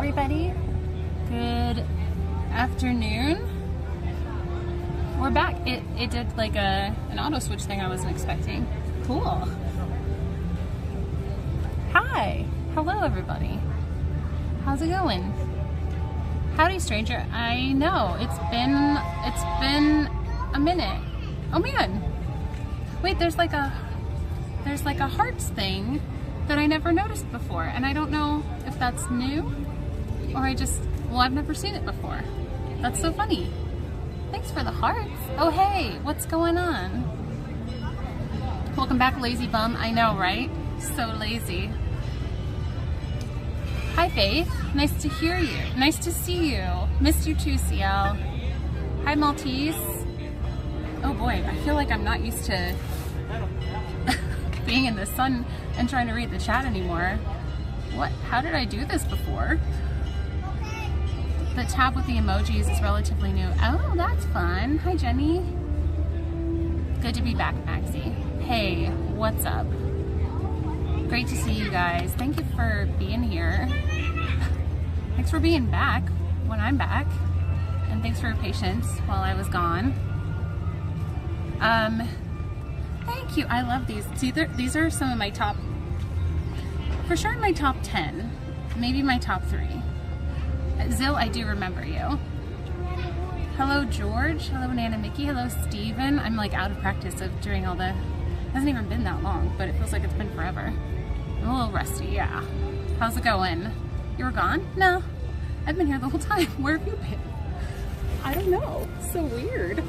everybody. Good afternoon. We're back. It did like an auto switch thing I wasn't expecting. Cool. Hi. Hello, everybody. How's it going? Howdy, stranger. I know it's been a minute. Oh man. Wait, there's like a hearts thing that I never noticed before, and I don't know if that's new or I've never seen it before. That's so funny. Thanks for the hearts. Oh hey, what's going on? Welcome back, lazy bum. I know, right? So lazy. Hi Faith, nice to hear you. Nice to see you. Missed you too, CL. Hi Maltese. Oh boy, I feel like I'm not used to being in the sun and trying to read the chat anymore. What? How did I do this before? The tab with the emojis is relatively new. Oh, that's fun. Hi, Jenny. Good to be back, Maxie. Hey, what's up? Great to see you guys. Thank you for being here. Thanks for being back when I'm back. And thanks for your patience while I was gone. Thank you. I love these. See, these are some of my top, for sure my top 10, maybe my top 3. Zill, I do remember you. Hello, George. Hello, Nana Mickey. Hello, Steven. I'm like out of practice of doing all the, it hasn't even been that long, but it feels like it's been forever. I'm a little rusty, yeah. How's it going? You were gone? No, I've been here the whole time. Where have you been? I don't know. So weird.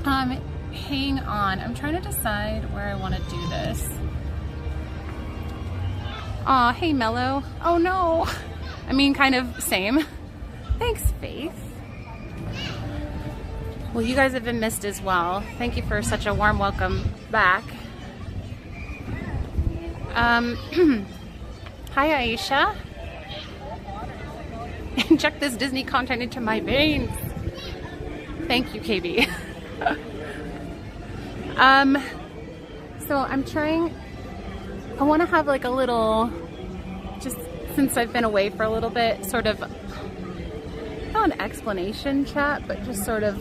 Hang on. I'm trying to decide where I want to do this. Aw, hey Mello. Oh no. I mean, kind of same. Thanks, Faith. Well, you guys have been missed as well. Thank you for such a warm welcome back. Hi, Aisha. Inject this Disney content into my veins. Thank you, KB. So I'm trying, I want to have like a little, just since I've been away for a little bit, sort of, not an explanation chat, but just sort of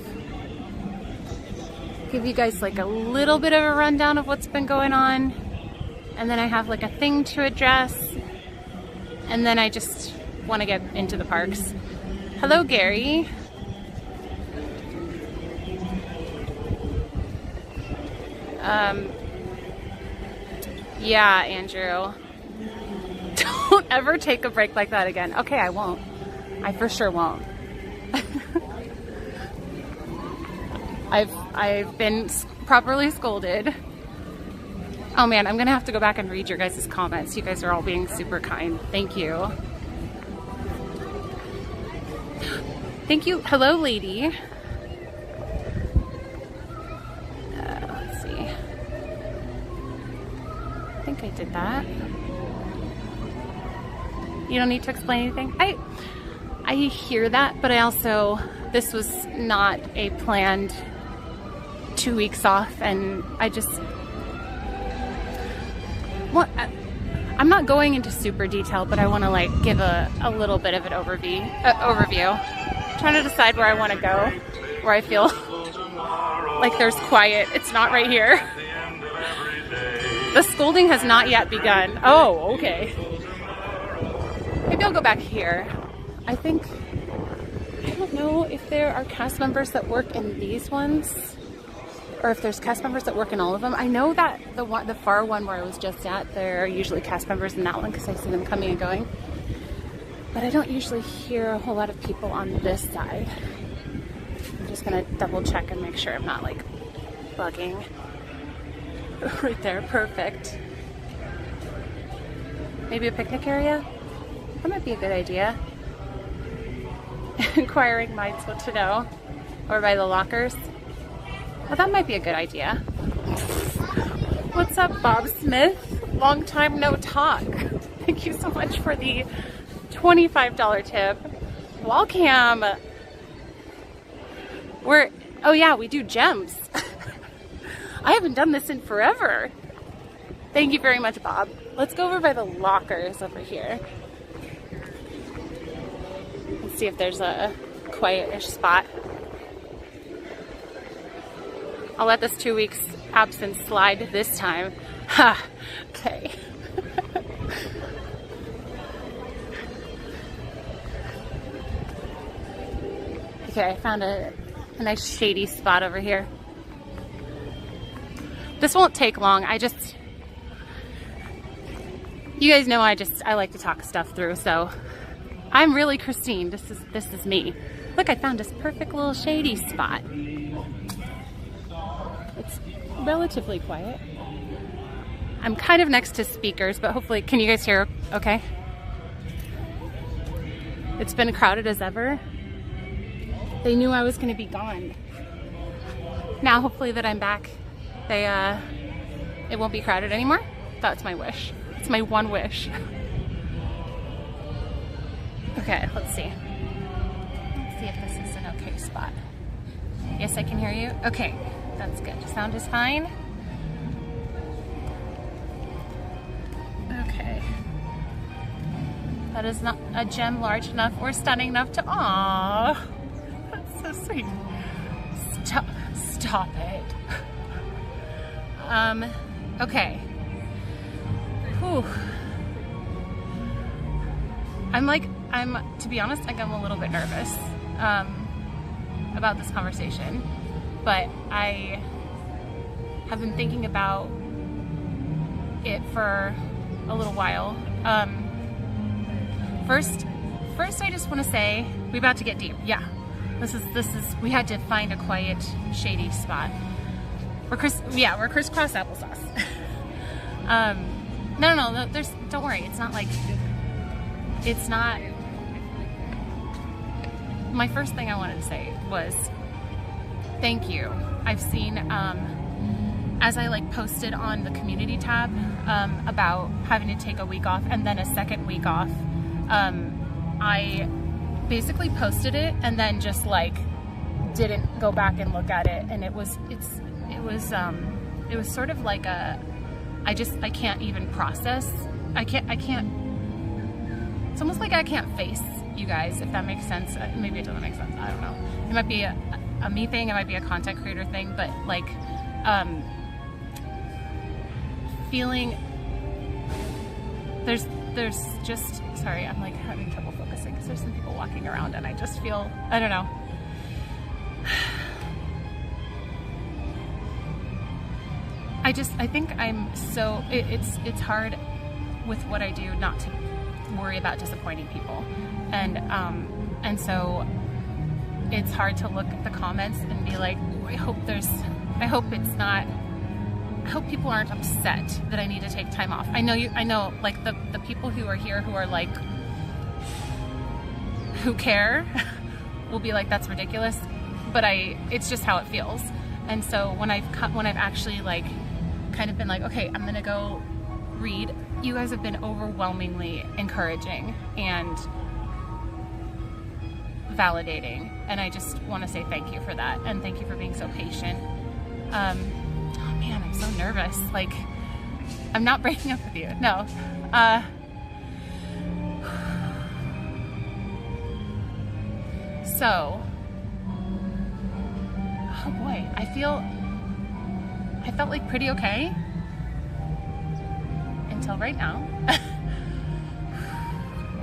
give you guys like a little bit of a rundown of what's been going on. And then I have like a thing to address. And then I just want to get into the parks. Hello, Gary. Yeah, Andrew. Don't ever take a break like that again. Okay, I won't. I for sure won't. I've been properly scolded. Oh man, I'm gonna have to go back and read your guys' comments. You guys are all being super kind. Thank you. Thank you. Hello, lady. Let's see. I think I did that. You don't need to explain anything. I hear that, but I also, this was not a planned 2 weeks off, and I just, well, I'm not going into super detail, but I want to like give a little bit of an overview. I'm trying to decide where I want to go, where I feel like there's quiet. It's not right here. The scolding has not yet begun. Oh, okay. Maybe I'll go back here. I don't know if there are cast members that work in these ones, or if there's cast members that work in all of them. I know that the far one where I was just at, there are usually cast members in that one because I see them coming and going. But I don't usually hear a whole lot of people on this side. I'm just gonna double check and make sure I'm not like bugging. Right there, perfect. Maybe a picnic area? That might be a good idea. Inquiring minds want to know. Or by the lockers. Well, that might be a good idea. What's up, Bob Smith? Long time no talk. Thank you so much for the $25 tip. Wallcam. Oh yeah, we do gems. I haven't done this in forever. Thank you very much, Bob. Let's go over by the lockers over here. Let's see if there's a quiet-ish spot. I'll let this 2 weeks absence slide this time. Ha! Okay. Okay, I found a nice shady spot over here. This won't take long. You guys know I like to talk stuff through, so I'm really Christine. This is me. Look, I found this perfect little shady spot. It's relatively quiet. I'm kind of next to speakers, but hopefully, can you guys hear okay? It's been crowded as ever. They knew I was going to be gone. Now, hopefully that I'm back, it won't be crowded anymore. That's my wish. It's my one wish. Okay, let's see. Let's see if this is an okay spot. Yes, I can hear you. Okay, that's good. Sound is fine. Okay. That is not a gem large enough or stunning enough to, aww. That's so sweet. Stop it. Okay. Whew. To be honest, I'm a little bit nervous about this conversation, but I have been thinking about it for a little while. First, I just want to say, we're about to get deep. Yeah, we had to find a quiet, shady spot. We're crisscross applesauce. No, don't worry. It's not like, my first thing I wanted to say was, thank you. I've seen, as I posted on the community tab, about having to take a week off and then a second week off, I basically posted it and then just didn't go back and look at it, and it was sort of like I can't even process. It's almost like I can't face you guys, if that makes sense. Maybe it doesn't make sense. I don't know. It might be a me thing. It might be a content creator thing, but feeling there's just, sorry, I'm having trouble focusing because there's some people walking around and I just feel, I don't know. I think I'm so, it's hard with what I do not to worry about disappointing people. And so it's hard to look at the comments and be like, ooh, I hope people aren't upset that I need to take time off. I know the people who are here who are who care will be like, that's ridiculous, but it's just how it feels. And so when I've actually kind of been okay, I'm gonna go read, you guys have been overwhelmingly encouraging and validating, and I just want to say thank you for that, and thank you for being so patient. Oh man, I'm so nervous. I'm not breaking up with you. No. So, oh boy, I felt pretty okay until right now.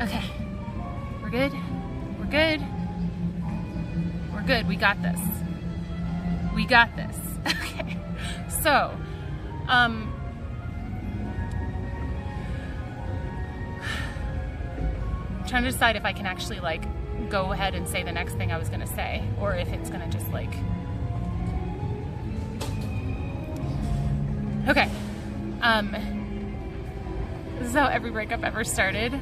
Okay, we're good. We got this. Okay, so I'm trying to decide if I can actually go ahead and say the next thing I was gonna say, or if it's gonna just okay. This is how every breakup ever started.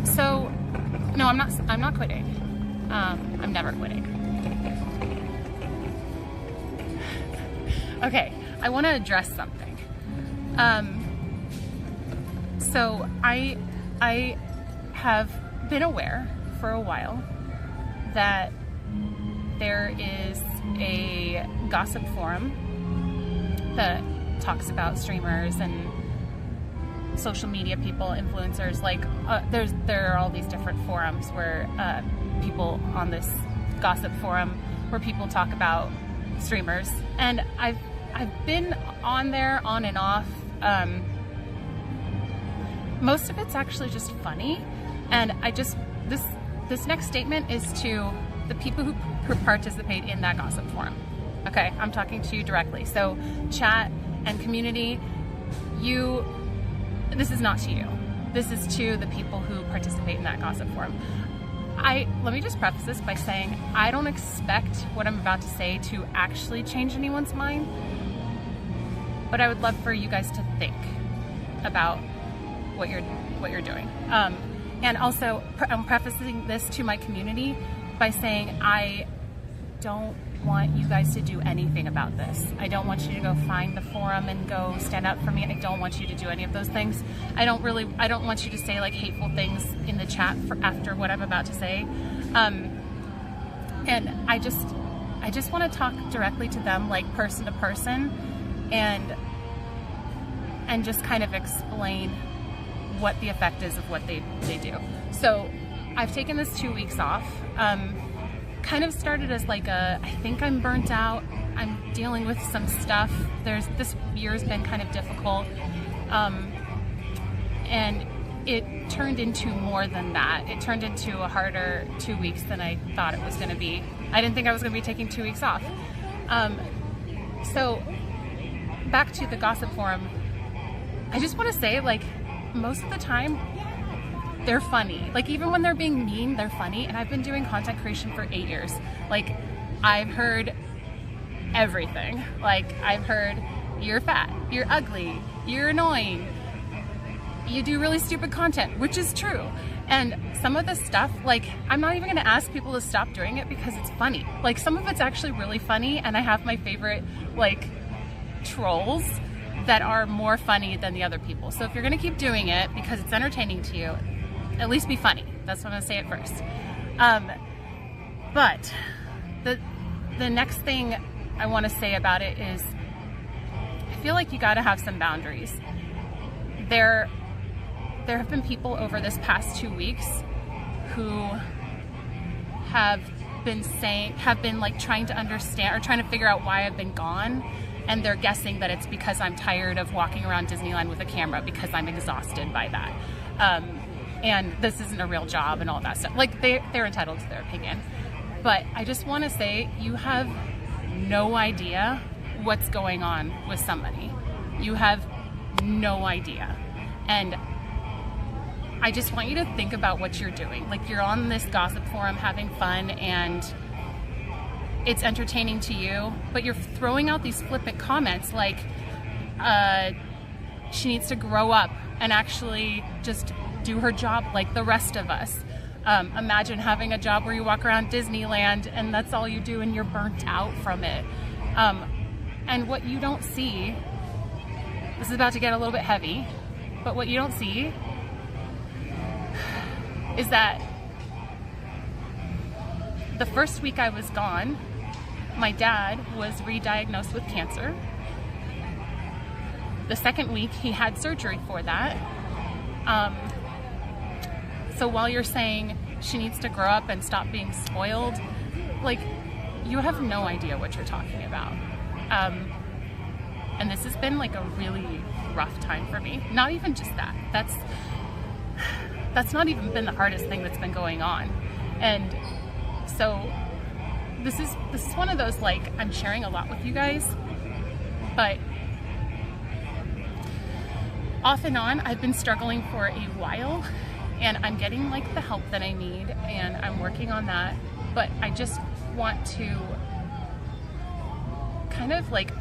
So, no, I'm not quitting. I'm never quitting. Okay, I want to address something. So I have been aware for a while that there is a gossip forum that talks about streamers and social media people, influencers, like there are all these different forums where people on this gossip forum where people talk about streamers, and I've been on there on and off. Most of it's actually just funny, and this next statement is to the people who participate in that gossip forum. Okay, I'm talking to you directly. So chat and community, this is not to you. This is to the people who participate in that gossip forum. Let me just preface this by saying I don't expect what I'm about to say to actually change anyone's mind, but I would love for you guys to think about what you're doing. And also, I'm prefacing this to my community by saying I don't want you guys to do anything about this. I don't want you to go find the forum and go stand up for me. I don't want you to do any of those things. I don't want you to say like hateful things in the chat after what I'm about to say. And I just want to talk directly to them, like person to person, and just kind of explain what the effect is of what they do. So I've taken this 2 weeks off. Kind of started as like I think I'm burnt out. I'm dealing with some stuff. This year's been kind of difficult. And it turned into more than that. It turned into a harder 2 weeks than I thought it was going to be. I didn't think I was going to be taking 2 weeks off. So back to the gossip forum. I just want to say, like, most of the time, they're funny. Like, even when they're being mean, they're funny. And I've been doing content creation for 8 years. Like, I've heard everything. Like, I've heard, you're fat, you're ugly, you're annoying, you do really stupid content, which is true. And some of this stuff, like, I'm not even gonna ask people to stop doing it because it's funny. Like, some of it's actually really funny, and I have my favorite, like, trolls that are more funny than the other people. So if you're gonna keep doing it because it's entertaining to you, at least be funny. That's what I'm gonna say at first. But the next thing I wanna say about it is I feel like you gotta have some boundaries. There have been people over this past 2 weeks who have been like trying to understand or trying to figure out why I've been gone, and they're guessing that it's because I'm tired of walking around Disneyland with a camera because I'm exhausted by that. And this isn't a real job and all that stuff. Like, they're entitled to their opinion. But I just want to say, you have no idea what's going on with somebody. You have no idea. And I just want you to think about what you're doing. Like, you're on this gossip forum having fun and it's entertaining to you, but you're throwing out these flippant comments like, she needs to grow up and actually just do her job like the rest of us. Imagine having a job where you walk around Disneyland and that's all you do and you're burnt out from it. And what you don't see, this is about to get a little bit heavy, but what you don't see is that the first week I was gone, my dad was re-diagnosed with cancer. The second week, he had surgery for that. So while you're saying she needs to grow up and stop being spoiled, like, you have no idea what you're talking about. And this has been like a really rough time for me. Not even just that. That's not even been the hardest thing that's been going on. And so this is one of those, like, I'm sharing a lot with you guys, but off and on, I've been struggling for a while, and I'm getting like the help that I need, and I'm working on that. But I just want to kind of like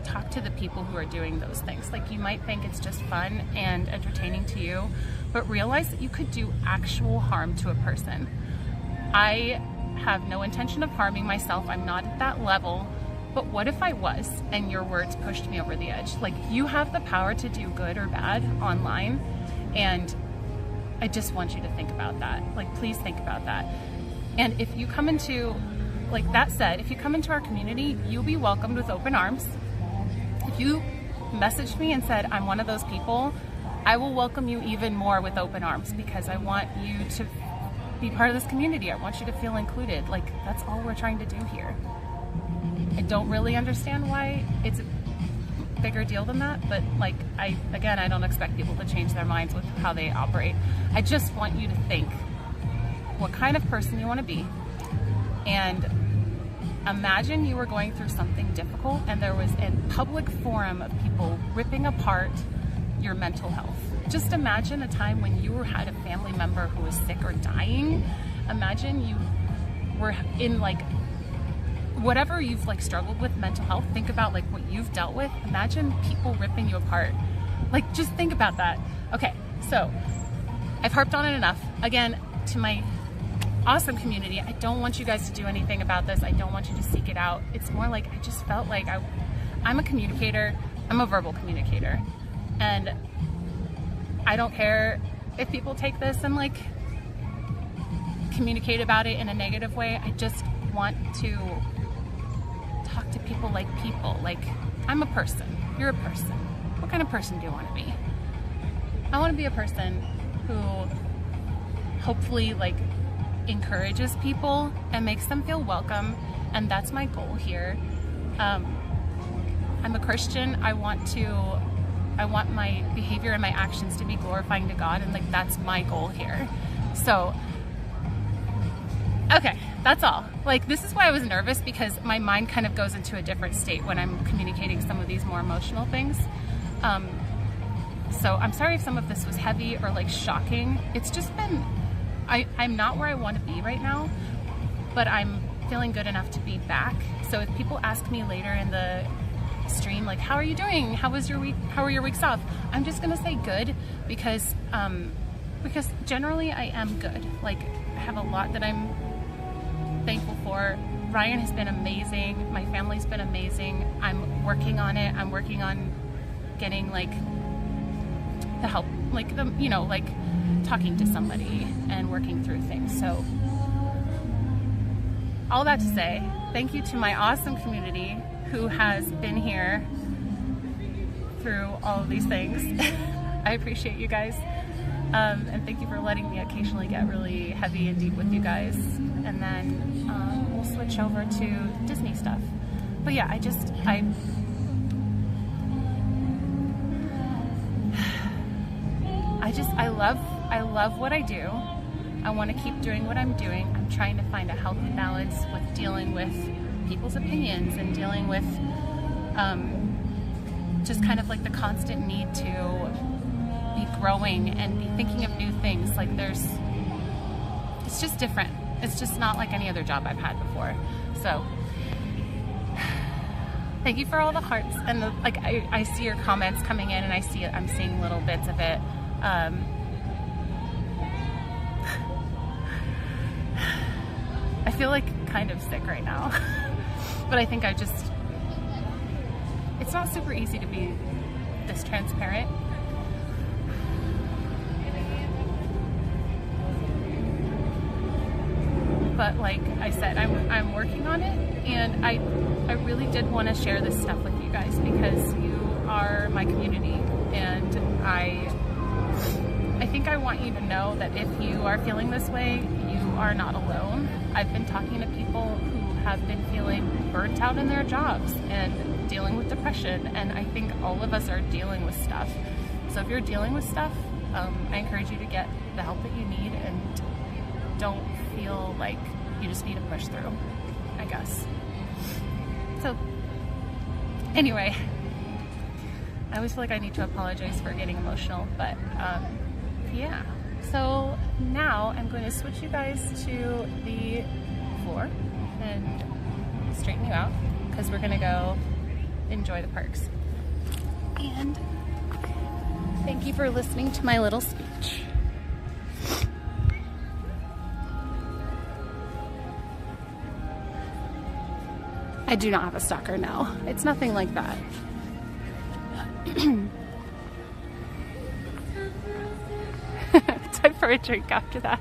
talk to the people who are doing those things. Like, you might think it's just fun and entertaining to you, but realize that you could do actual harm to a person. I have no intention of harming myself. I'm not at that level. But what if I was, and your words pushed me over the edge? Like, you have the power to do good or bad online, and I just want you to think about that. Like, please think about that. And if you come into, like that said, if you come into our community, you'll be welcomed with open arms. If you messaged me and said, I'm one of those people I will welcome you even more with open arms, because I want you to be part of this community. I want you to feel included. Like, that's all we're trying to do here. I don't really understand why it's a bigger deal than that, but like, I don't expect people to change their minds with how they operate. I just want you to think what kind of person you want to be, and imagine you were going through something difficult and there was a public forum of people ripping apart your mental health. Just imagine a time when you had a family member who was sick or dying. Imagine you were in like whatever you've like struggled with mental health. Think about like what you've dealt with. Imagine people ripping you apart. Like, just think about that. Okay, so I've harped on it enough. Again, to my awesome community, I don't want you guys to do anything about this. I don't want you to seek it out. It's more like I just felt like I'm a communicator. I'm a verbal communicator, and I don't care if people take this and like communicate about it in a negative way. I just want to talk to people like people. Like, I'm a person. You're a person. What kind of person do you want to be? I want to be a person who hopefully like encourages people and makes them feel welcome, and that's my goal here. I'm a Christian. I want my behavior and my actions to be glorifying to God, and like, that's my goal here. So okay, that's all. Like, this is why I was nervous, because my mind kind of goes into a different state when I'm communicating some of these more emotional things. So I'm sorry if some of this was heavy or like shocking. It's just been, I'm not where I want to be right now, but I'm feeling good enough to be back. So if people ask me later in the stream, like, how are you doing? How was your week? How were your weeks off? I'm just gonna say good, because generally I am good. Like, I have a lot that I'm thankful for. Ryan has been amazing. My family's been amazing. I'm working on it. I'm working on getting like the help, like the, you know, like talking to somebody and working through things. So all that to say, thank you to my awesome community who has been here through all of these things. I appreciate you guys. And thank you for letting me occasionally get really heavy and deep with you guys. And then we'll switch over to Disney stuff. But yeah, I love what I do. I want to keep doing what I'm doing. I'm trying to find a healthy balance with dealing with people's opinions and dealing with just kind of like the constant need to be growing and be thinking of new things. Like, it's just different. It's just not like any other job I've had before. So thank you for all the hearts, and I see your comments coming in, and I'm seeing little bits of it. I feel like kind of sick right now, but I think it's not super easy to be this transparent. But like I said, I'm working on it, and I really did want to share this stuff with you guys, because you are my community, and I think I want you to know that if you are feeling this way, you are not alone. I've been talking to people who have been feeling burnt out in their jobs and dealing with depression, and I think all of us are dealing with stuff. So if you're dealing with stuff, I encourage you to get the help that you need, and don't feel like you just need to push through, I guess. So anyway, I always feel like I need to apologize for getting emotional, but yeah. So now I'm going to switch you guys to the floor and straighten you out, because we're going to go enjoy the parks. And thank you for listening to my little speech. I do not have a stalker now. It's nothing like that. Time for a drink after that.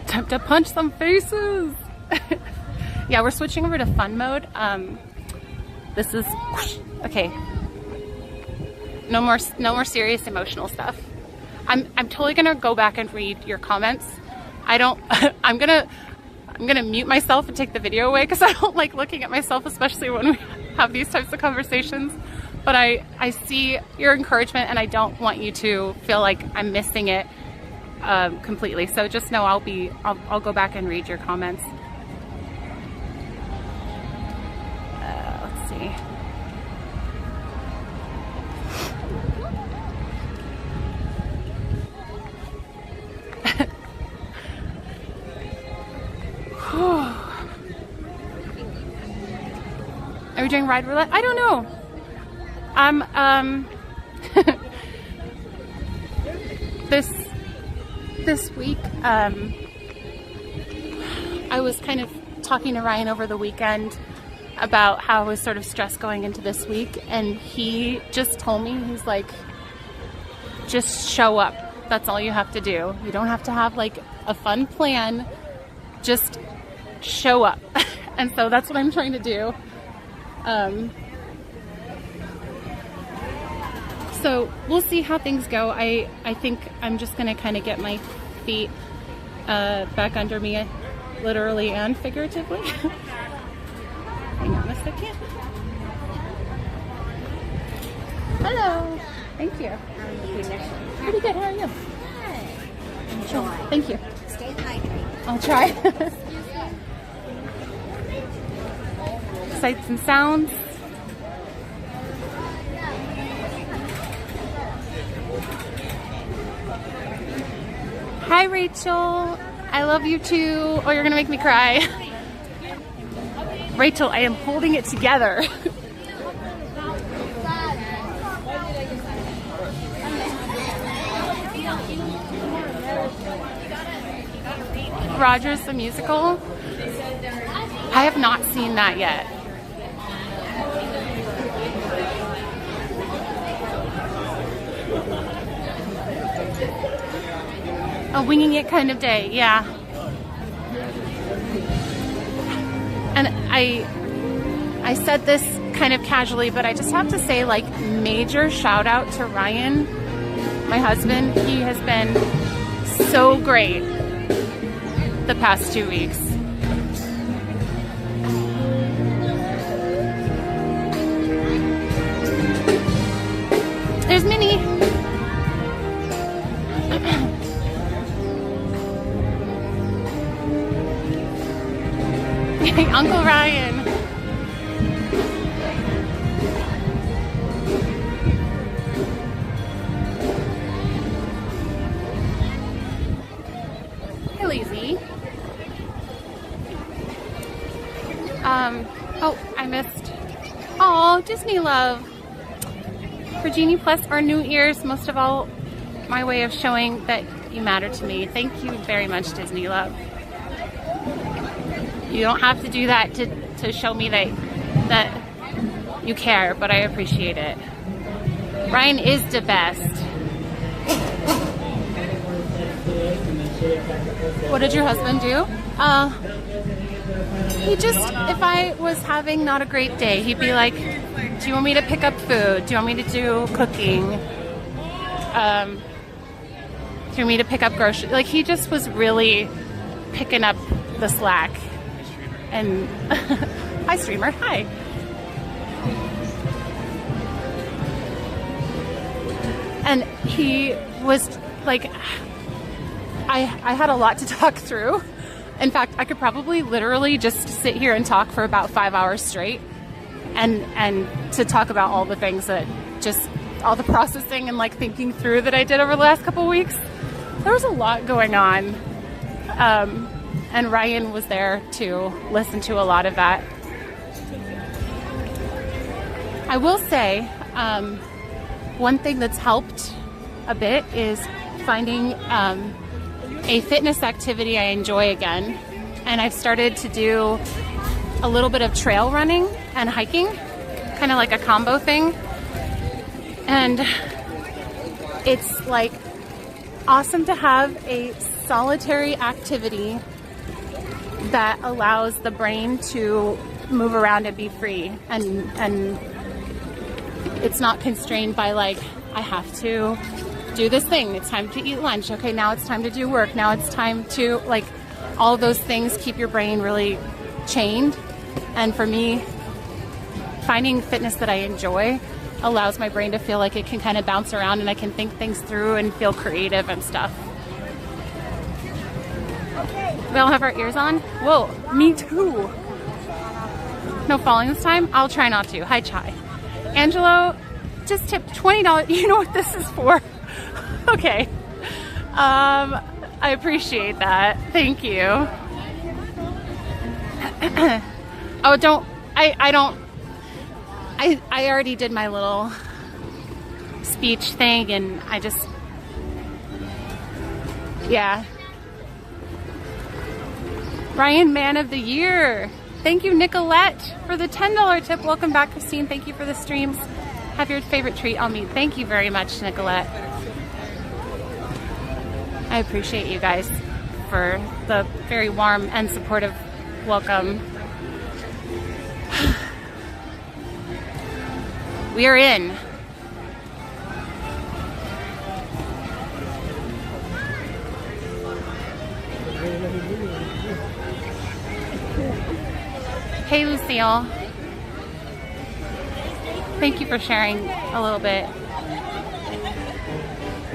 Time to punch some faces. Yeah, we're switching over to fun mode. This is okay. No more serious emotional stuff. I'm totally gonna go back and read your comments. I'm gonna mute myself and take the video away because I don't like looking at myself, especially when we have these types of conversations. But I see your encouragement, and I don't want you to feel like I'm missing it completely. So just know I'll go back and read your comments. Let's see. Are we doing ride roulette? I don't know. This week, I was kind of talking to Ryan over the weekend about how I was sort of stressed going into this week, and he just told me, he's like, just show up. That's all you have to do. You don't have to have like a fun plan. Just show up. And so that's what I'm trying to do. So we'll see how things go. I think I'm just gonna kind of get my feet back under me, literally and figuratively. Hang on a second. Hello. Thank you. Pretty good. How are you? Good. Enjoy. Thank you. Stay hydrated. I'll try. Sights and sounds. Hi, Rachel. I love you too. Oh, you're gonna make me cry. Rachel, I am holding it together. Rogers the Musical? I have not seen that yet. A winging it kind of day, yeah. And I said this kind of casually, but I just have to say, like, major shout out to Ryan, my husband. He has been so great the past 2 weeks. There's Minnie. Uncle Ryan. Hey, Lazy. Oh, I missed. Oh, Disney Love. For Genie Plus or New Ears, most of all, my way of showing that you matter to me. Thank you very much, Disney Love. You don't have to do that to show me that you care, but I appreciate it. Ryan is the best. What did your husband do? He just, if I was having not a great day, he'd be like, do you want me to pick up food? Do you want me to do cooking? Do you want me to pick up groceries? Like, he just was really picking up the slack. And hi, streamer. Hi. And he was like, I had a lot to talk through. In fact, I could probably literally just sit here and talk for about 5 hours straight, and to talk about all the things that just all the processing and like thinking through that I did over the last couple of weeks. There was a lot going on. And Ryan was there to listen to a lot of that. I will say, one thing that's helped a bit is finding a fitness activity I enjoy again. And I've started to do a little bit of trail running and hiking, kind of like a combo thing. And it's like awesome to have a solitary activity that allows the brain to move around and be free, and it's not constrained by like, I have to do this thing, it's time to eat lunch, okay, now it's time to do work, now it's time to, like, all those things keep your brain really chained. And for me, finding fitness that I enjoy allows my brain to feel like it can kind of bounce around and I can think things through and feel creative and stuff. We all have our ears on? Whoa, me too. No falling this time? I'll try not to. Hi, Chai. Angelo just tipped $20. You know what this is for? Okay. I appreciate that. Thank you. Oh, don't. I already did my little speech thing, and I just, yeah. Ryan, Man of the Year. Thank you, Nicolette, for the $10 tip. Welcome back, Christine. Thank you for the streams. Have your favorite treat on me. Thank you very much, Nicolette. I appreciate you guys for the very warm and supportive welcome. We are in. Hey, Lucille. Thank you for sharing a little bit.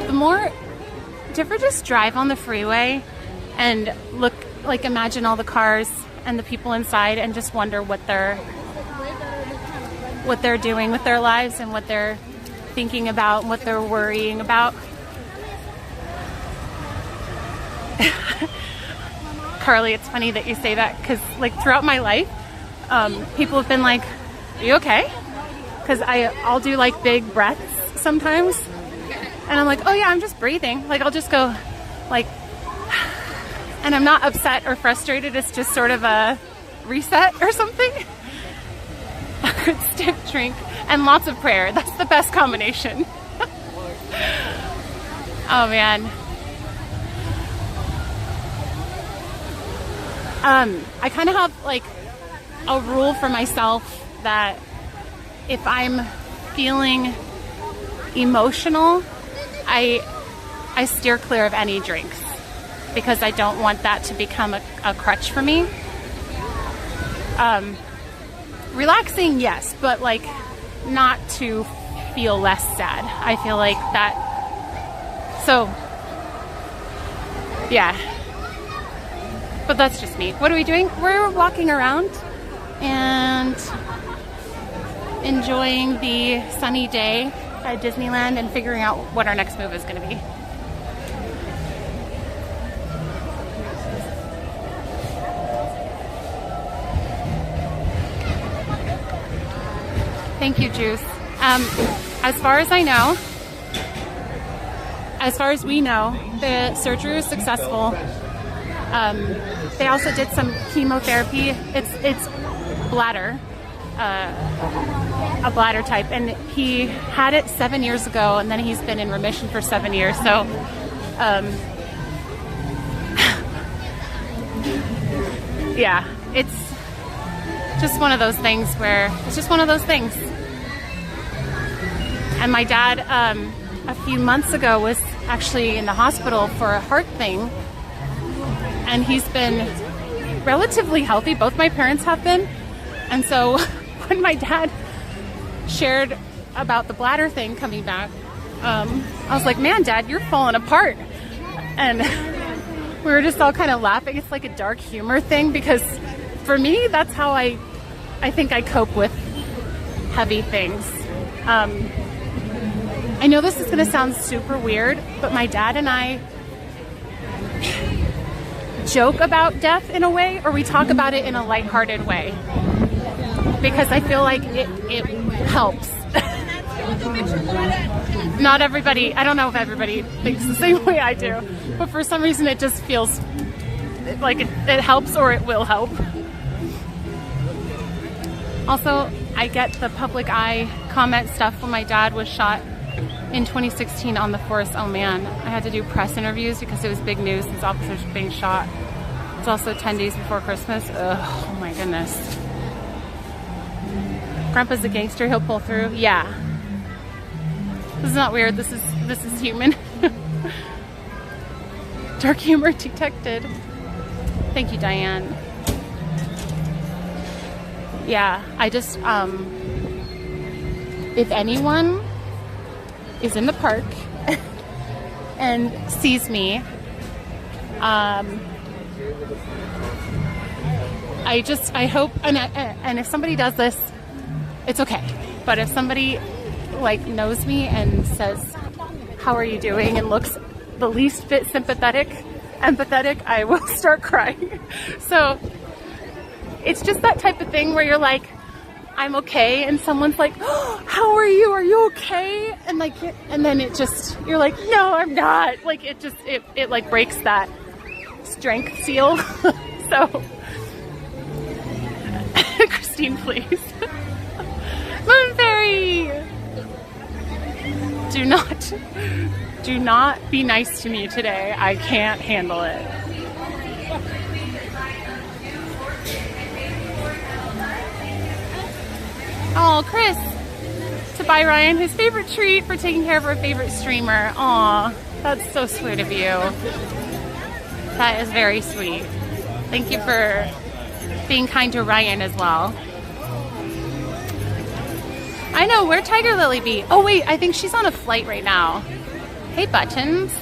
The more, do you ever just drive on the freeway and look, like, imagine all the cars and the people inside and just wonder what they're doing with their lives and what they're thinking about and what they're worrying about? Carly, it's funny that you say that, because like throughout my life, people have been like, are you okay? Because I'll do like big breaths sometimes, and I'm like, oh yeah, I'm just breathing. Like I'll just go like, and I'm not upset or frustrated, it's just sort of a reset or something. A good stiff drink and lots of prayer. That's the best combination. Oh man. I kind of have like a rule for myself that if I'm feeling emotional, I steer clear of any drinks, because I don't want that to become a crutch for me. Relaxing, yes, but like not to feel less sad. I feel like that, so yeah. But that's just me. What are we doing? We're walking around and enjoying the sunny day at Disneyland and figuring out what our next move is going to be. Thank you, Juice. As far as I know, as far as we know, the surgery was successful. They also did some chemotherapy. It's bladder, a bladder type, and he had it 7 years ago, and then he's been in remission for 7 years. So, yeah, it's just one of those things where it's just one of those things. And my dad, a few months ago, was actually in the hospital for a heart thing. And he's been relatively healthy. Both my parents have been. And so when my dad shared about the bladder thing coming back, I was like, man, Dad, you're falling apart. And we were just all kind of laughing. It's like a dark humor thing, because for me, that's how I think I cope with heavy things. I know this is going to sound super weird, but my dad and I joke about death in a way, or we talk about it in a lighthearted way, because I feel like it helps. Not everybody, I don't know if everybody thinks the same way I do, but for some reason it just feels like it helps, or it will help. Also, I get the public eye comment stuff when my dad was shot in 2016 on the force. Oh man, I had to do press interviews because it was big news, these officers being shot. It's also 10 days before Christmas. Ugh, oh my goodness. Grandpa's a gangster, he'll pull through. Yeah. This is not weird, this is human. Dark humor detected. Thank you, Diane. Yeah, I just, if anyone is in the park and sees me, I hope, and if somebody does this, it's okay. But if somebody like knows me and says, "How are you doing?" and looks the least bit empathetic, I will start crying. So it's just that type of thing where you're like, "I'm okay," and someone's like, "Oh, how are you? Are you okay?" And like, and then it just, you're like, "No, I'm not." Like it like breaks that strength seal. So, Christine, please. Moon Fairy! Do not be nice to me today. I can't handle it. Oh, Chris, to buy Ryan his favorite treat for taking care of our favorite streamer. Aw, that's so sweet of you. That is very sweet. Thank you for being kind to Ryan as well. I know, where'd Tiger Lily be? Oh wait, I think she's on a flight right now. Hey, Buttons.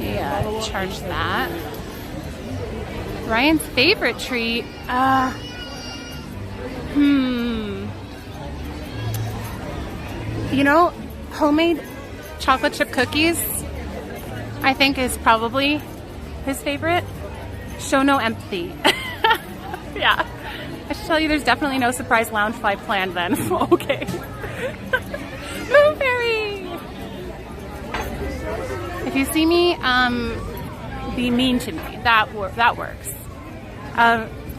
Yeah, charge that. Ryan's favorite treat. You know, homemade chocolate chip cookies, I think, is probably his favorite. Show no empathy. Yeah. I should tell you there's definitely no surprise lounge flight planned then. Okay. Moon Fairy! If you see me, be mean to me. That works.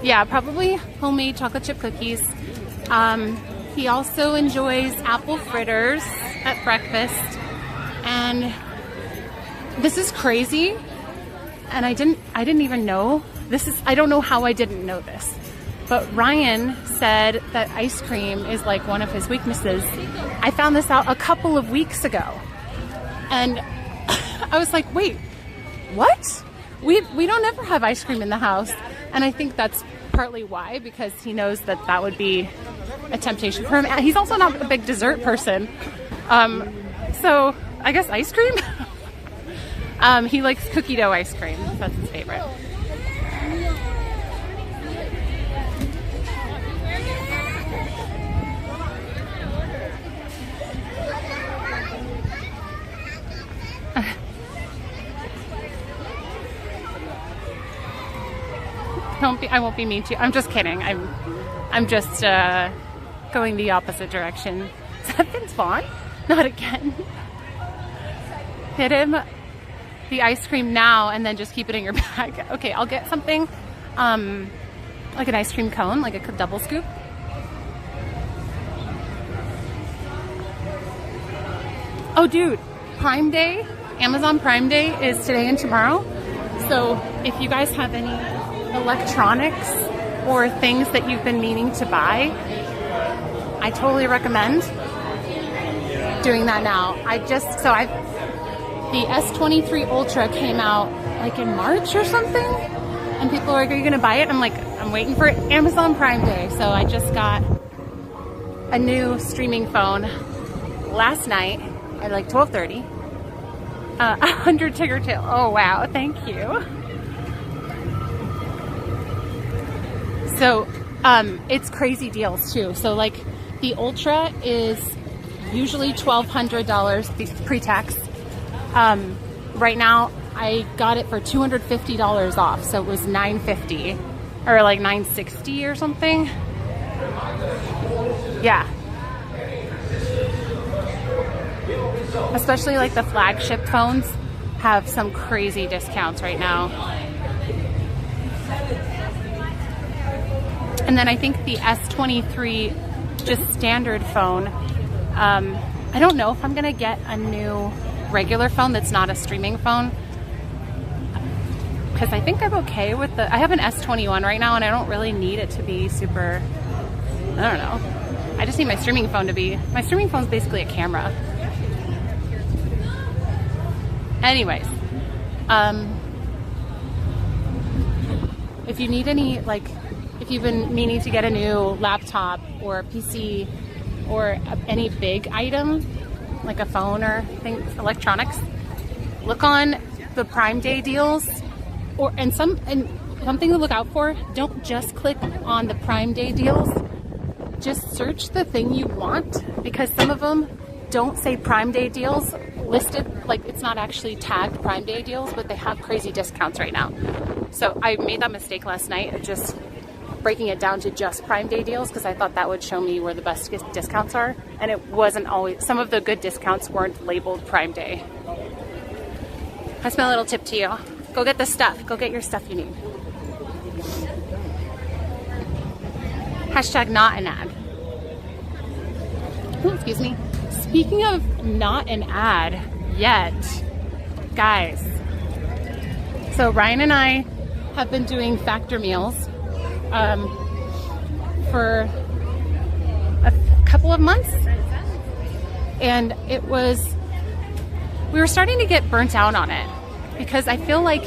Yeah, probably homemade chocolate chip cookies. He also enjoys apple fritters at breakfast. And this is crazy. And I didn't even know. I don't know how I didn't know this. But Ryan said that ice cream is like one of his weaknesses. I found this out a couple of weeks ago. And I was like, wait, what? We don't ever have ice cream in the house. And I think that's partly why, because he knows that would be a temptation for him. And he's also not a big dessert person. So I guess ice cream? He likes cookie dough ice cream. That's his favorite. I won't be mean to you. I'm just kidding. I'm just going the opposite direction. Is that Vince Vaughn? Not again. Hit him the ice cream now and then just keep it in your bag. Okay, I'll get something like an ice cream cone, like a double scoop. Oh dude, Prime Day, Amazon Prime Day is today and tomorrow. So if you guys have any electronics or things that you've been meaning to buy, I totally recommend doing that now. The S23 Ultra came out like in March or something, and people are like, "Are you gonna buy it?" I'm like, I'm waiting for Amazon Prime Day. So I just got a new streaming phone last night at like 12:30. 100 Tigger Tail. Oh wow, thank you. So it's crazy deals too. So like the Ultra is usually $1,200 pre-tax. Right now I got it for $250 off, so it was $950 or like $960 or something. Yeah. Especially like the flagship phones have some crazy discounts right now. And then I think the S23 just standard phone I don't know if I'm gonna get a new regular phone that's not a streaming phone, because I think I'm okay with I have an S21 right now and I don't really need it to be super, I don't know. I just need my streaming phone to be, my streaming phone's basically a camera. Anyways, if you need any, like, if you've been meaning to get a new laptop or PC or any big item, like a phone or things, electronics, look on the Prime Day deals, and something to look out for. Don't just click on the Prime Day deals. Just search the thing you want, because some of them don't say Prime Day deals listed, like it's not actually tagged Prime Day deals, but they have crazy discounts right now. So I made that mistake last night of just breaking it down to just Prime Day deals, because I thought that would show me where the best discounts are, and it wasn't always. Some of the good discounts weren't labeled Prime Day. That's my little tip to you. Go get the stuff. Go get your stuff you need. Hashtag not an ad. Oh, excuse me. Speaking of not an ad yet, guys. So Ryan and I have been doing Factor meals for a couple of months. And we were starting to get burnt out on it, because I feel like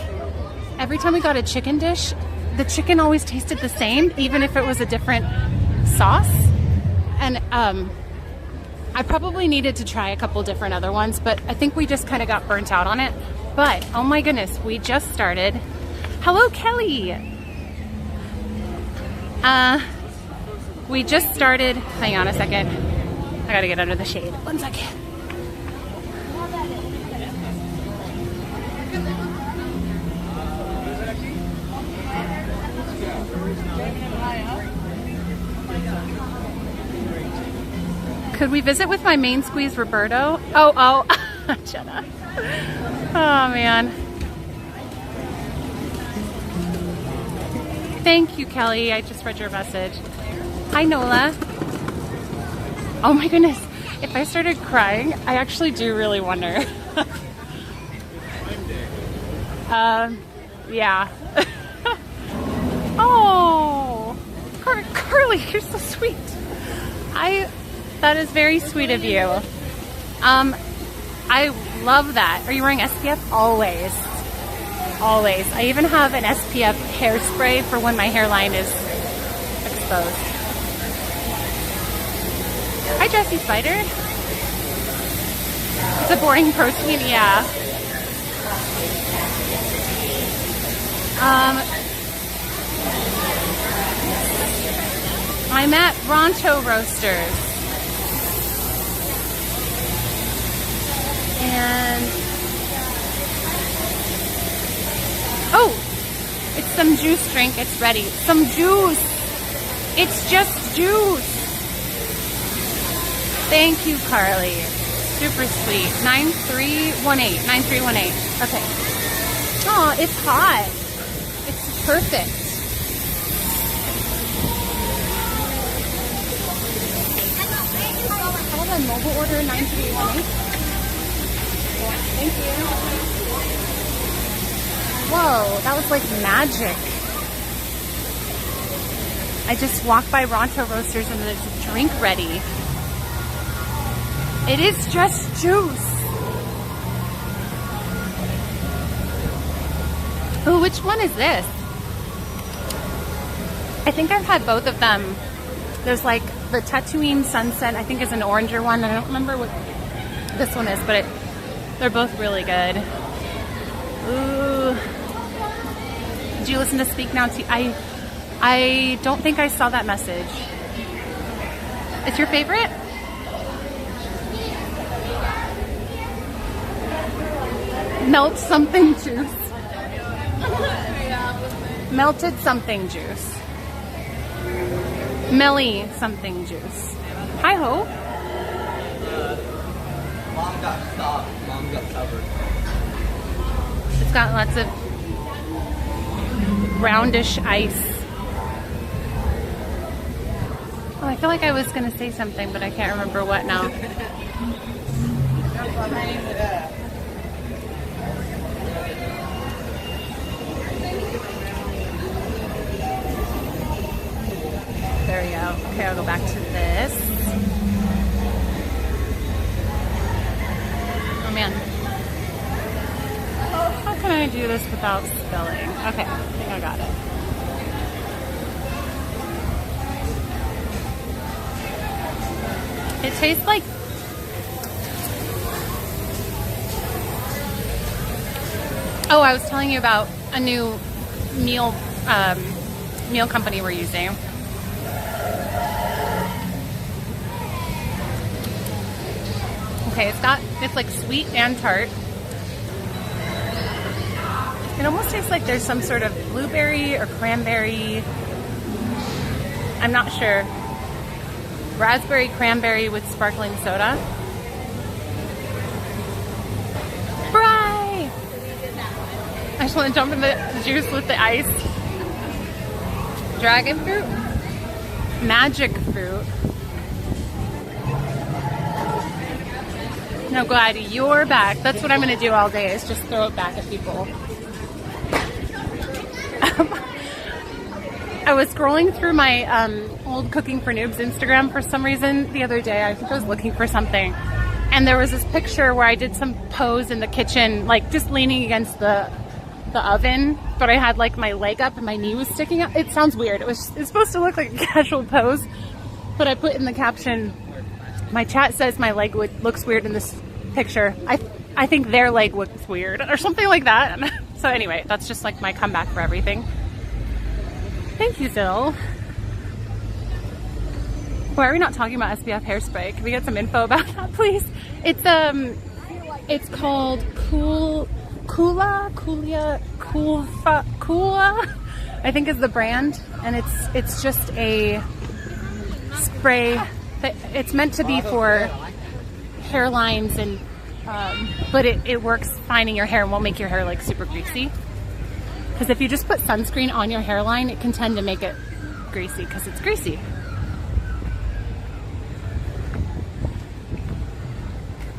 every time we got a chicken dish, the chicken always tasted the same, even if it was a different sauce. And I probably needed to try a couple different other ones, but I think we just kind of got burnt out on it. But oh my goodness, we just started. Hello, Kelly. We just started. Hang on a second. I gotta get under the shade. 1 second. Could we visit with my main squeeze, Roberto? Oh, Jenna. Oh, man. Thank you, Kelly. I just read your message. Hi, Nola. Oh, my goodness. If I started crying, I actually do really wonder. Yeah. Oh, Carly, you're so sweet. That is very sweet of you. I love that. Are you wearing SPF? Always. Always. I even have an SPF hairspray for when my hairline is exposed. Hi, Jessie Spider. It's a boring protein, yeah. I'm at Ronto Roasters. And oh, it's some juice drink. It's ready. Some juice. It's just juice. Thank you, Carly. Super sweet. 9318. 9318. Okay. Oh, it's hot. It's perfect. I have a mobile order 9318. Thank you. Whoa, that was like magic. I just walked by Ronto Roasters and there's a drink ready. It is just juice. Oh, which one is this? I think I've had both of them. There's like the Tatooine Sunset, I think is an oranger one. I don't remember what this one is, but they're both really good. Ooh. Did you listen to Speak Now? I don't think I saw that message. It's your favorite? Melt something juice. Melted something juice. Melly something juice. Hi ho. Mom got stopped. Mom got covered. It's got lots of roundish ice. Oh, I feel like I was going to say something, but I can't remember what now. There we go. Okay, I'll go back to this. Oh man. How can I do this without spilling? Okay, I think I got it. It tastes like oh, I was telling you about a new meal company we're using. Okay, it's like sweet and tart. It almost tastes like there's some sort of blueberry or cranberry. I'm not sure. Raspberry cranberry with sparkling soda. Fry! I just want to jump in the juice with the ice. Dragon fruit? Magic fruit. No, glad you're back. That's what I'm going to do all day, is just throw it back at people. I was scrolling through my old Cooking for Noobs Instagram for some reason the other day. I think I was looking for something. And there was this picture where I did some pose in the kitchen, like just leaning against the oven, but I had like my leg up and my knee was sticking out. It sounds weird. It's supposed to look like a casual pose, but I put in the caption, my chat says my leg looks weird in this picture. I think their leg looks weird or something like that. So anyway, that's just like my comeback for everything. Thank you, Phil. Why are we not talking about SPF hairspray? Can we get some info about that, please? It's called Kula, I think is the brand, and it's just a spray that it's meant to be for hairlines and but it works fine in your hair and won't make your hair like super greasy. Because if you just put sunscreen on your hairline, it can tend to make it greasy because it's greasy.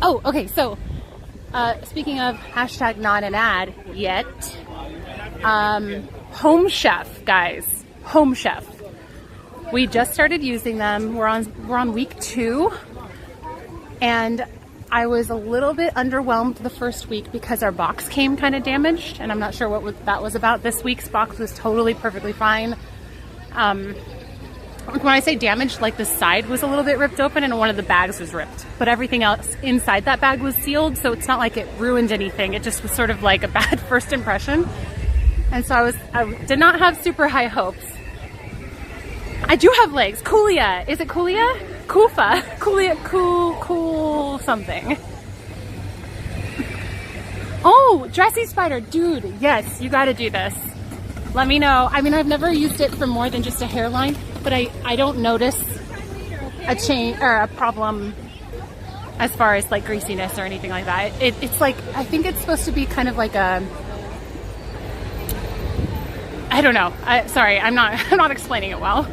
Oh, okay, so speaking of hashtag not an ad yet, Home Chef, guys, Home Chef. We just started using them. We're on week 2, and I was a little bit underwhelmed the first week because our box came kind of damaged, and I'm not sure what that was about. This week's box was totally perfectly fine. When I say damaged, like the side was a little bit ripped open and one of the bags was ripped, but everything else inside that bag was sealed, so it's not like it ruined anything. It just was sort of like a bad first impression. And so I did not have super high hopes. I do have legs. Coolia. Is it Coolia? Kufa. Coolia. Cool something. Oh, dressy spider. Dude, yes, you gotta do this. Let me know. I mean, I've never used it for more than just a hairline, but I don't notice a change or a problem as far as like greasiness or anything like that. It's like, I think it's supposed to be kind of like a, I don't know. Sorry, I'm not explaining it well.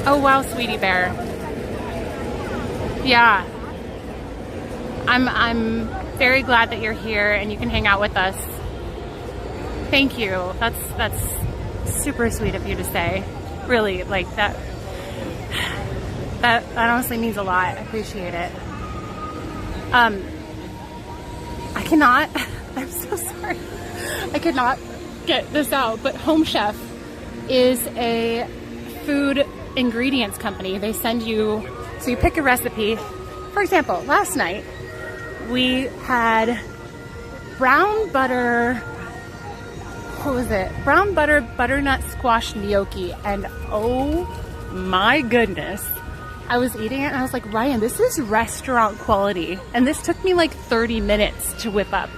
Oh wow, sweetie bear. Yeah. I'm very glad that you're here and you can hang out with us. Thank you. That's super sweet of you to say. Really, like that honestly means a lot. I appreciate it. I cannot, I'm so sorry. I could not get this out, but Home Chef is a food ingredients company. They send you, so you pick a recipe. For example, last night we had brown butter, what was it? Brown butter butternut squash gnocchi, and oh my goodness. I was eating it and I was like, Ryan, this is restaurant quality. And this took me like 30 minutes to whip up.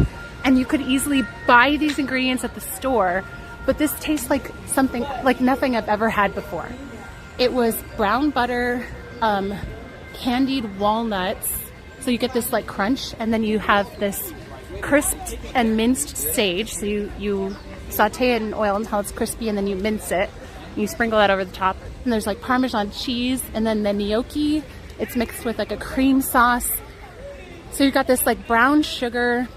And you could easily buy these ingredients at the store, but this tastes like something, like nothing I've ever had before. It was brown butter, candied walnuts. So you get this like crunch, and then you have this crisped and minced sage. So you saute it in oil until it's crispy, and then you mince it. You sprinkle that over the top. And there's like Parmesan cheese, and then the gnocchi. It's mixed with like a cream sauce. So you've got this like brown sugar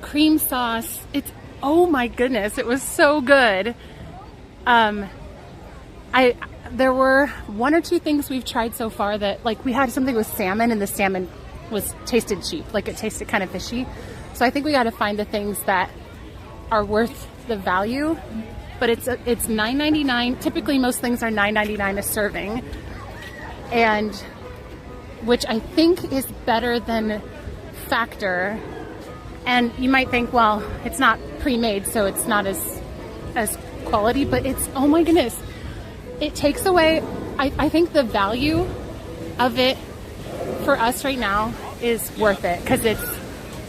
cream sauce. It's, oh my goodness, it was so good. There were one or two things we've tried so far that, like, we had something with salmon, and the salmon tasted cheap. Like, it tasted kind of fishy. So I think we got to find the things that are worth the value. But it's $9.99. Typically, most things are $9.99 a serving, and which I think is better than Factor. And you might think, well, it's not pre-made, so it's not as quality. But it's, oh my goodness, it takes away. I think the value of it for us right now is worth it, because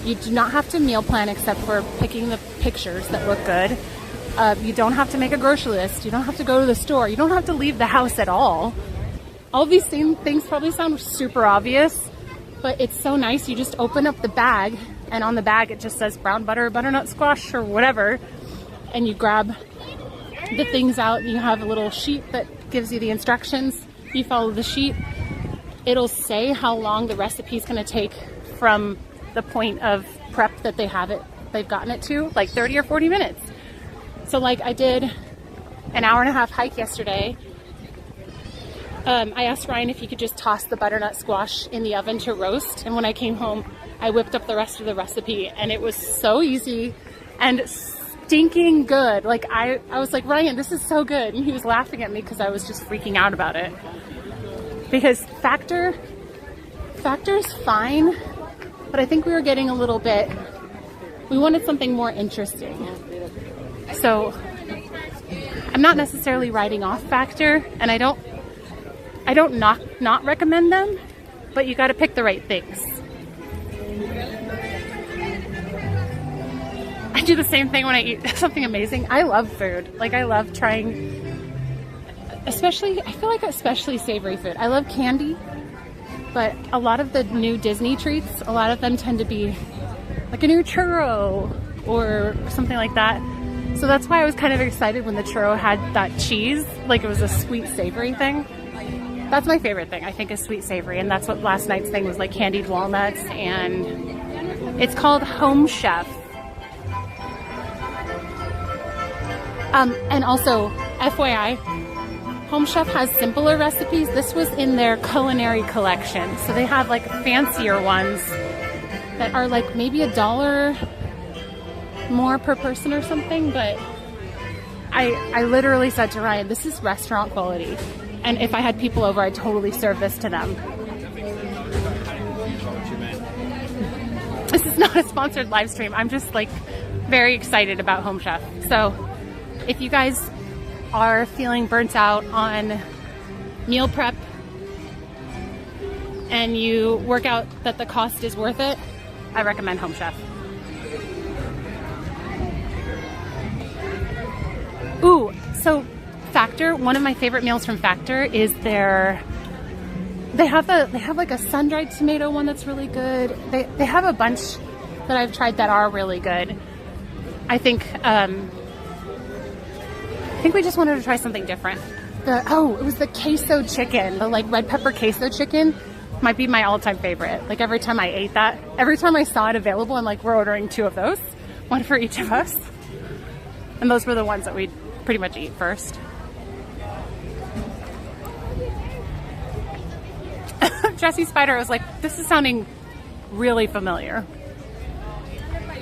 you do not have to meal plan except for picking the pictures that look good. You don't have to make a grocery list. You don't have to go to the store. You don't have to leave the house at all. All these same things probably sound super obvious, but it's so nice. You just open up the bag, and on the bag it just says brown butter, butternut squash, or whatever, and you grab the things out, and you have a little sheet that gives you the instructions. You follow the sheet. It'll say how long the recipe is going to take from the point of prep that they've gotten it to, like 30 or 40 minutes. So like, I did an hour and a half hike yesterday. I asked Ryan if he could just toss the butternut squash in the oven to roast, and when I came home I whipped up the rest of the recipe, and it was so easy and stinking good. Like, I was like, Ryan, this is so good, and he was laughing at me because I was just freaking out about it. Because Factor's fine, but I think we were getting a little bit, we wanted something more interesting. So I'm not necessarily writing off Factor, and I don't not recommend them, but you got to pick the right things. I do the same thing when I eat something amazing. I love food. Like, I love trying, especially savory food. I love candy, but a lot of the new Disney treats, a lot of them tend to be like a new churro or something like that. So that's why I was kind of excited when the churro had that cheese, like it was a sweet savory thing. That's my favorite thing, I think, is sweet savory, and that's what last night's thing was, like candied walnuts, and it's called Home Chef. And also, FYI, Home Chef has simpler recipes. This was in their culinary collection, so they have like fancier ones that are like maybe $1 more per person or something, but I literally said to Ryan, this is restaurant quality, and if I had people over, I'd totally serve this to them. This is not a sponsored live stream. I'm just like very excited about Home Chef. So if you guys are feeling burnt out on meal prep and you work out that the cost is worth it, I recommend Home Chef. Ooh, so Factor, one of my favorite meals from Factor is they have like a sun-dried tomato one that's really good. They have a bunch that I've tried that are really good. I think we just wanted to try something different. It was the queso chicken, the like red pepper queso chicken might be my all-time favorite. Like, every time I ate that, every time I saw it available, I'm like, we're ordering 2 of those, one for each of us. And those were the ones that we'd pretty much eat first. Jesse Spider was like, this is sounding really familiar.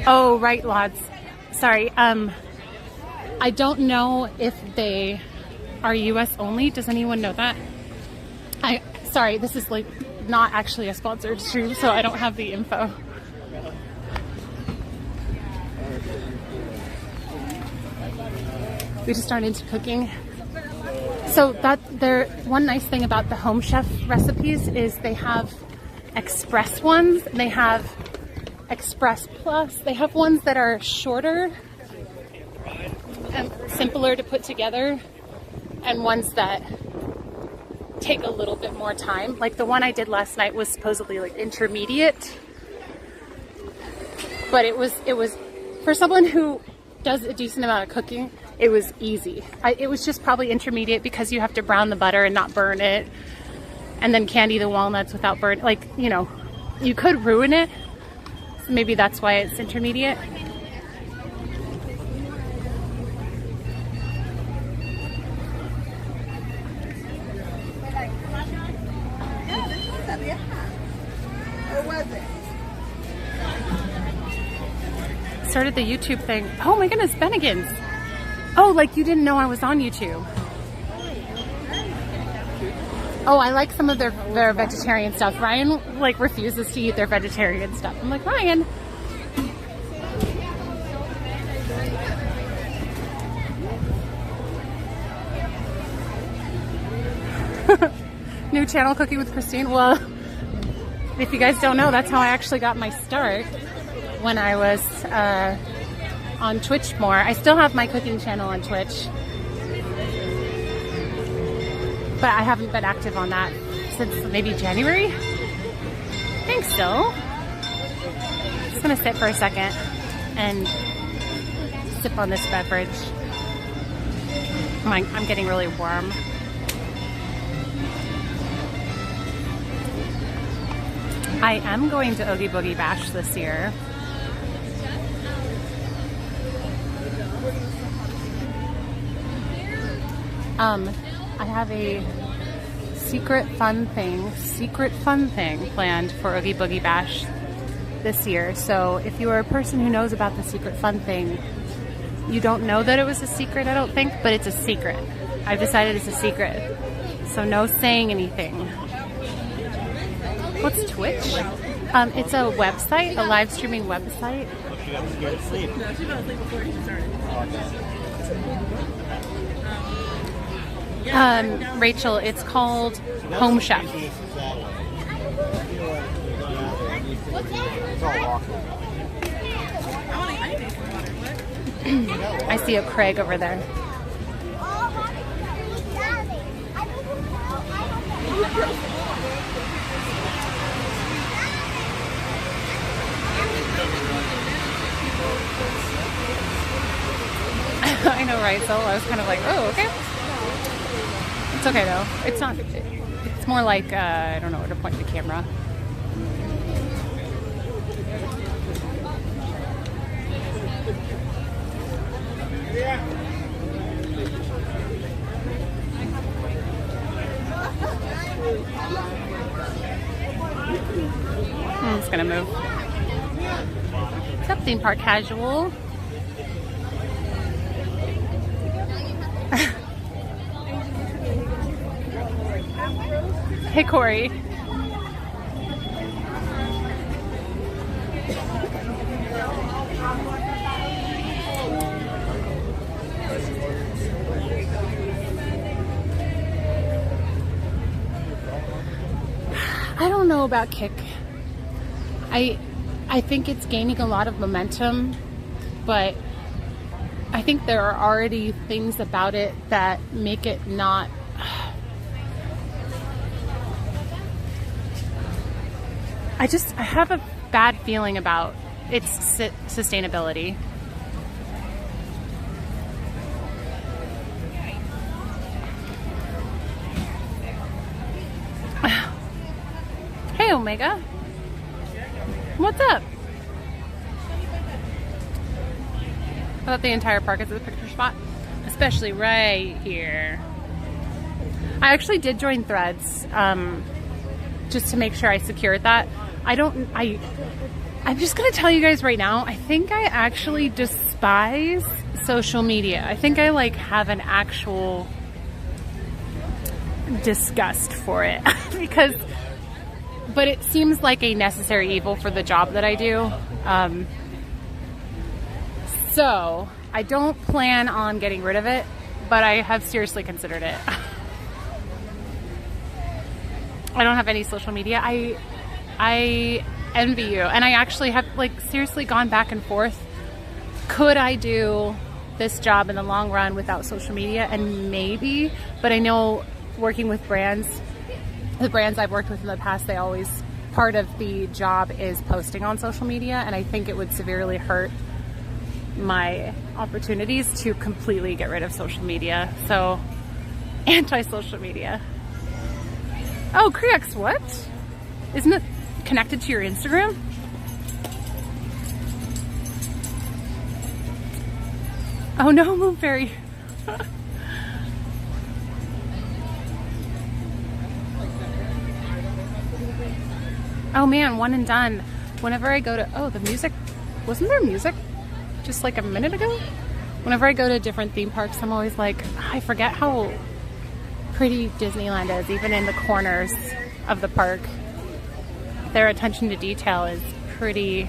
Oh, right, Lods. Sorry. I don't know if they are US only. Does anyone know that? Sorry, this is like not actually a sponsored stream, so I don't have the info. We just started into cooking. So one nice thing about the Home Chef recipes is they have express ones, and they have express plus. They have ones that are shorter and simpler to put together, and ones that take a little bit more time. Like the one I did last night was supposedly like intermediate, but it was for someone who does a decent amount of cooking. It was easy. It was just probably intermediate because you have to brown the butter and not burn it, and then candy the walnuts without burn. Like, you know, you could ruin it. So maybe that's why it's intermediate. Started the YouTube thing. Oh my goodness, Bennigan's. Oh, like you didn't know I was on YouTube. Oh, I like some of their vegetarian stuff. Ryan like refuses to eat their vegetarian stuff. I'm like, Ryan. New channel, Cooking with Christine. Well, if you guys don't know, that's how I actually got my start when I was on Twitch more. I still have my cooking channel on Twitch, but I haven't been active on that since maybe January. I think so. Just gonna sit for a second and sip on this beverage. I'm getting really warm. I am going to Oogie Boogie Bash this year. I have a secret fun thing planned for Oogie Boogie Bash this year. So if you are a person who knows about the secret fun thing, you don't know that it was a secret, I don't think, but it's a secret. I've decided it's a secret. So no saying anything. What's Twitch? It's a website, a live streaming website. She got scared to sleep. No, she fell asleep before she started. Rachel, it's called Home Chef. I see a Craig over there. I know, right? So I was kind of like, oh, okay. It's okay though. It's not. It's more like I don't know where to point the camera. I'm just gonna move. What's up, theme park casual? Hey, Corey. I don't know about Kick. I think it's gaining a lot of momentum, but I think there are already things about it that make it not. I have a bad feeling about its sustainability. Hey, Omega. What's up? I thought the entire park is a picture spot, especially right here. I actually did join Threads just to make sure I secured that. I'm just gonna tell you guys right now, I think I actually despise social media. I think I like have an actual disgust for it but it seems like a necessary evil for the job that I do. So I don't plan on getting rid of it, but I have seriously considered it. I don't have any social media. I envy you. And I actually have like seriously gone back and forth. Could I do this job in the long run without social media? And maybe, but I know working with brands, the brands I've worked with in the past, they always, part of the job is posting on social media. And I think it would severely hurt my opportunities to completely get rid of social media. So, anti-social media. Oh, Crex, what? Isn't it connected to your Instagram? Oh no, Moon Fairy. Oh man, one and done. Whenever I go to, oh, the music, wasn't there music just like a minute ago? Whenever I go to different theme parks, I'm always like, I forget how pretty Disneyland is, even in the corners of the park. Their attention to detail is pretty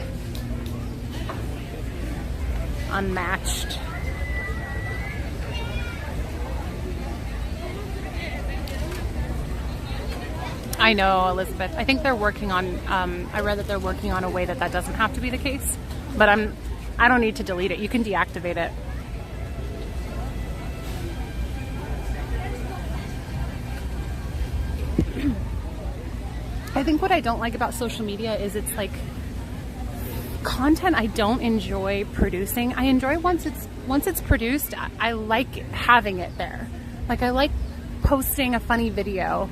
unmatched. I know, Elizabeth. I think they're working on, I read that they're working on a way that that doesn't have to be the case, but I don't need to delete it. You can deactivate it. I think what I don't like about social media is it's like content I don't enjoy producing. I enjoy once it's produced, I like having it there. Like I like posting a funny video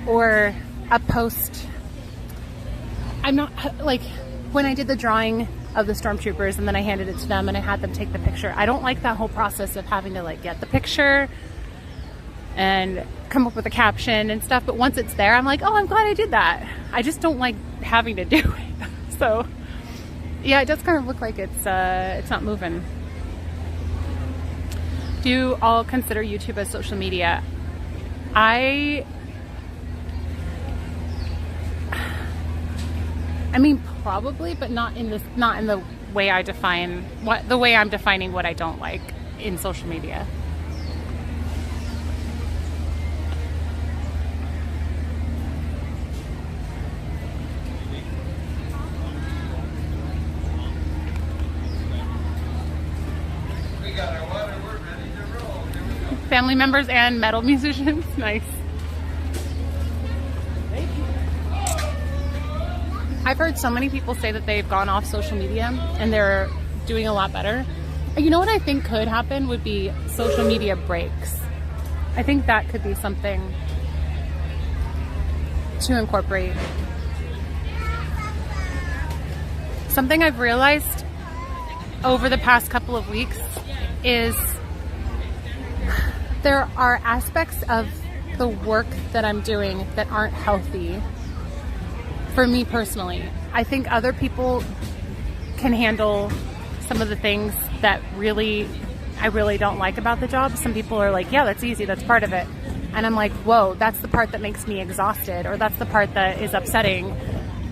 or a post. I'm not like when I did the drawing of the stormtroopers and then I handed it to them and I had them take the picture. I don't like that whole process of having to like get the picture and come up with a caption and stuff, but once it's there I'm like, oh, I'm glad I did that. I just don't like having to do it. So yeah, it does kind of look like it's not moving. Do you all consider YouTube as social media? I mean, probably, but not in the way I define the way I'm defining what I don't like in social media. We got our water, we're ready to roll. Here we go. Family members and metal musicians. Nice. I've heard so many people say that they've gone off social media and they're doing a lot better. You know what I think could happen would be social media breaks. I think that could be something to incorporate. Something I've realized over the past couple of weeks is there are aspects of the work that I'm doing that aren't healthy. For me personally, I think other people can handle some of the things that I really don't like about the job. Some people are like, yeah, that's easy, that's part of it. And I'm like, whoa, that's the part that makes me exhausted, or that's the part that is upsetting.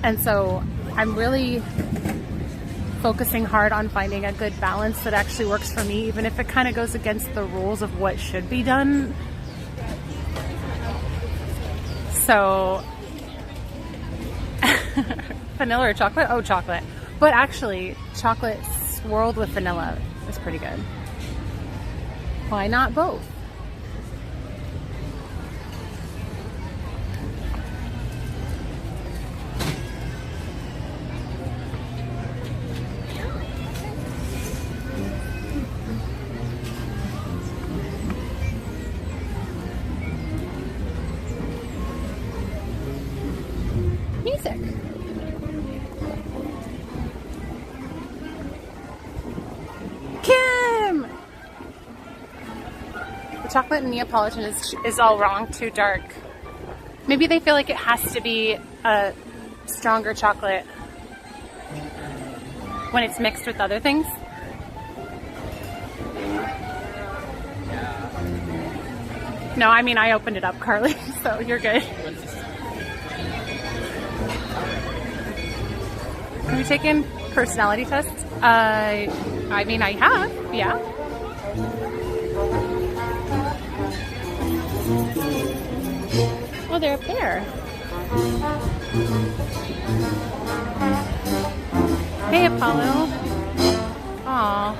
And so I'm really focusing hard on finding a good balance that actually works for me, even if it kind of goes against the rules of what should be done. So vanilla or chocolate? Oh, chocolate. But actually, chocolate swirled with vanilla is pretty good. Why not both? Music. Kim! The chocolate Neapolitan is all wrong, too dark. Maybe they feel like it has to be a stronger chocolate when it's mixed with other things. No, I mean, I opened it up, Carly, so you're good. Have you taken personality tests? I mean, I have, yeah. Oh, they're up there. Hey, Apollo. Aw.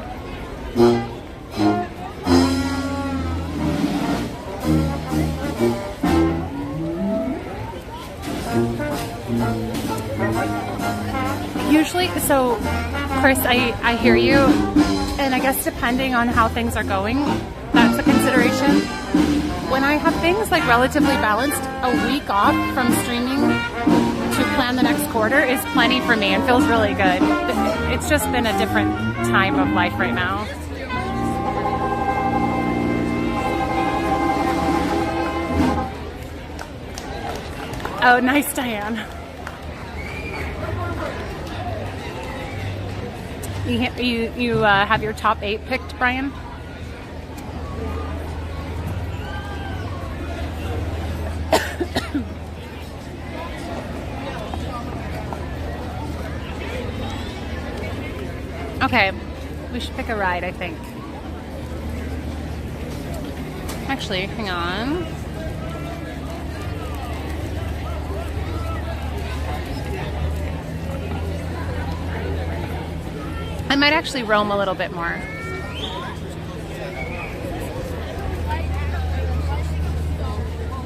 Usually, so Chris, I hear you. and I guess depending on how things are going, that's a consideration. When I have things like relatively balanced, a week off from streaming to plan the next quarter is plenty for me and feels really good. It's just been a different time of life right now. Oh, nice, Diane. You have your top 8 picked, Brian? Okay, we should pick a ride, I think. Actually, hang on. I might actually roam a little bit more.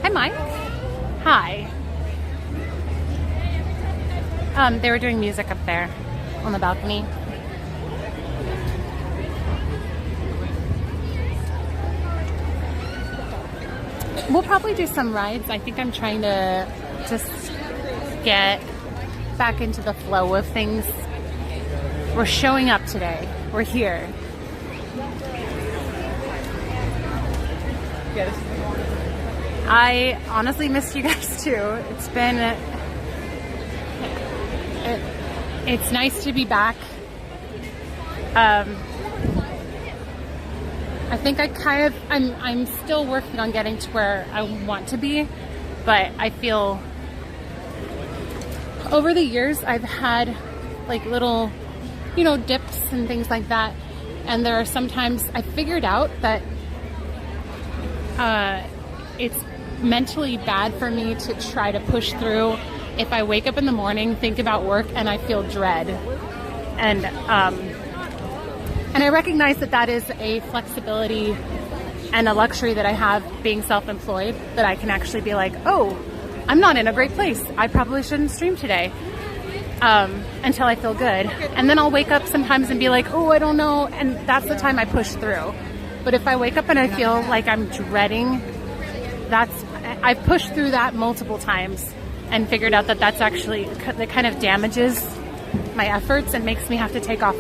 Hi, Mike. Hi. They were doing music up there on the balcony. We'll probably do some rides. I think I'm trying to just get back into the flow of things. We're showing up today. We're here. Yes. I honestly missed you guys too. It's been... it's nice to be back. I think I'm still working on getting to where I want to be, but I feel over the years I've had like little, dips and things like that. And there are sometimes I figured out that it's mentally bad for me to try to push through if I wake up in the morning, think about work, and I feel dread. And I recognize that that is a flexibility and a luxury that I have being self-employed, that I can actually be like, oh, I'm not in a great place. I probably shouldn't stream today until I feel good. And then I'll wake up sometimes and be like, oh, I don't know. And that's the time I push through. But if I wake up and I feel like I'm dreading, I've pushed through that multiple times and figured out that that's actually, that kind of damages my efforts and makes me have to take off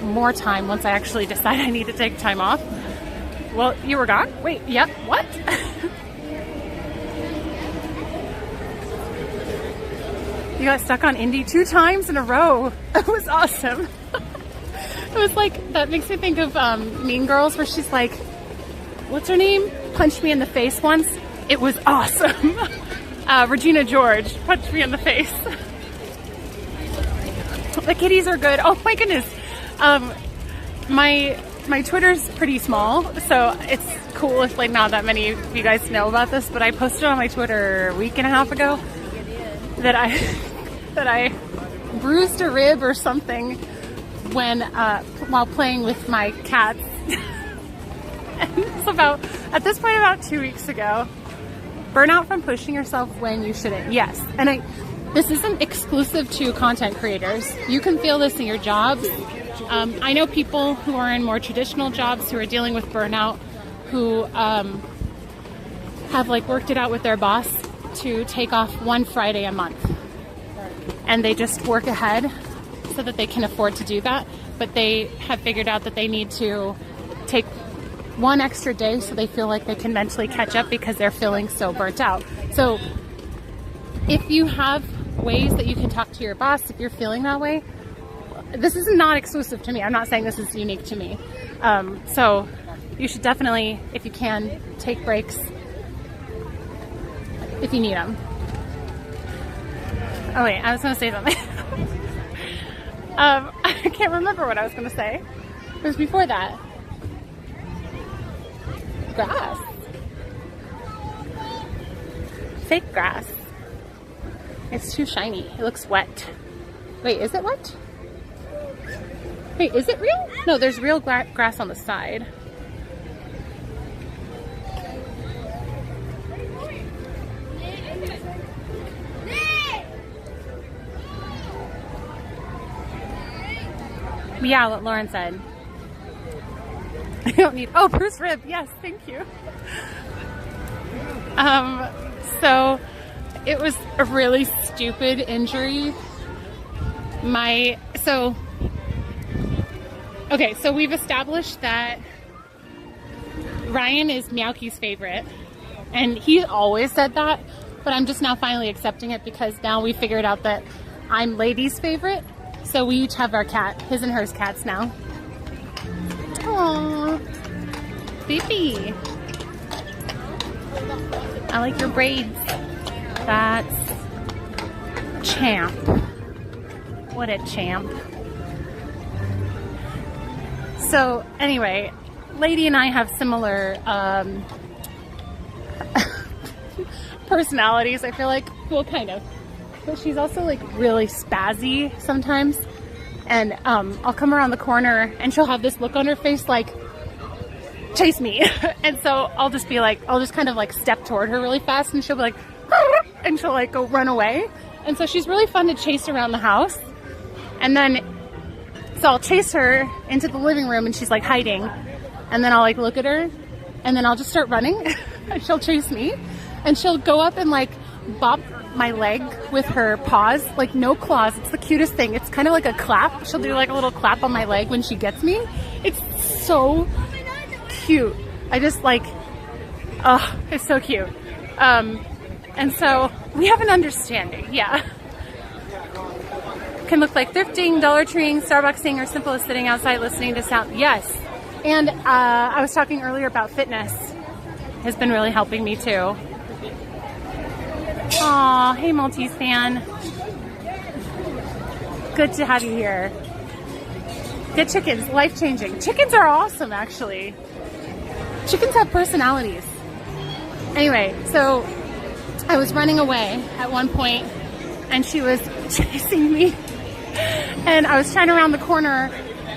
more time once I actually decide I need to take time off. Well, you were gone? Wait, yep, what? You got stuck on Indy 2 times in a row. It was awesome. It was like, that makes me think of Mean Girls, where she's like, what's her name? Punched me in the face once. It was awesome. Regina George punched me in the face. The kitties are good. Oh my goodness. My Twitter's pretty small, so it's cool if like not that many of you guys know about this, but I posted on my Twitter a week and a half ago that I bruised a rib or something when while playing with my cats. And it's at this point about 2 weeks ago. Burnout from pushing yourself when you shouldn't. Yes. And this isn't exclusive to content creators. You can feel this in your jobs. I know people who are in more traditional jobs who are dealing with burnout, who have like worked it out with their boss to take off one Friday a month. And they just work ahead so that they can afford to do that. But they have figured out that they need to take one extra day so they feel like they can mentally catch up because they're feeling so burnt out. So if you have ways that you can talk to your boss, if you're feeling that way, this is not exclusive to me. I'm not saying this is unique to me. So you should definitely, if you can, take breaks if you need them. Oh wait, I was going to say something. I can't remember what I was going to say. It was before that. Grass. Fake grass. It's too shiny. It looks wet. Wait, is it wet? Wait, is it real? No, there's real grass on the side. Yeah, what Lauren said. I don't need, oh, Bruce rib. Yes, thank you. So it was a really stupid injury. So we've established that Ryan is Meowkie's favorite, and he always said that, but I'm just now finally accepting it because now we figured out that I'm Lady's favorite. So we each have our cat, his and hers cats now. Aww, baby. I like your braids. That's Champ. What a champ. So anyway, Lady and I have similar personalities, I feel like. Well, kind of. But she's also like really spazzy sometimes. And I'll come around the corner and she'll have this look on her face like, chase me. And so I'll just be like, I'll just kind of like step toward her really fast and she'll be like, and she'll like go run away. And so she's really fun to chase around the house. And then, so I'll chase her into the living room and she's like hiding. And then I'll like look at her and then I'll just start running and she'll chase me. And she'll go up and like bop my leg with her paws, like no claws. It's the cutest thing. It's kind of like a clap. She'll do like a little clap on my leg when she gets me. It's so cute. I just like, oh, it's so cute. And so we have an understanding, yeah. Can look like thrifting, Dollar Treeing, Starbucksing, or simple as sitting outside listening to sound. Yes. And I was talking earlier about fitness. Has been really helping me too. Aw, hey Maltese fan. Good to have you here. Get chickens, life-changing. Chickens are awesome, actually. Chickens have personalities. Anyway, so I was running away at one point and she was chasing me. And I was trying to round the corner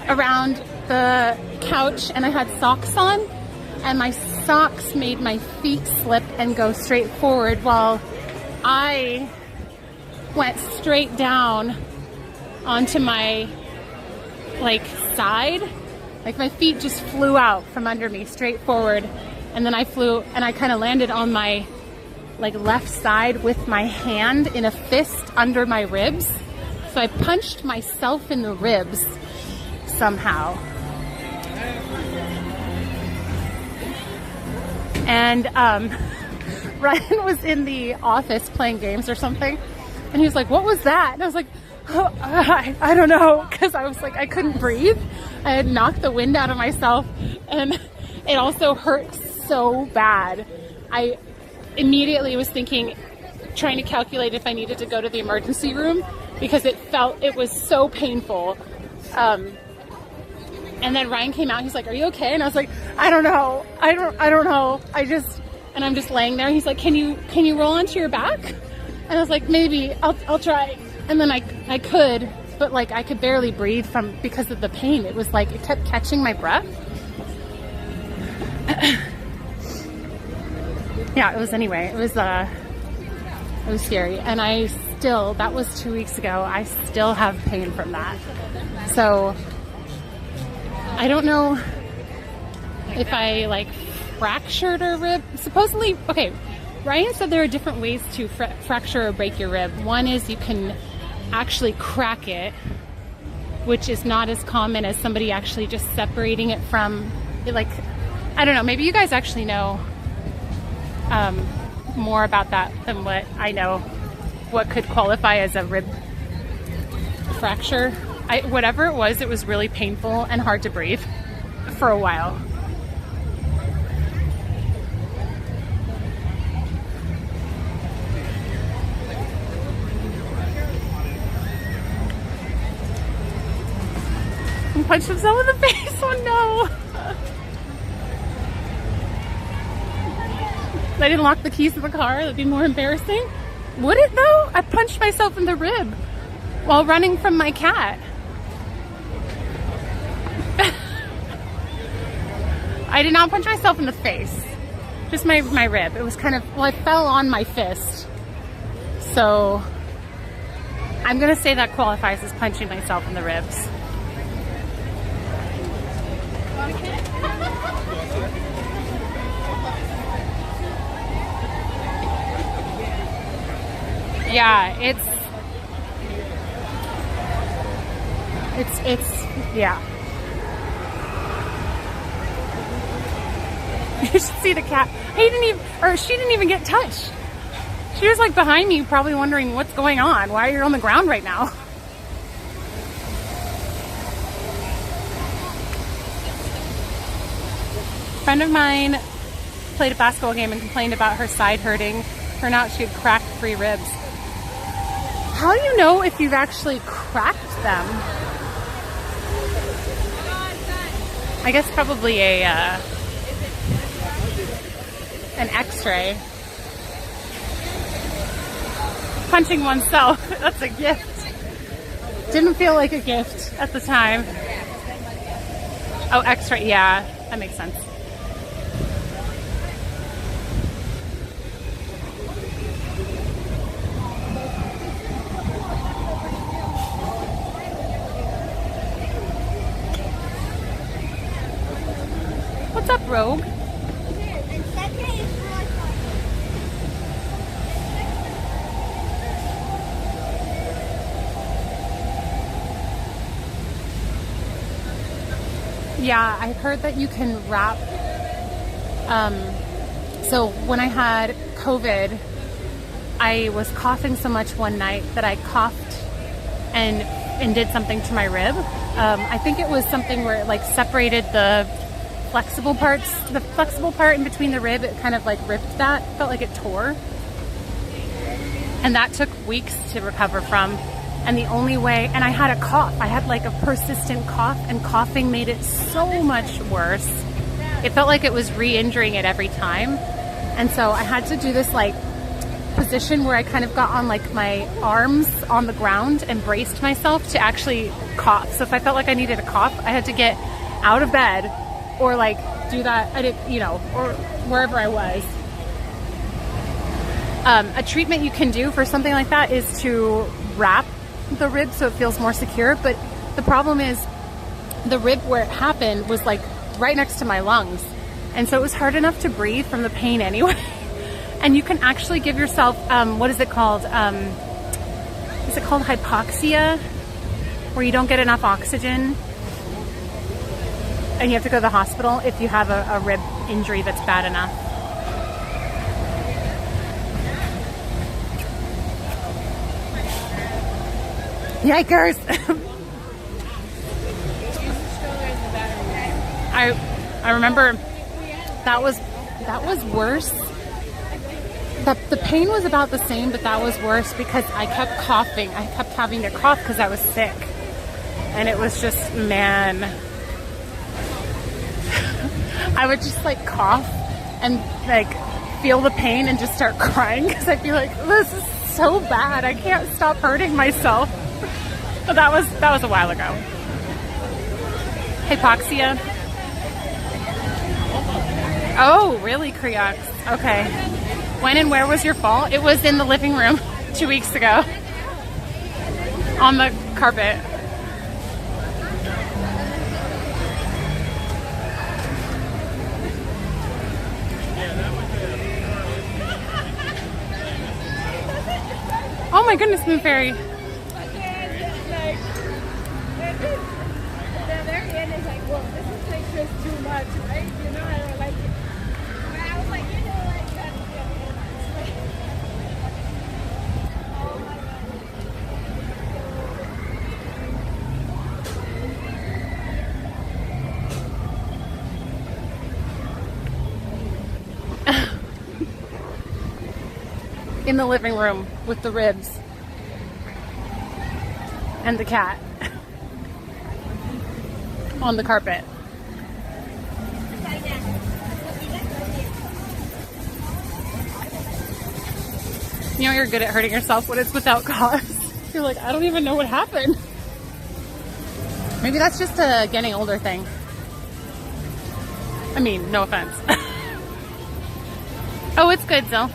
around the couch and I had socks on and my socks made my feet slip and go straight forward while I went straight down onto my like side. Like my feet just flew out from under me straight forward. And then I flew and I kind of landed on my like left side with my hand in a fist under my ribs. So I punched myself in the ribs somehow. And Ryan was in the office playing games or something. And he was like, what was that? And I was like, oh, I don't know. Because I was like, I couldn't breathe. I had knocked the wind out of myself. And it also hurt so bad. I immediately was thinking, trying to calculate if I needed to go to the emergency room because it was so painful. And then Ryan came out, he's like, are you okay? And I was like, I don't know. I don't know. And I'm just laying there. He's like, can you roll onto your back? And I was like, maybe I'll try. And then I could, but like I could barely breathe because of the pain. It was like, it kept catching my breath. Yeah, it was scary. And that was 2 weeks ago. I still have pain from that. So I don't know if I like fractured a rib. Supposedly, okay, Ryan said there are different ways to fracture or break your rib. One is you can actually crack it, which is not as common as somebody actually just separating it from, like, I don't know, maybe you guys actually know more about that than what I know, what could qualify as a rib fracture. Whatever it was really painful and hard to breathe for a while. And punched himself in the face. Oh no! I didn't lock the keys to the car. That'd be more embarrassing. Would it though? I punched myself in the rib while running from my cat. I did not punch myself in the face. Just my rib. It was kind of, well, I fell on my fist. So I'm gonna say that qualifies as punching myself in the ribs. Yeah, yeah. You should see the cat. She didn't even get touched. She was like behind me, probably wondering what's going on. Why are you on the ground right now? A friend of mine played a basketball game and complained about her side hurting. Turned out she had cracked 3 ribs. How do you know if you've actually cracked them? I guess probably an X-ray. Punching oneself, that's a gift. Didn't feel like a gift at the time. Oh, X-ray, yeah, that makes sense. What's up, Rogue? Yeah, I heard that you can wrap. So when I had COVID, I was coughing so much one night that I coughed and did something to my rib. I think it was something where it like separated the flexible part in between the rib. It kind of like ripped that. Felt like it tore. And that took weeks to recover from. And the only way, and I had a cough. I had like a persistent cough, and coughing made it so much worse. It felt like it was re-injuring it every time. And so I had to do this like position where I kind of got on like my arms on the ground and braced myself to actually cough. So if I felt like I needed a cough, I had to get out of bed or like do that, or wherever I was. A treatment you can do for something like that is to wrap the rib so it feels more secure, but the problem is the rib where it happened was like right next to my lungs, and so it was hard enough to breathe from the pain anyway. And you can actually give yourself what is it called? Is it called hypoxia, where you don't get enough oxygen and you have to go to the hospital if you have a rib injury that's bad enough. Yikers! I remember that was worse. The pain was about the same, but that was worse because I kept coughing. I kept having to cough because I was sick, and it was just, man. I would just like cough and like feel the pain and just start crying because I'd be like, this is so bad. I can't stop hurting myself. But that was a while ago. Hypoxia. Oh, really, Creox? Okay. When and where was your fall? It was in the living room 2 weeks ago. On the carpet. Oh my goodness, Moon Fairy. The very end is like, whoa, this is like just too much, right? You know, I don't like it. But I was like, like that. Oh my God. In the living room with the ribs and the cat on the carpet. You know, you're good at hurting yourself when it's without cause. You're like, I don't even know what happened. Maybe that's just a getting older thing. I mean, no offense. Oh, it's good, Zill.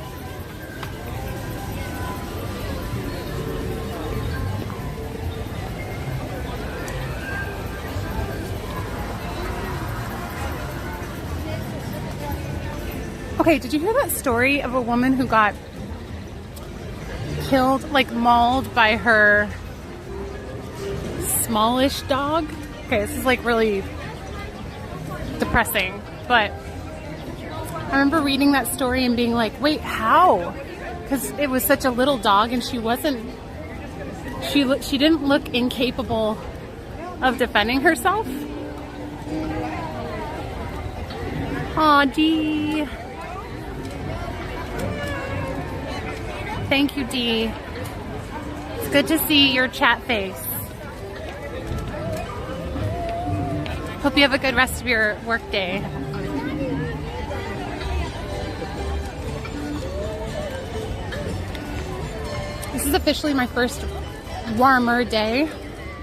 Okay, did you hear that story of a woman who got killed, like mauled by her smallish dog. Okay, this is like really depressing, but I remember reading that story and being like, wait, how? Because it was such a little dog and she didn't look incapable of defending herself. Aw, Dee. Thank you, Dee. It's good to see your chat face. Hope you have a good rest of your work day. This is officially my first warmer day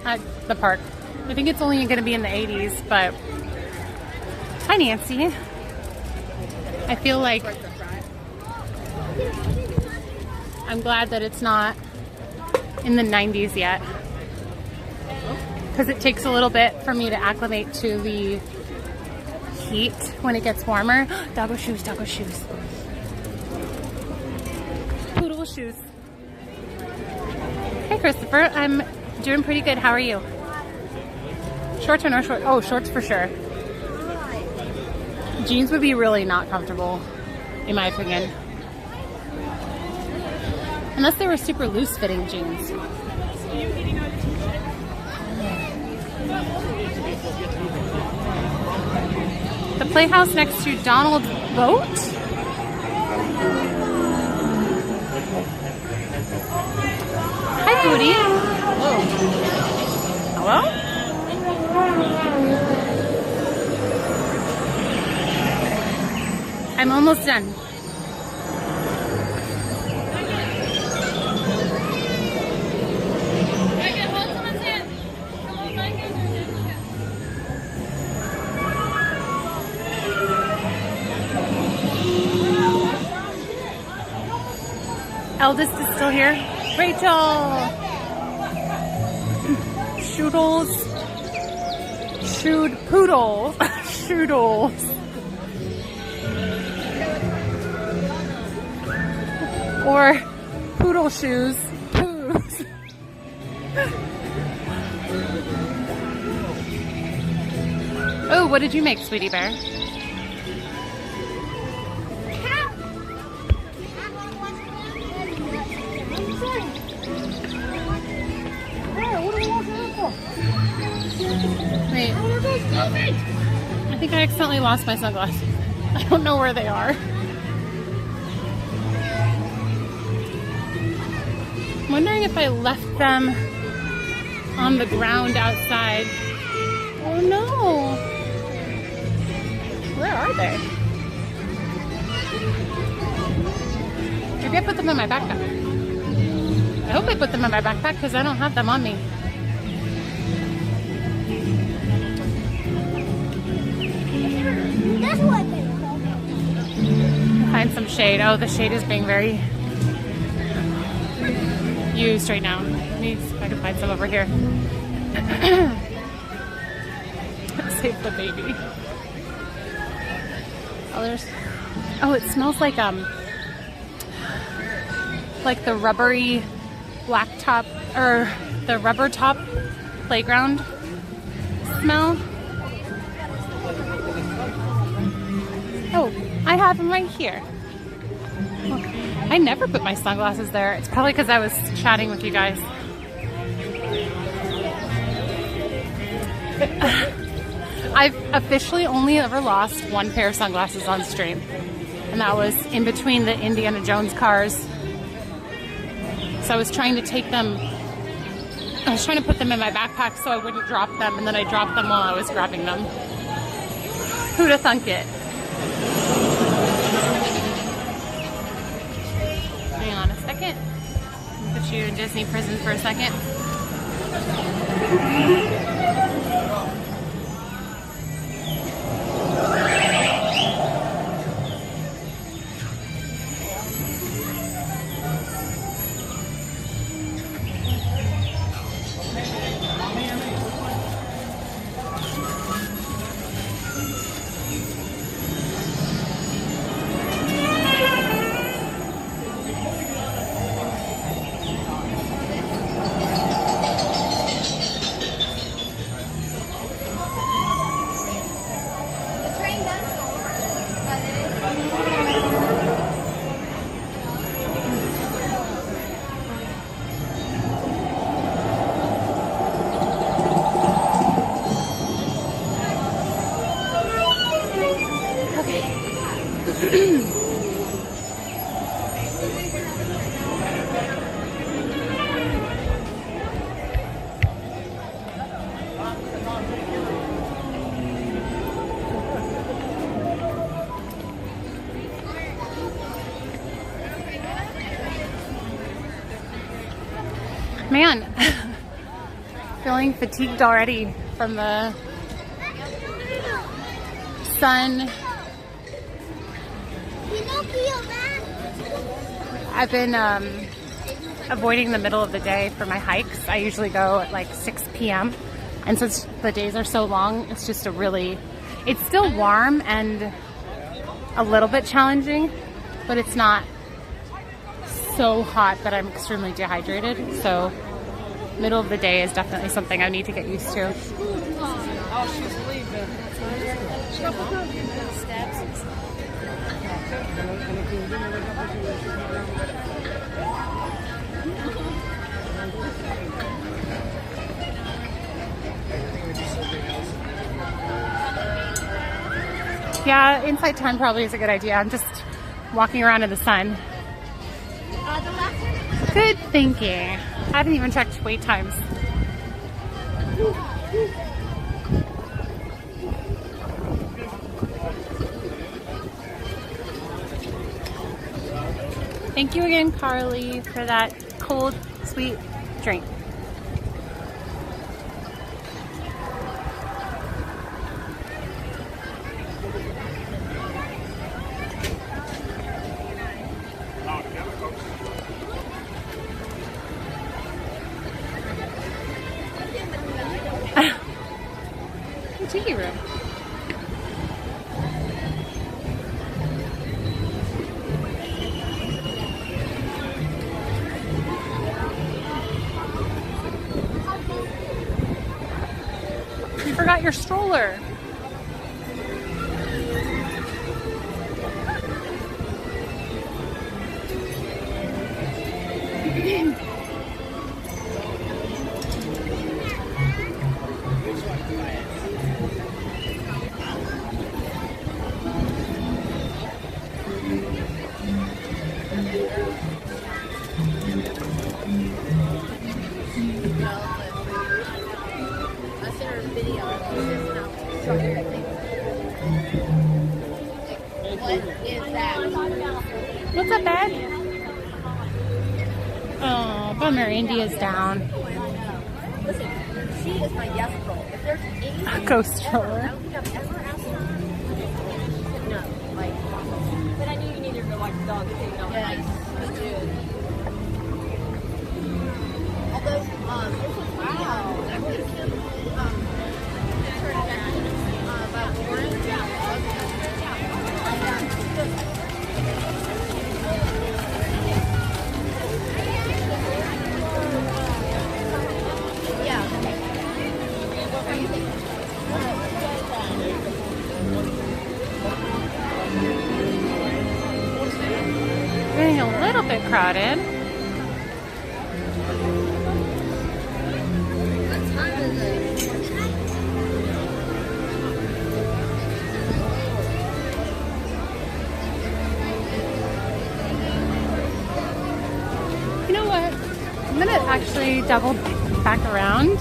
at the park. I think it's only going to be in the 80s, but hi, Nancy. I feel like I'm glad that it's not in the 90s yet, because it takes a little bit for me to acclimate to the heat when it gets warmer. Doggo shoes, doggo shoes. Poodle shoes. Hey, Christopher. I'm doing pretty good. How are you? Shorts or no shorts? Oh, shorts for sure. Jeans would be really not comfortable, in my opinion. Unless they were super loose-fitting jeans. The playhouse next to Donald's boat? Hi, Booty. Hello. Hello? I'm almost done. Eldest is still here. Rachel! Shoodles. Shood poodle. Shoodles. Or poodle shoes. Poos. Oh, what did you make, sweetie bear? Wait. I think I accidentally lost my sunglasses. I don't know where they are. I'm wondering if I left them on the ground outside. Oh no! Where are they? Maybe I put them in my backpack. I hope I put them in my backpack because I don't have them on me. That's what they Find some shade. Oh, the shade is being very used right now. Let me see if I can find some over here. Save the baby. Oh, it smells like the rubbery blacktop or the rubber top playground smell. Oh, I have them right here. Look, I never put my sunglasses there. It's probably because I was chatting with you guys. I've officially only ever lost one pair of sunglasses on stream. And that was in between the Indiana Jones cars. So I was trying to take them, I was trying to put them in my backpack so I wouldn't drop them, and then I dropped them while I was grabbing them. Who'd have thunk it? Hang on a second. I'll put you in Disney prison for a second. Man, feeling fatigued already from the sun. I've been avoiding the middle of the day for my hikes. I usually go at like 6 p.m. And since the days are so long, it's just it's still warm and a little bit challenging, but it's not so hot that I'm extremely dehydrated. So middle of the day is definitely something I need to get used to. Oh, she's leaving. Yeah, inside time probably is a good idea. I'm just walking around in the sun. Good thinking. I haven't even checked wait times. Thank you again, Carly, for that cold, sweet drink. Tiki room. You forgot your stroller. What's up, Ed? Oh, bummer. India's down. Listen, she is my yes girl. If there's anything A ghost stroller. I don't think I've ever asked her. No, like, but I knew you needed to watch the dog if you don't like. Although, this was wow. I would have about orange. Getting a little bit crowded. What time is it? You know what? I'm gonna actually double back around.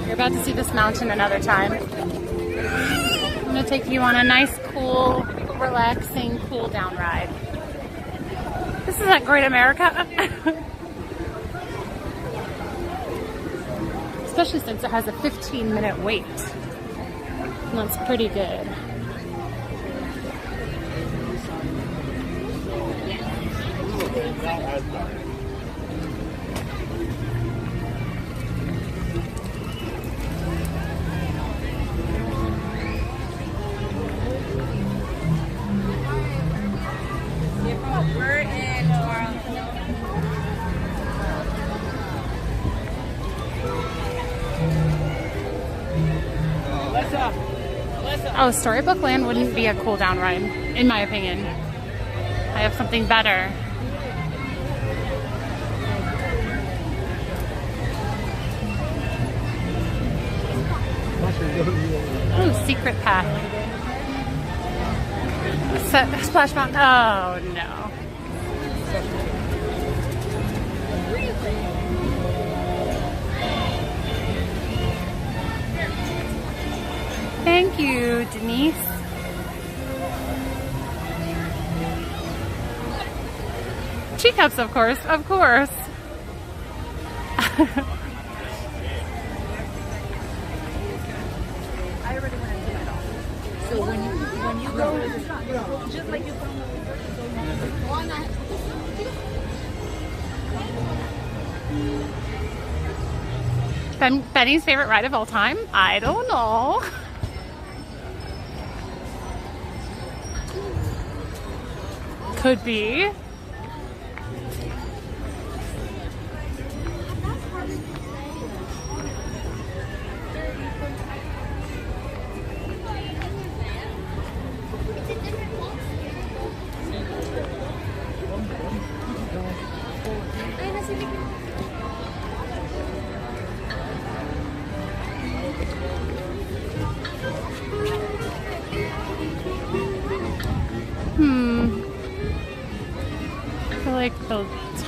You're about to see this mountain another time. I'm gonna take you on a nice, cool, relaxing, cool down ride. This isn't Great America. Especially since it has a 15-minute wait. And that's pretty good. We're in tomorrow. Oh, Storybook Land wouldn't be a cool down ride, in my opinion. I have something better. Ooh, secret path. Splash Mountain. Oh no. Thank you, Denise. Teacups, of course, of course. So when you go, just like you Benny's favorite ride of all time? I don't know. Could be. I feel like the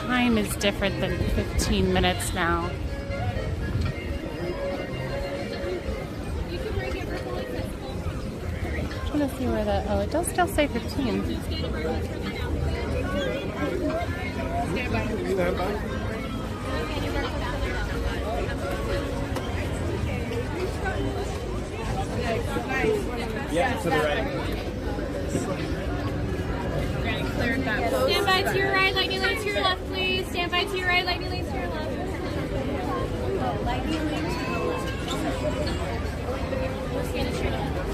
time is different than 15 minutes now. I'm trying to see where that. Oh, it does still say 15. Yeah, to the right. Stand by to your right, lightning lane to your left, please. Stand by to your right, lightning lane to your left. Lightning lane to the left. We're standing straight ahead.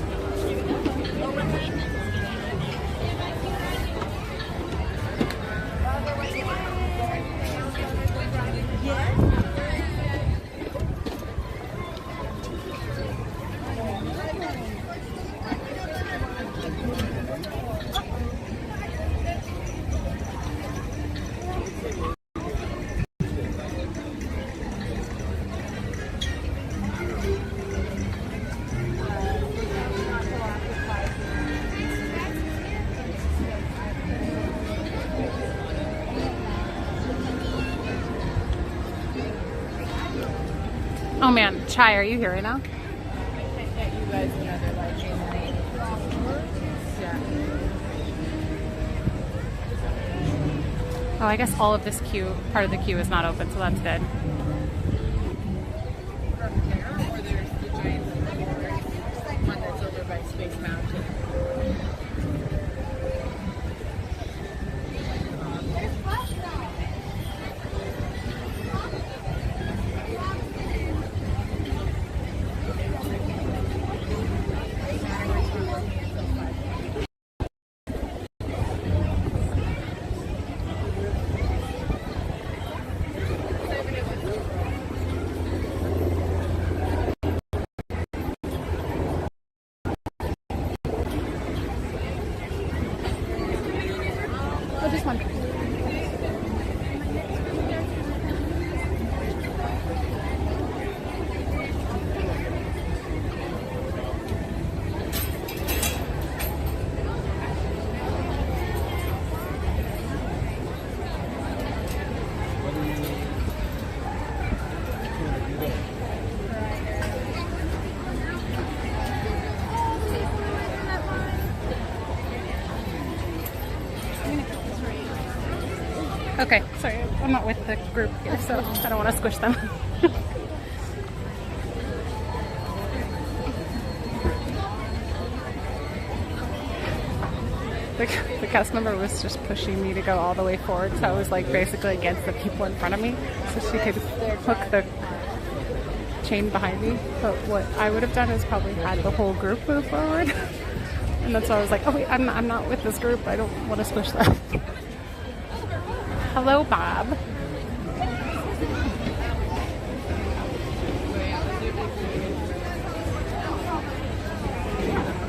Oh man, Chai, are you here right now? Oh, I guess all of this queue, part of the queue is not open, so that's good. Oh, this one. Okay, sorry, I'm not with the group here, so I don't want to squish them. The cast member was just pushing me to go all the way forward, so I was like basically against the people in front of me, so she could hook the chain behind me. But what I would have done is probably had the whole group move forward, and that's why I was like, oh wait, I'm not with this group. I don't want to squish them. Hello, Bob.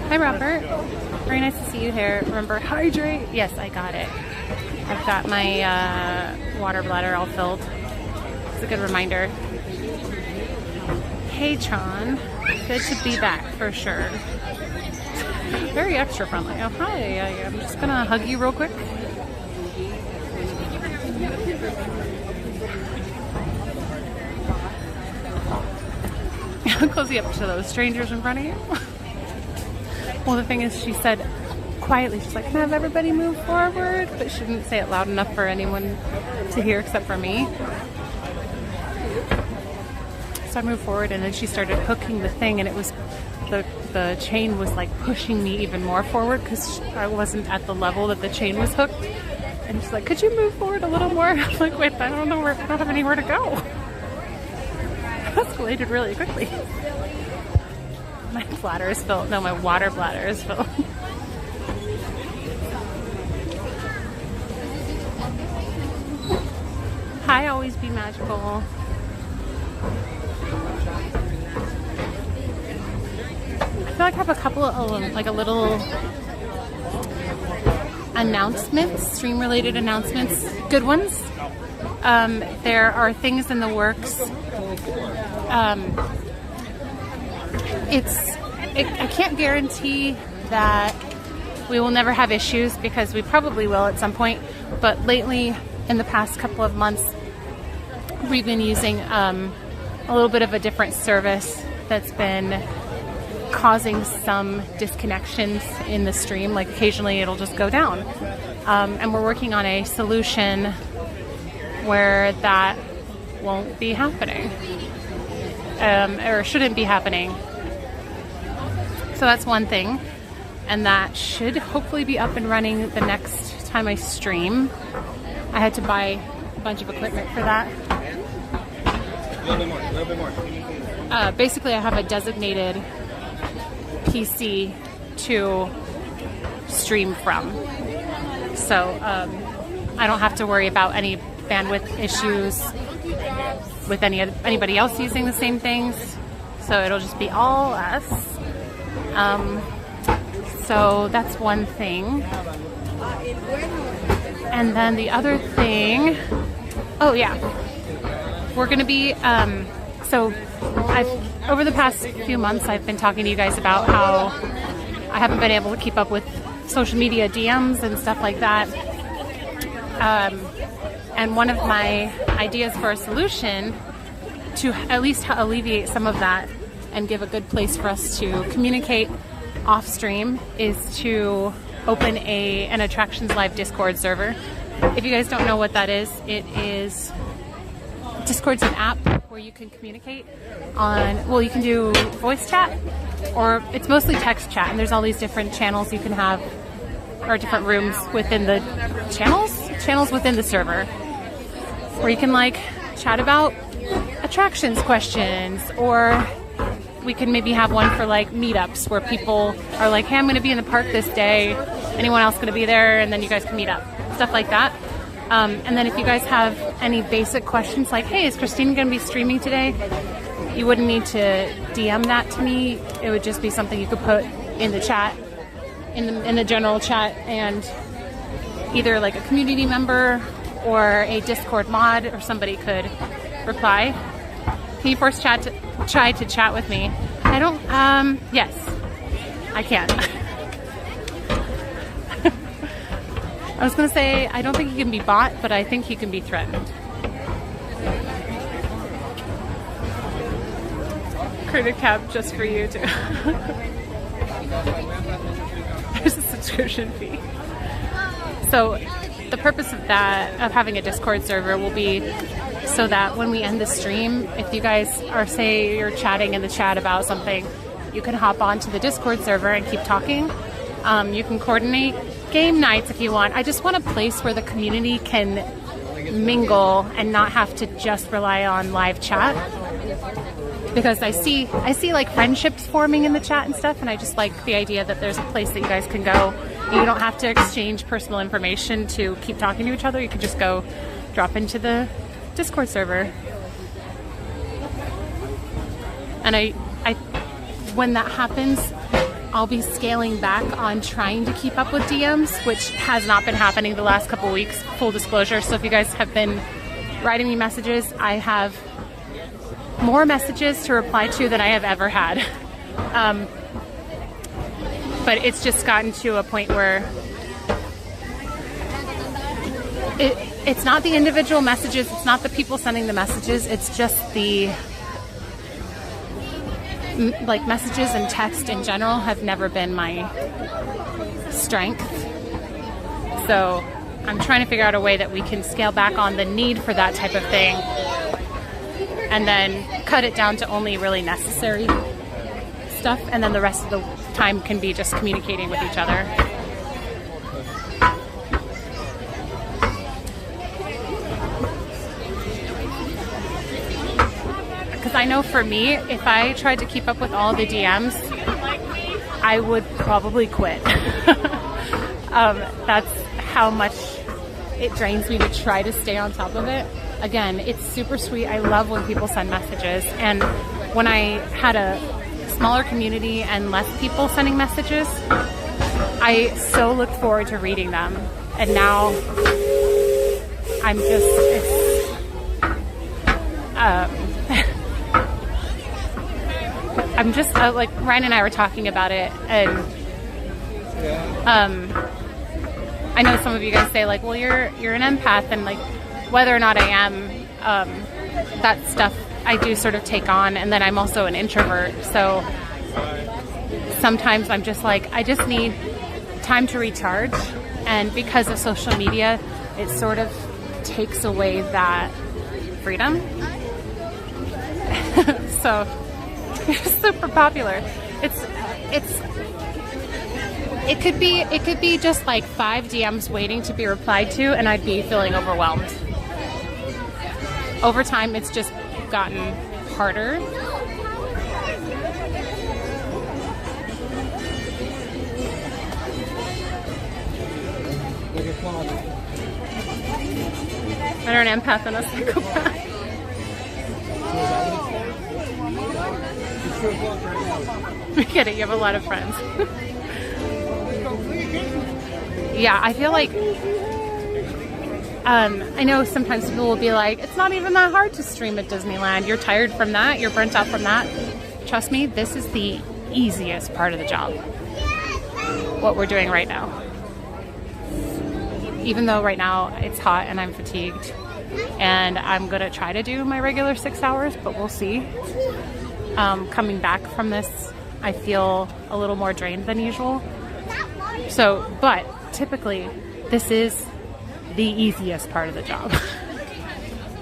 Hi, Robert. Very nice to see you here. Remember, hydrate. Yes, I got it. I've got my water bladder all filled. It's a good reminder. Hey, Chon. Good to be back, for sure. very extra friendly. Oh, hi. I'm just gonna hug you real quick. How cozy up to those strangers in front of you? Well, the thing is, she said quietly, she's like, can I have everybody move forward? But she didn't say it loud enough for anyone to hear except for me. So I moved forward, and then she started hooking the thing, and it was the chain was like pushing me even more forward because I wasn't at the level that the chain was hooked. And she's like, could you move forward a little more? I'm like, wait, I don't have anywhere to go. Escalated really quickly. My bladder is filled. No, my water bladder is filled. Hi, always be magical. I feel like I have a couple of, like a little announcements, stream-related announcements, good ones. There are things in the works. I can't guarantee that we will never have issues because we probably will at some point, but lately, in the past couple of months, we've been using a little bit of a different service that's been causing some disconnections in the stream. Like occasionally it'll just go down. And we're working on a solution where that won't be happening. Or shouldn't be happening. So that's one thing. And that should hopefully be up and running the next time I stream. I had to buy a bunch of equipment for that. A little bit more. Basically, I have a designated PC to stream from. So I don't have to worry about any bandwidth issues with anybody else using the same things. So it'll just be all us. So that's one thing. And then the other thing, oh yeah, we're going to be, so over the past few months, I've been talking to you guys about how I haven't been able to keep up with social media DMs and stuff like that. And one of my ideas for a solution to at least alleviate some of that and give a good place for us to communicate off stream is to open an Attractions Live Discord server. If you guys don't know what that is, Discord's an app where you can communicate on, well, you can do voice chat, or it's mostly text chat, and there's all these different channels you can have, or different rooms within the channels within the server, where you can like chat about attractions questions, or we can maybe have one for like meetups where people are like, hey, I'm going to be in the park this day. Anyone else going to be there? And then you guys can meet up. Stuff like that. And then if you guys have any basic questions like, hey, is Christine going to be streaming today? You wouldn't need to DM that to me. It would just be something you could put in the chat, in the general chat, and either like a community member or a Discord mod or somebody could reply. Can you first try to chat with me? I don't, yes, I can. I was going to say, I don't think he can be bought, but I think he can be threatened. Credit cab just for you, too. There's a subscription fee. So the purpose of that, of having a Discord server, will be so that when we end the stream, if you guys are, say you're chatting in the chat about something, you can hop onto the Discord server and keep talking. You can coordinate game nights if you want. I just want a place where the community can mingle and not have to just rely on live chat. Because I see like friendships forming in the chat and stuff, and I just like the idea that there's a place that you guys can go. You don't have to exchange personal information to keep talking to each other. You can just go drop into the Discord server. And I when that happens, I'll be scaling back on trying to keep up with DMs, which has not been happening the last couple weeks, full disclosure. So if you guys have been writing me messages, I have more messages to reply to than I have ever had. but it's just gotten to a point where it's not the individual messages, it's not the people sending the messages, it's just the like messages and text in general have never been my strength. So I'm trying to figure out a way that we can scale back on the need for that type of thing and then cut it down to only really necessary stuff, and then the rest of the time can be just communicating with each other. Because I know for me, if I tried to keep up with all the DMs, I would probably quit. That's how much it drains me to try to stay on top of it. Again, it's super sweet. I love when people send messages. And when I had a smaller community and less people sending messages, I so looked forward to reading them. And now I'm just, I'm just like Ryan and I were talking about it, and I know some of you guys say like, well, you're an empath, and like whether or not I am, that stuff I do sort of take on, and then I'm also an introvert, so sometimes I'm just like, I just need time to recharge, and because of social media, it sort of takes away that freedom. So it's super popular. It could be just like 5 DMs waiting to be replied to, and I'd be feeling overwhelmed. Over time, it's just gotten harder. Better an empath than a psychopath. We get it, you have a lot of friends. Yeah, I feel like I know sometimes people will be like, it's not even that hard to stream at Disneyland. You're tired from that, you're burnt out from that. Trust me, this is the easiest part of the job. What we're doing right now. Even though right now it's hot and I'm fatigued, and I'm gonna try to do my regular 6 hours, but we'll see. Coming back from this, I feel a little more drained than usual. So, but typically this is the easiest part of the job.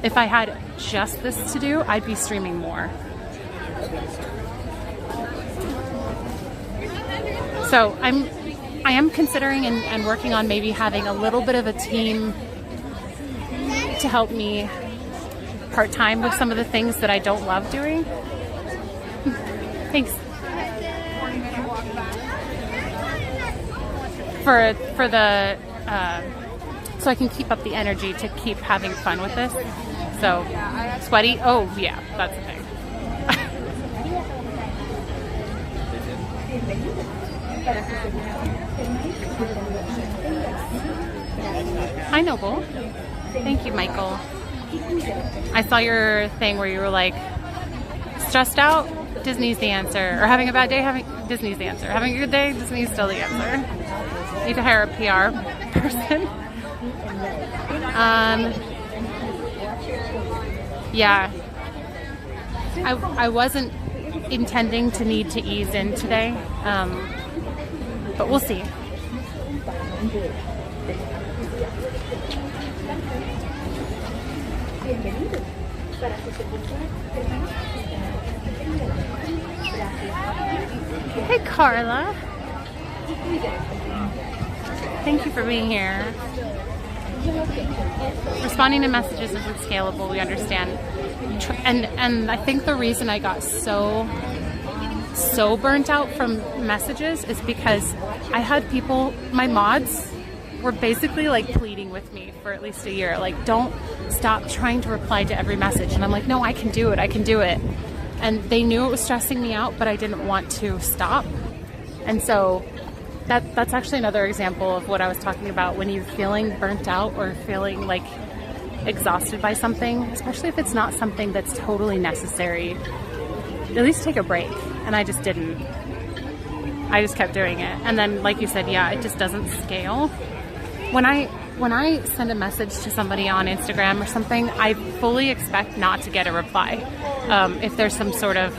If I had just this to do, I'd be streaming more. So I am considering and working on maybe having a little bit of a team to help me part-time with some of the things that I don't love doing. Thanks. For the so I can keep up the energy to keep having fun with this. So sweaty. Oh yeah, that's the thing. Hi, Noble. Thank you, Michael. I saw your thing where you were like, stressed out, Disney's the answer. Or having a bad day, Disney's the answer. Having a good day, Disney's still the answer. Need to hire a PR person. Yeah. I wasn't intending to need to ease in today, but we'll see. Hey, Carla. Thank you for being here. Responding to messages isn't scalable, we understand. And I think the reason I got so burnt out from messages is because I had people, my mods were basically like pleading with me for at least a year, like, don't stop trying to reply to every message. And I'm like, no, I can do it, I can do it. And they knew it was stressing me out, but I didn't want to stop. And so that's actually another example of what I was talking about when you're feeling burnt out or feeling like exhausted by something, especially if it's not something that's totally necessary. At least take a break. And I just didn't. I just kept doing it. And then, like you said, yeah, it just doesn't scale. When I send a message to somebody on Instagram or something, I fully expect not to get a reply. If there's some sort of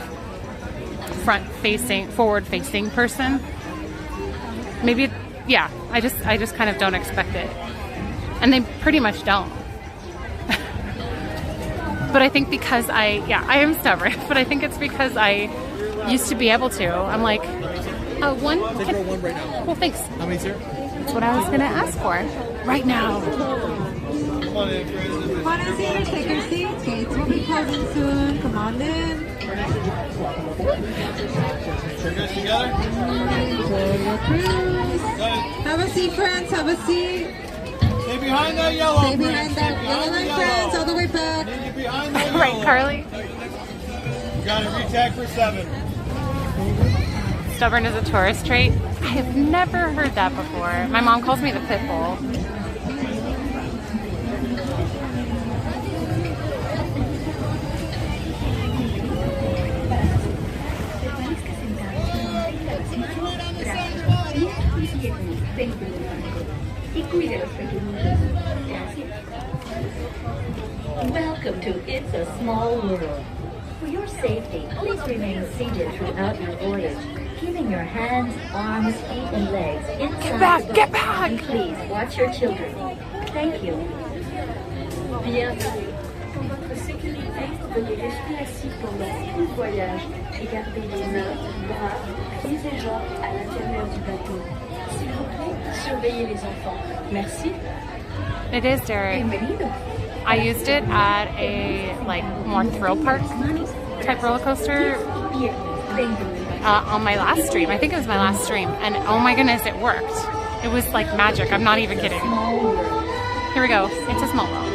forward-facing person, maybe, yeah, I just kind of don't expect it. And they pretty much don't. But I think because I am stubborn, but I think it's because I used to be able to. I'm like, one? Take her one right now. Well, thanks. How many's here? That's what I was going to ask for. Right now. Come on in, Chris. Come on in, Sanders, take your seats. Gates will be closing soon. Come on in. You guys together? Enjoy your cruise. Have a seat, friends. Have a seat. Stay behind that yellow. Stay behind that yellow line, friends. All the way back. Need you behind that Right, yellow. Carly? You got it. Retag for 7. Stubborn is a tourist trait. I have never heard that before. My mom calls me the pit bull. Welcome to It's a Small World. For your safety, please remain seated throughout your voyage, keeping your hands, arms, feet, and legs inside the boat. Get back! And please watch your children. Thank you. Bienvenue. Pour votre sécurité, veuillez rester assis pendant tout le voyage et garder les mains, bras, pieds et jambes à l'intérieur du bateau. S'il vous plaît, surveillez les enfants. Merci. It is, Derek. Bienvenido. I used it at a more thrill park type roller coaster on my last stream. I think it was my last stream, and oh my goodness, it worked. It was like magic. I'm not even kidding. Here we go. It's a small world.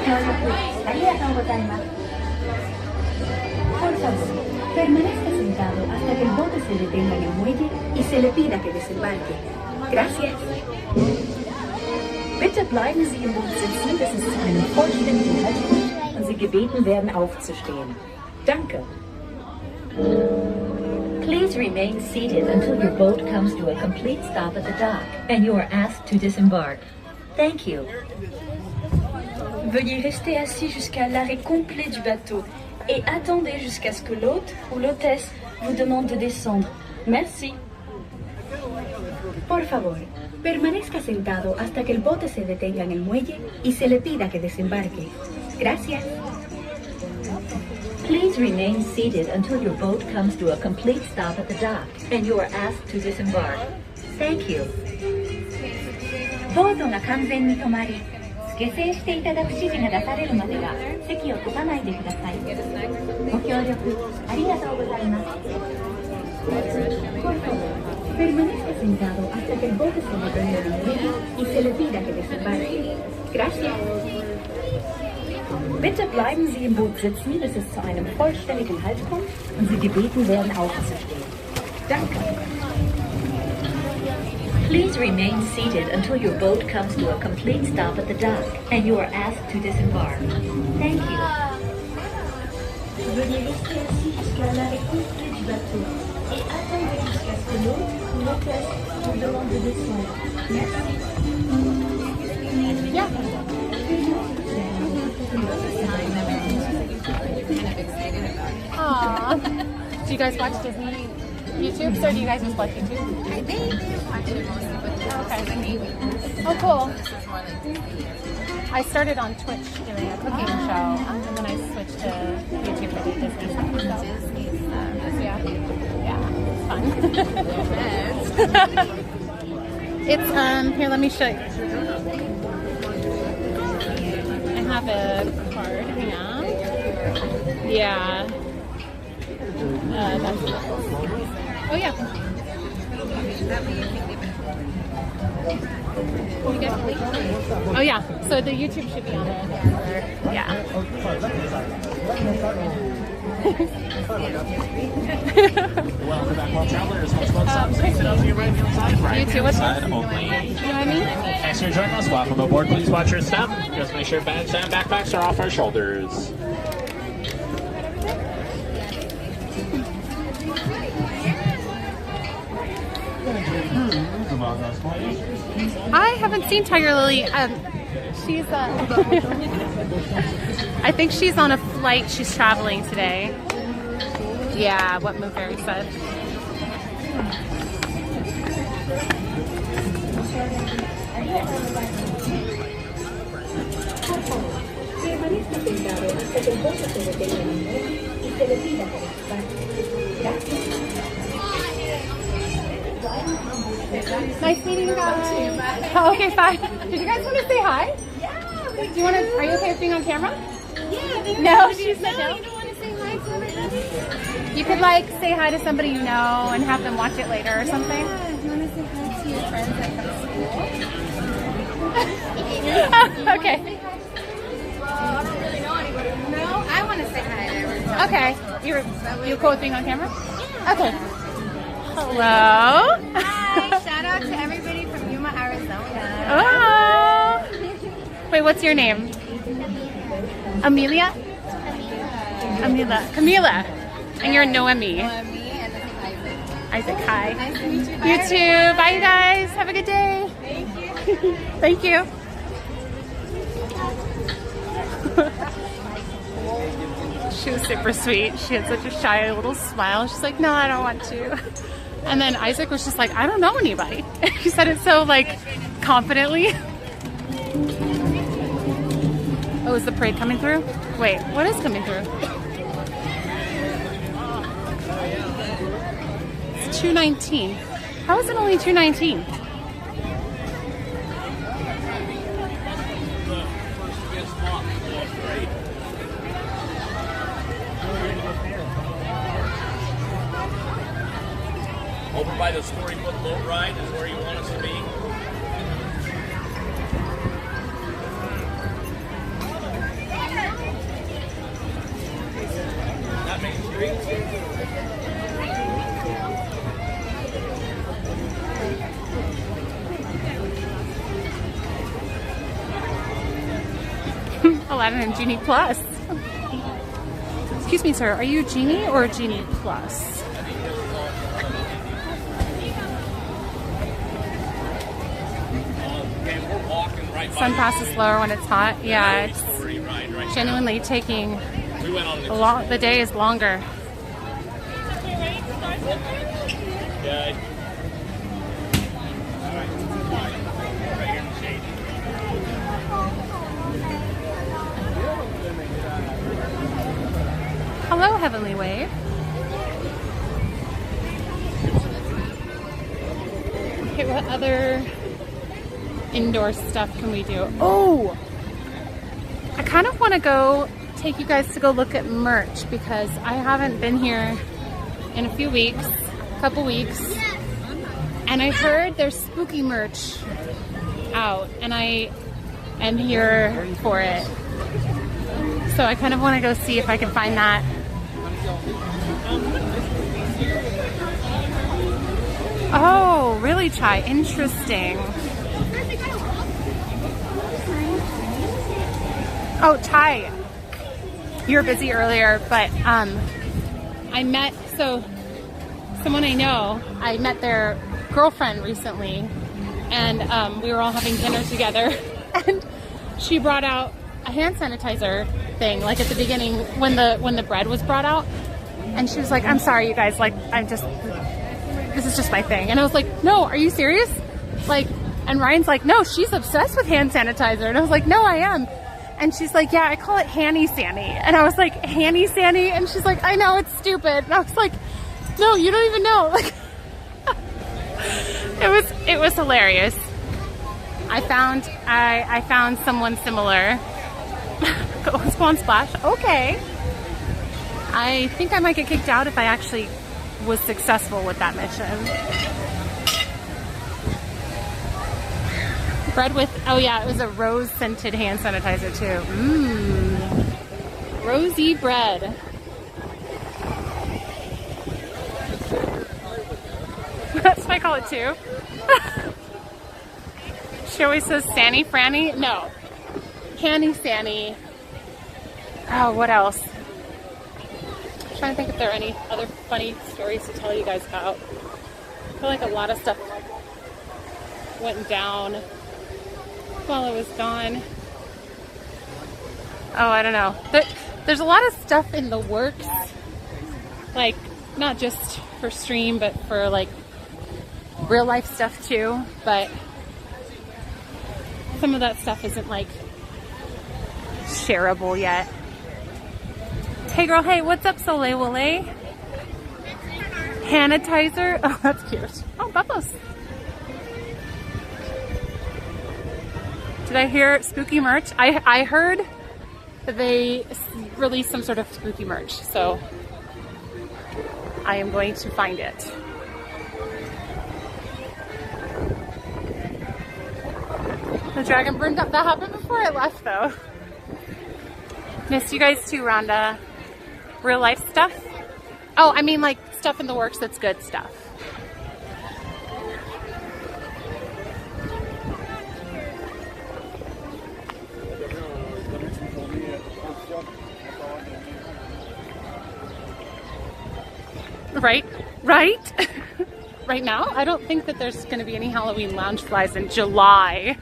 協力ありがとうございます。Por favor, permanezca sentado hasta que el bote se detenga en el muelle y se le pida que desembarque. Gracias. Bitte bleiben Sie im Boot sitzen, bis es zu einem vollständigen Halt kommt und Sie gebeten werden, aufzustehen. Danke. Please remain seated until your boat comes to a complete stop at the dock and you are asked to disembark. Thank you. Veuillez rester assis jusqu'à l'arrêt complet du bateau et attendez jusqu'à ce que l'hôte ou l'hôtesse vous demande de descendre. Merci. Por favor, permanezca sentado hasta que el bote se detenga en el muelle y se le pida que desembarque. Gracias. Please remain seated until your boat comes to a complete stop at the dock and you are asked to disembark. Thank you. ボートが完全に止まり、下船していただく指示が出されるまでは席を立たないでください。ご協力ありがとうございます。Por favor, permanezca sentado hasta que el bote se detenga en el muelle y se le pida que desembarque. Gracias. Bitte bleiben Sie im Boot sitzen, bis es zu einem vollständigen Halt kommt und Sie gebeten werden, aufzustehen. Danke. Please remain seated until your boat comes to a complete stop at the dock and you are asked to disembark. Thank you. Veuillez rester assis jusqu'à l'arrêt complet du bateau et attendez jusqu'à ce que l'hôte ou l'hôtesse vous demande de descendre. Merci. Aww. Do you guys watch Disney YouTube? So do you guys just watch YouTube? I think. Okay. Oh, cool. I started on Twitch doing a cooking show, and then I switched to YouTube to do Disney stuff. So, yeah, it's fun. It's here. Let me show you. I have a card. Hang on. Yeah. That's oh yeah. Oh yeah. So the YouTube should be on there. Yeah. Welcome back, well travelers. Once both stops, exit out to your right hand side. Right hand side only. You know what I mean? Thanks for joining us. Welcome aboard. Please watch your step. Just make sure bags and backpacks are off our shoulders. I haven't seen Tiger Lily. She's I think she's on a flight. She's traveling today. Yeah, what Moonberry said. Nice meeting you guys. Oh, okay, fine. Did you guys want to say hi? Yeah. Do you want to? Are you okay with being on camera? Yeah. No, she said no. You don't want to say hi to everybody? You could like say hi to somebody you know and have them watch it later or something. Yeah. You want to say hi to your friends at school? Okay. I don't really know anybody. No, I want to say hi to everybody. Okay. You cool with being on camera? Yeah. Okay. Hello. Hi. Shout out to everybody from Yuma, Arizona. Oh. Wait, what's your name? Amelia? Camila. And you're Noemi. Noemi and this is Isaac, hi. Nice to meet you. You too. Bye, you guys. Have a good day. Thank you. Thank you. She was super sweet. She had such a shy little smile. She's like, no, I don't want to. And then Isaac was just like, I don't know anybody. He said it so like confidently. Oh, is the parade coming through? Wait, what is coming through? It's 2:19. How is it only 2:19? Over by the storybook boat ride is where you want us to be. Aladdin and Genie Plus. Excuse me, sir. Are you a Genie or a Genie Plus? Sun passes slower when it's hot. Yeah, it's genuinely taking the day is longer. Hello, Heavenly Wave. Okay, what other indoor stuff can we do? Oh! I kind of want to go take you guys to go look at merch because I haven't been here in a few weeks, a couple weeks, and I heard there's spooky merch out and I am here for it. So I kind of want to go see if I can find that. Oh, really, Chai? Interesting. Oh, Chai, you were busy earlier, but I met, someone I know, I met their girlfriend recently, and we were all having dinner together, and she brought out a hand sanitizer thing, like at the beginning when the bread was brought out, and she was like, I'm sorry, you guys, like, this is just my thing. And I was like, no, are you serious? Like, and Ryan's like, no, she's obsessed with hand sanitizer. And I was like, no, I am. And she's like, yeah, I call it Hanny Sanny. And I was like, Hanny Sanny? And she's like, I know, it's stupid. And I was like, no, you don't even know. Like, it was hilarious. I found someone similar. Go Swan Splash. Okay. I think I might get kicked out if I actually was successful with that mission. Bread with, oh yeah, it was a rose scented hand sanitizer too. Mmm. Rosy bread. That's what I call it too. She always says Sanny Franny. No. Hanny Sanny. Oh, what else? I'm trying to think if there are any other funny stories to tell you guys about. I feel like a lot of stuff went down while I was gone. Oh, I don't know. There's a lot of stuff in the works, like not just for stream, but for like real life stuff too. But some of that stuff isn't like shareable yet. Hey girl, hey, what's up, Soleil Wale? Sanitizer? Oh, that's cute. Oh, Bubbles. Did I hear spooky merch? I heard that they released some sort of spooky merch, so I am going to find it. The dragon burned up. That happened before I left, though. Missed you guys too, Rhonda. Real life stuff? Oh, I mean like stuff in the works that's good stuff. Right? Right? Right now? I don't think that there's going to be any Halloween Loungeflies in July.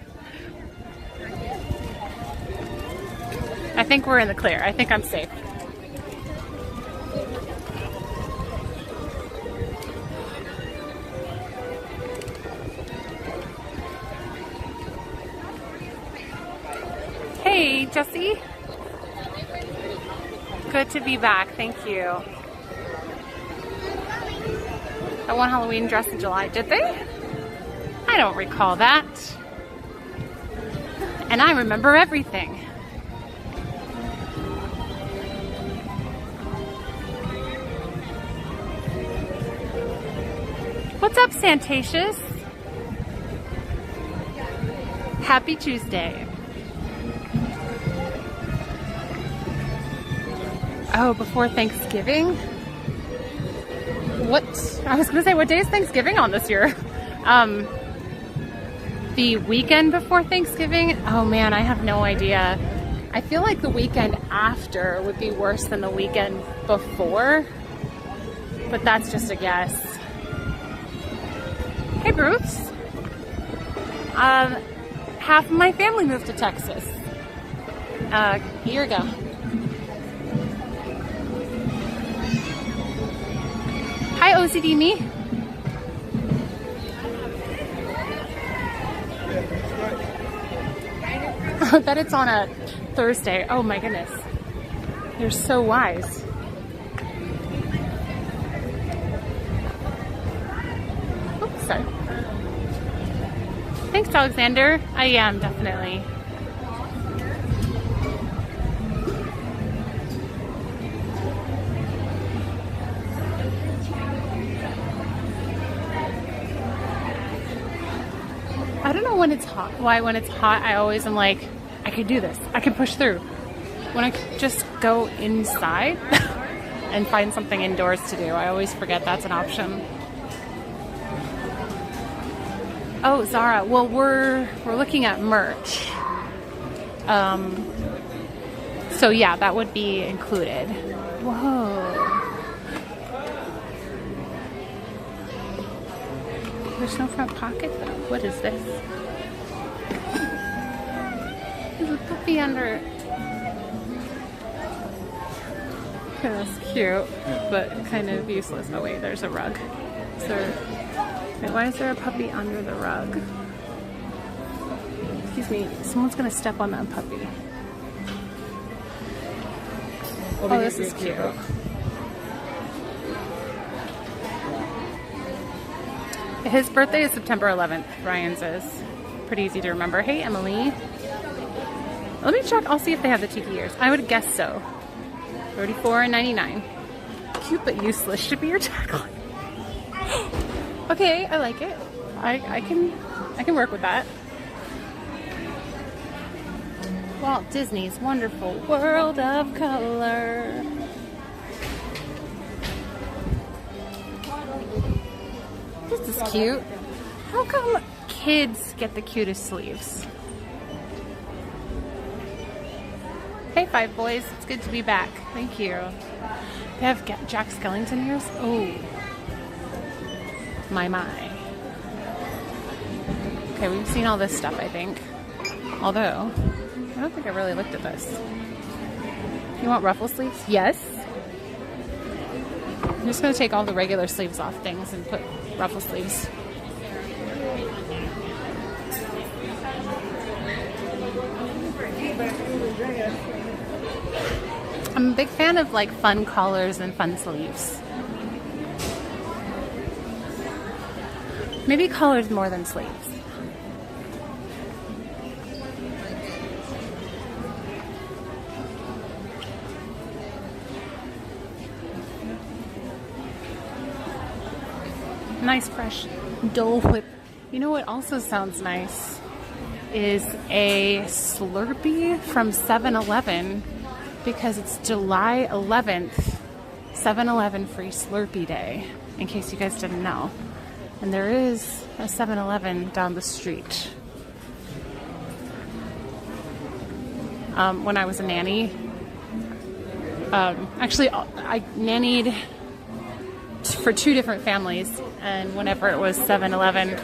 I think we're in the clear. I think I'm safe. Hey, Jessie. Good to be back. Thank you. I won Halloween dress in July. Did they? I don't recall that. And I remember everything. What's up, Santatious? Happy Tuesday. Oh, before Thanksgiving? what, I was gonna say, what day is Thanksgiving on this year? The weekend before Thanksgiving? Oh man, I have no idea. I feel like the weekend after would be worse than the weekend before, but that's just a guess. Hey Bruce. Half of my family moved to Texas a year ago. Hi OCD me. I bet it's on a Thursday. Oh my goodness. You're so wise. Oops, sorry. Thanks, Alexander. I am, definitely. I don't know when it's hot. Why when it's hot, I always am like, I could do this. I could push through. When I could just go inside and find something indoors to do, I always forget that's an option. Oh, Zara. Well, we're looking at merch. So yeah, that would be included. Whoa. There's no front pocket though. What is this? There's a puppy under it. That's cute, but kind of useless. Oh wait, there's a rug. So, wait, why is there a puppy under the rug? Excuse me, someone's gonna step on that puppy. Oh, this is cute. His birthday is September 11th, Ryan's is. Pretty easy to remember. Hey, Emily. Let me check, I'll see if they have the tiki ears. I would guess so. $34.99. Cute but useless should be your tagline. Okay, I like it. I can work with that. Walt Disney's Wonderful World of Color. This is cute. How come kids get the cutest sleeves? Hey, Five Boys. It's good to be back. Thank you. They have Jack Skellington ears? Oh. My. Okay, we've seen all this stuff, I think. Although, I don't think I really looked at this. You want ruffle sleeves? Yes. I'm just going to take all the regular sleeves off things and put ruffle sleeves. I'm a big fan of like fun collars and fun sleeves. Maybe collars more than sleeves. Nice fresh Dole Whip. You know what also sounds nice is a Slurpee from 7-Eleven, because it's July 11th, 7-Eleven free Slurpee day, in case you guys didn't know. And there is a 7-Eleven down the street. When I was a nanny, actually I nannied for 2 different families, and whenever it was 7-Eleven,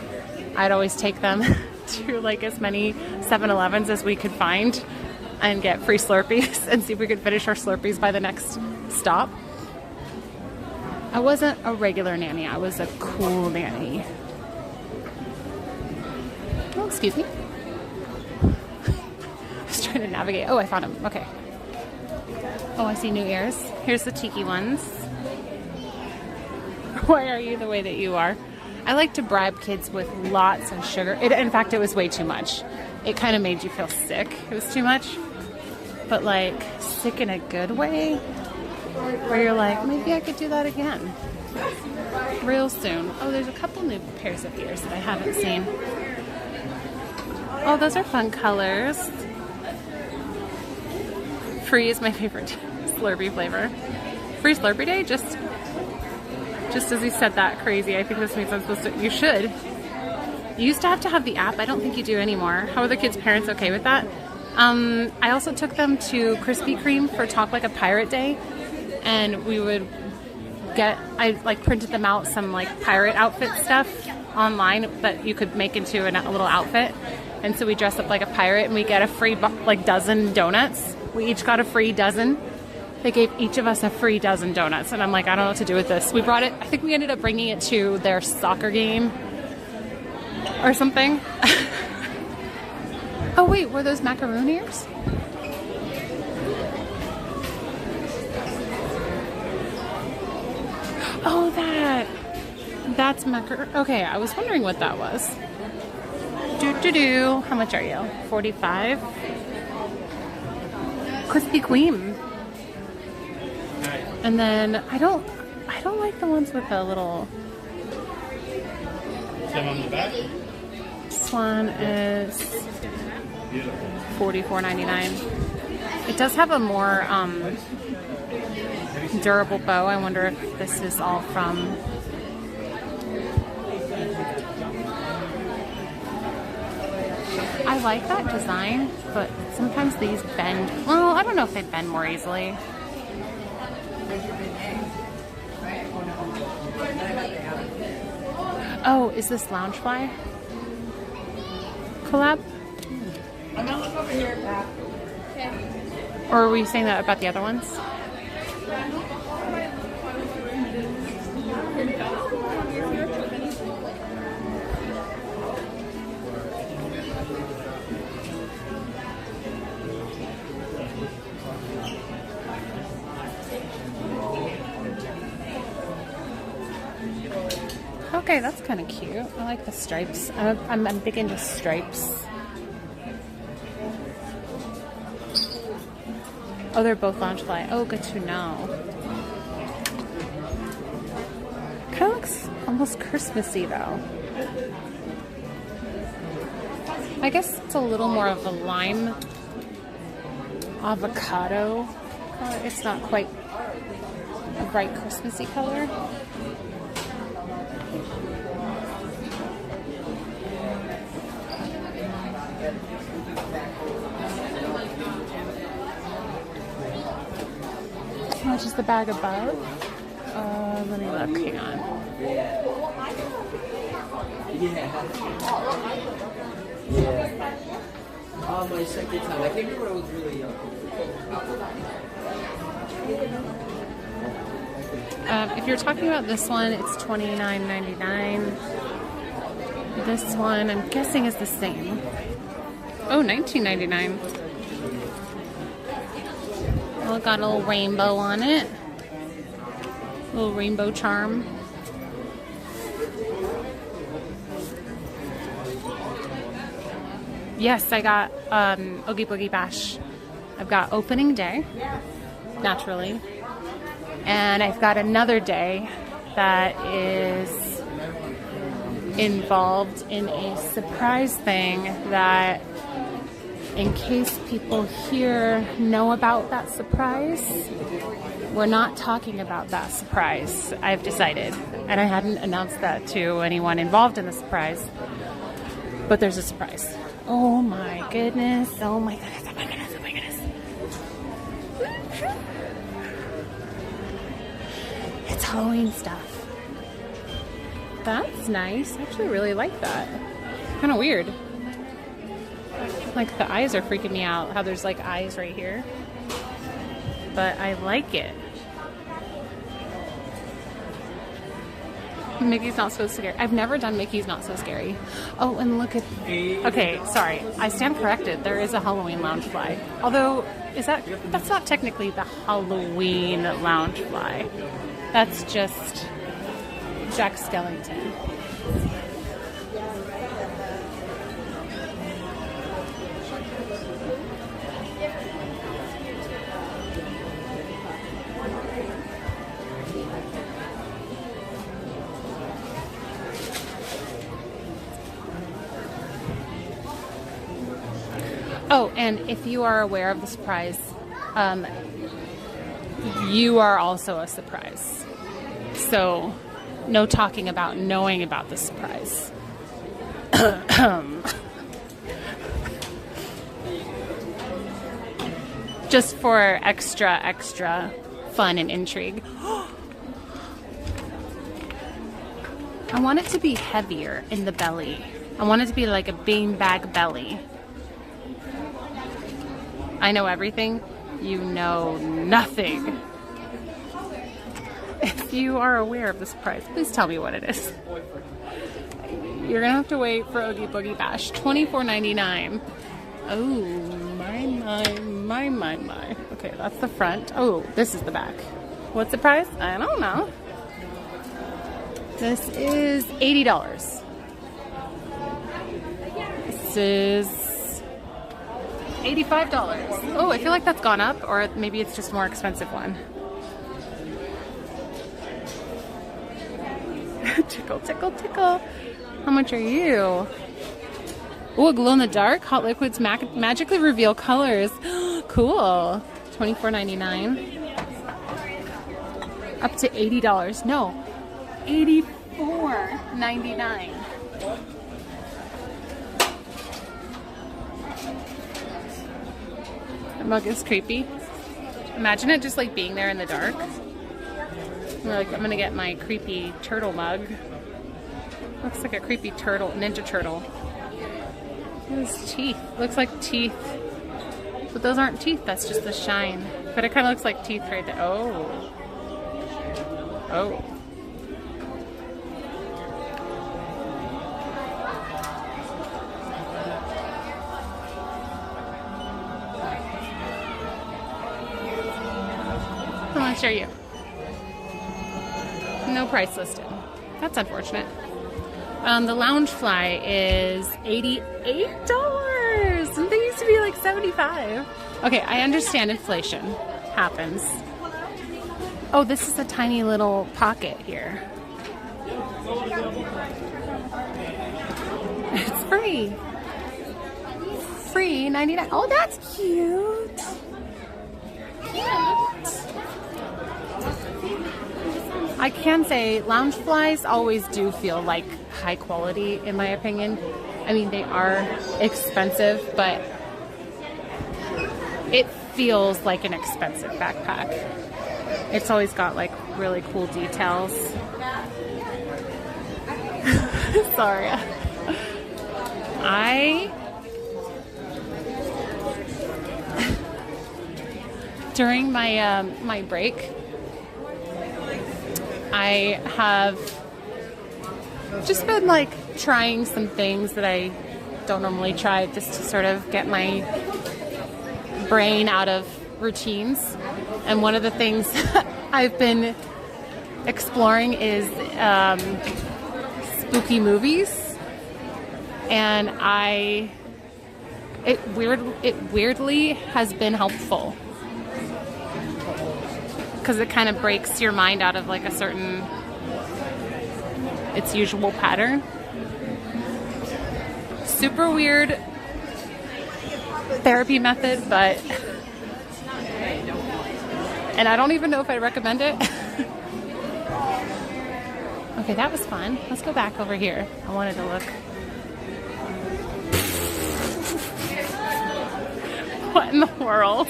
I'd always take them to like as many 7-Elevens as we could find and get free Slurpees and see if we could finish our Slurpees by the next stop. I wasn't a regular nanny, I was a cool nanny. Oh, excuse me. I was trying to navigate. Oh, I found them. Okay. Oh, I see new ears. Here's the tiki ones. Why are you the way that you are? I like to bribe kids with lots of sugar. In fact, it was way too much. It kind of made you feel sick. It was too much. But like, sick in a good way, where you're like, maybe I could do that again real soon. Oh, there's a couple new pairs of ears that I haven't seen. Oh, those are fun colors. Free is my favorite Slurpee flavor. Free Slurpee day? Just Just as he said that, crazy. I think this means I'm supposed to. You should. You used to have the app. I don't think you do anymore. How are the kids' parents okay with that? I also took them to Krispy Kreme for Talk Like a Pirate Day, and we would I like printed them out some like pirate outfit stuff online that you could make into a little outfit, and so we dress up like a pirate and we get a free like dozen donuts. We each got a free dozen. They gave each of us a free dozen donuts, and I'm like, I don't know what to do with this. We brought it. I think we ended up bringing it to their soccer game or something. Oh wait, were those macaroon ears? Oh, that's macaroon. Okay, I was wondering what that was. How much are you? 45. Krispy Kreme. And then I don't like the ones with the little. Some on the back. This one is $44.99. It does have a more durable bow. I wonder if this is all from. I like that design, but sometimes these bend. Well, I don't know if they bend more easily. Oh, is this Loungefly collab? I'm gonna look over here, Pat. Or were you saying that about the other ones? Okay, that's kind of cute. I like the stripes. I'm big into stripes. Oh, they're both Loungefly. Oh, good to know. Kind of looks almost Christmassy, though. I guess it's a little more of a lime avocado color. It's not quite a bright Christmassy color. How much is the bag above? Let me look. Hang on. Yeah. My second time. I came here when I was really young. If you're talking about this one, it's $29.99. This one, I'm guessing, is the same. Oh, $19.99. Well, it got a little rainbow on it. A little rainbow charm. Yes, I got Oogie Boogie Bash. I've got opening day, naturally. And I've got another day that is involved in a surprise thing that, in case people here know about that surprise, we're not talking about that surprise, I've decided. And I hadn't announced that to anyone involved in the surprise. But there's a surprise. Oh my goodness. Oh my goodness. Oh my goodness. Oh my goodness. It's Halloween stuff. That's nice. I actually really like that. Kind of weird. Like the eyes are freaking me out. How there's like eyes right here. But I like it. Mickey's Not So Scary. I've never done Mickey's Not So Scary. Oh, and look at... Okay, sorry. I stand corrected. There is a Halloween Loungefly. Although, that's not technically the Halloween Loungefly. That's just Jack Skellington. Oh, and if you are aware of the surprise, you are also a surprise. So no talking about knowing about the surprise. Just for extra fun and intrigue. I want it to be heavier in the belly. I want it to be like a beanbag belly. I know everything. You know nothing. If you are aware of the surprise, please tell me what it is. You're gonna have to wait for Oogie Boogie Bash. $24.99. Oh, my. Okay, that's the front. Oh, this is the back. What's the price? I don't know. This is $80. This is $85. Oh, I feel like that's gone up, or maybe it's just a more expensive one. Tickle, tickle, tickle. How much are you? Oh, glow in the dark. Hot liquids magically reveal colors. Cool. $24.99. Up to $80. No, $84.99. The mug is creepy. Imagine it just like being there in the dark. I'm gonna get my creepy turtle mug. Looks like a creepy turtle, Ninja Turtle. His teeth. Looks like teeth. But those aren't teeth, that's just the shine. But it kind of looks like teeth right there. Oh. Oh. How much are you? No price listed. That's unfortunate. The lounge fly is $88. And they used to be like $75. Okay, I understand inflation happens. Oh, this is a tiny little pocket here. It's free. Free 99. Oh, that's cute. I can say lounge flies always do feel like high quality in my opinion. I mean, they are expensive, but it feels like an expensive backpack. It's always got like really cool details. Sorry. During my my break, I have just been like trying some things that I don't normally try, just to sort of get my brain out of routines. And one of the things I've been exploring is spooky movies, and it weirdly has been helpful because it kind of breaks your mind out of like a certain its usual pattern. Super weird therapy method, but and I don't even know if I'd recommend it. Okay, that was fun. Let's go back over here. I wanted to look. What in the world?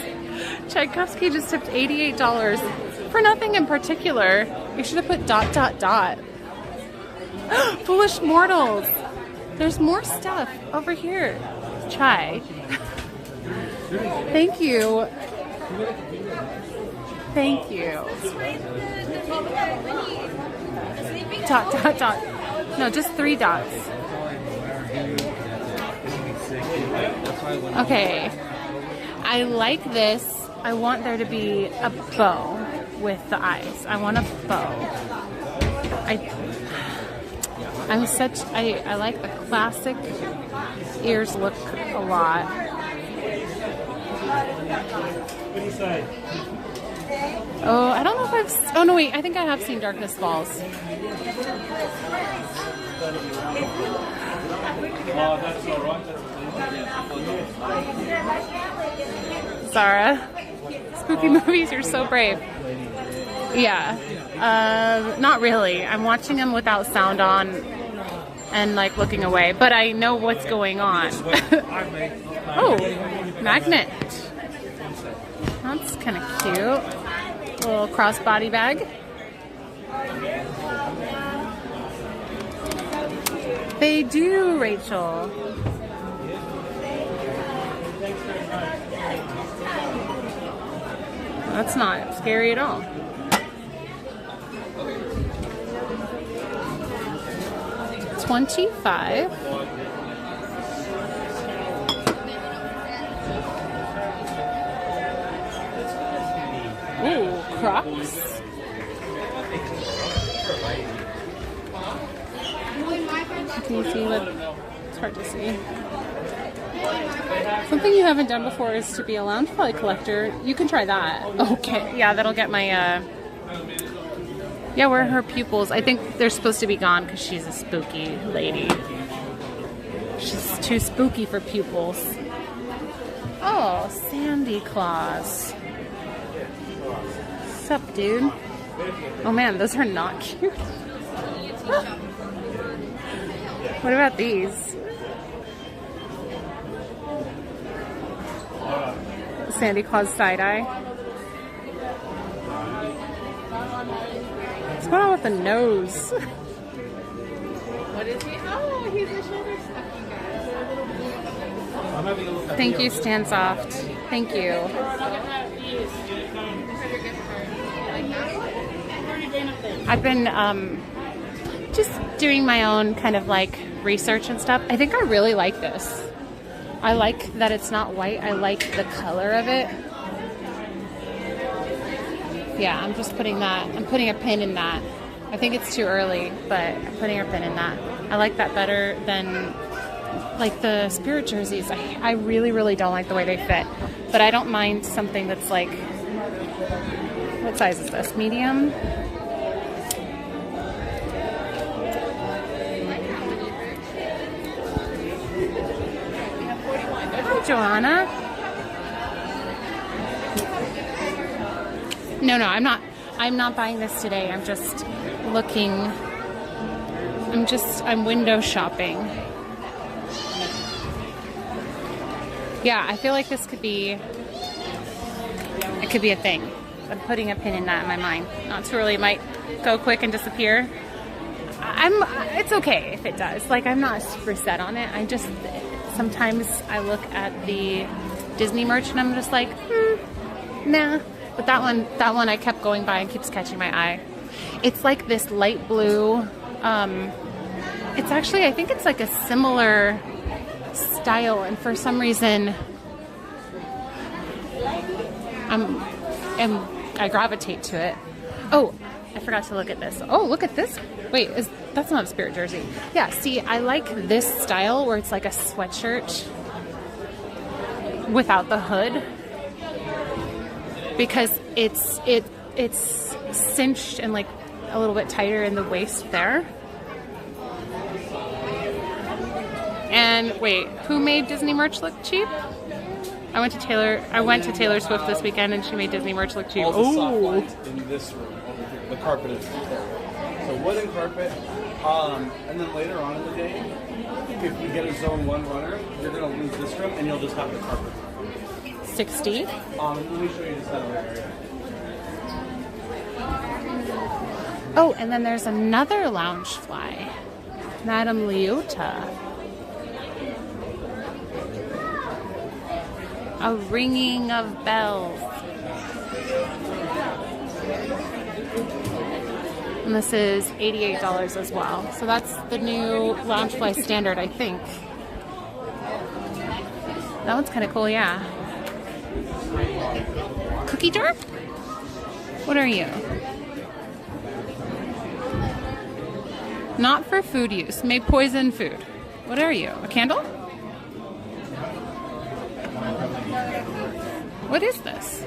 Tchaikovsky just tipped $88 for nothing in particular. You should have put ... Foolish mortals. There's more stuff over here. Chai. Thank you. Thank you. ... No, just 3 dots. Okay. I like this. I want there to be a bow with the eyes. I want a bow. I like the classic ears look a lot. Oh, I don't know if oh no wait, I think I have seen Darkness Falls. Sarah, spooky movies, you're so brave. Yeah. Not really. I'm watching them without sound on and like looking away, but I know what's going on. Oh, magnet. That's kind of cute. Little crossbody bag. They do, Rachel. That's not scary at all. $25. Ooh, Crocs. Can you see what? It's hard to see. Something you haven't done before is to be a Loungefly collector. You can try that. Okay, yeah, that'll get my, yeah, where are her pupils? I think they're supposed to be gone because she's a spooky lady. She's too spooky for pupils. Oh, Sandy Claus. Sup, dude? Oh man, those are not cute. What about these? Sandy Claus side-eye. What's going on with the nose? What is he? Oh, he's a shoulder stuffy guy. Thank you, Stan Soft. Thank you. I've been just doing my own kind of like research and stuff. I think I really like this. I like that it's not white. I like the color of it. Yeah, I'm just putting that. I'm putting a pin in that. I think it's too early, but I'm putting a pin in that. I like that better than like the Spirit jerseys. I really, really don't like the way they fit. But I don't mind something that's like, what size is this? Medium? Hi, Joanna. No, I'm not buying this today. I'm just looking. I'm window shopping. Yeah, I feel like this could be, it could be a thing. I'm putting a pin in that in my mind. Not too early, it might go quick and disappear. It's okay if it does. Like, I'm not super set on it. I just, sometimes I look at the Disney merch and I'm just like, nah. But that one I kept going by and keeps catching my eye. It's like this light blue. It's actually, I think it's like a similar style, and for some reason, I gravitate to it. Oh, I forgot to look at this. Oh, look at this. Wait, that's not a Spirit jersey. Yeah, see, I like this style where it's like a sweatshirt without the hood, because it's cinched and like a little bit tighter in the waist there. And wait, who made Disney merch look cheap? I went to Taylor Swift this weekend and she made Disney merch look cheap. All the soft lights in this room over here. The carpet is there. So wooden carpet. And then later on in the day, if you get a zone 1 runner, you're gonna lose this room and you'll just have the carpet. 60. Let me show you this other area. Oh, and then there's another Loungefly, Madame Leota. A ringing of bells. And this is $88 as well. So that's the new Loungefly standard, I think. That one's kind of cool, yeah. Cookie jar? What are you? Not for food use. May poison food. What are you? A candle? What is this?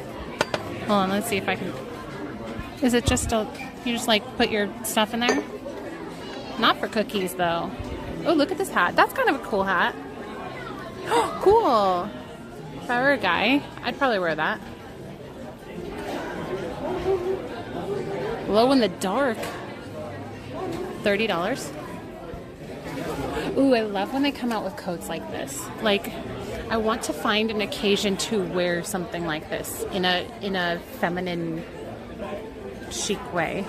Hold on, let's see if I can. Is it just you just like put your stuff in there? Not for cookies though. Oh, look at this hat. That's kind of a cool hat. Oh, cool. If I were a guy, I'd probably wear that. Glow in the dark. $30. Ooh, I love when they come out with coats like this. Like, I want to find an occasion to wear something like this in a feminine, chic way.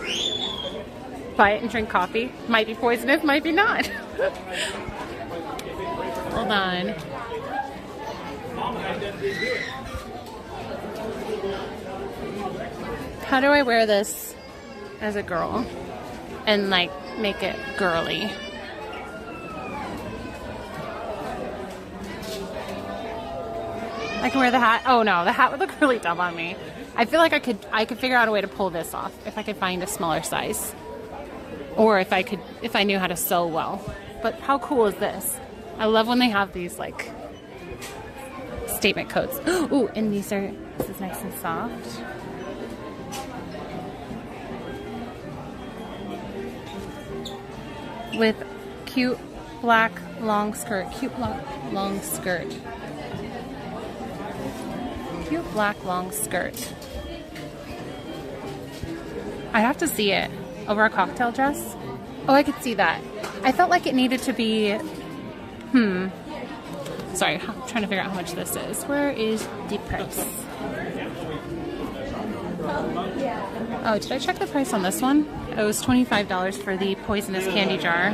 Buy it and drink coffee. Might be poisonous, might be not. Hold on. How do I wear this as a girl and like make it girly? I can wear the hat. Oh no, the hat would look really dumb on me. I feel like I could figure out a way to pull this off if I could find a smaller size. Or if I knew how to sew well. But how cool is this? I love when they have these like statement coats. Ooh, and this is nice and soft. With cute black long skirt. Cute black long skirt. Cute black long skirt. I have to see it. Over a cocktail dress? Oh, I could see that. I felt like it needed to be... Sorry, I'm trying to figure out how much this is. Where is the price? Oh, did I check the price on this one? It was $25 for the poisonous candy jar.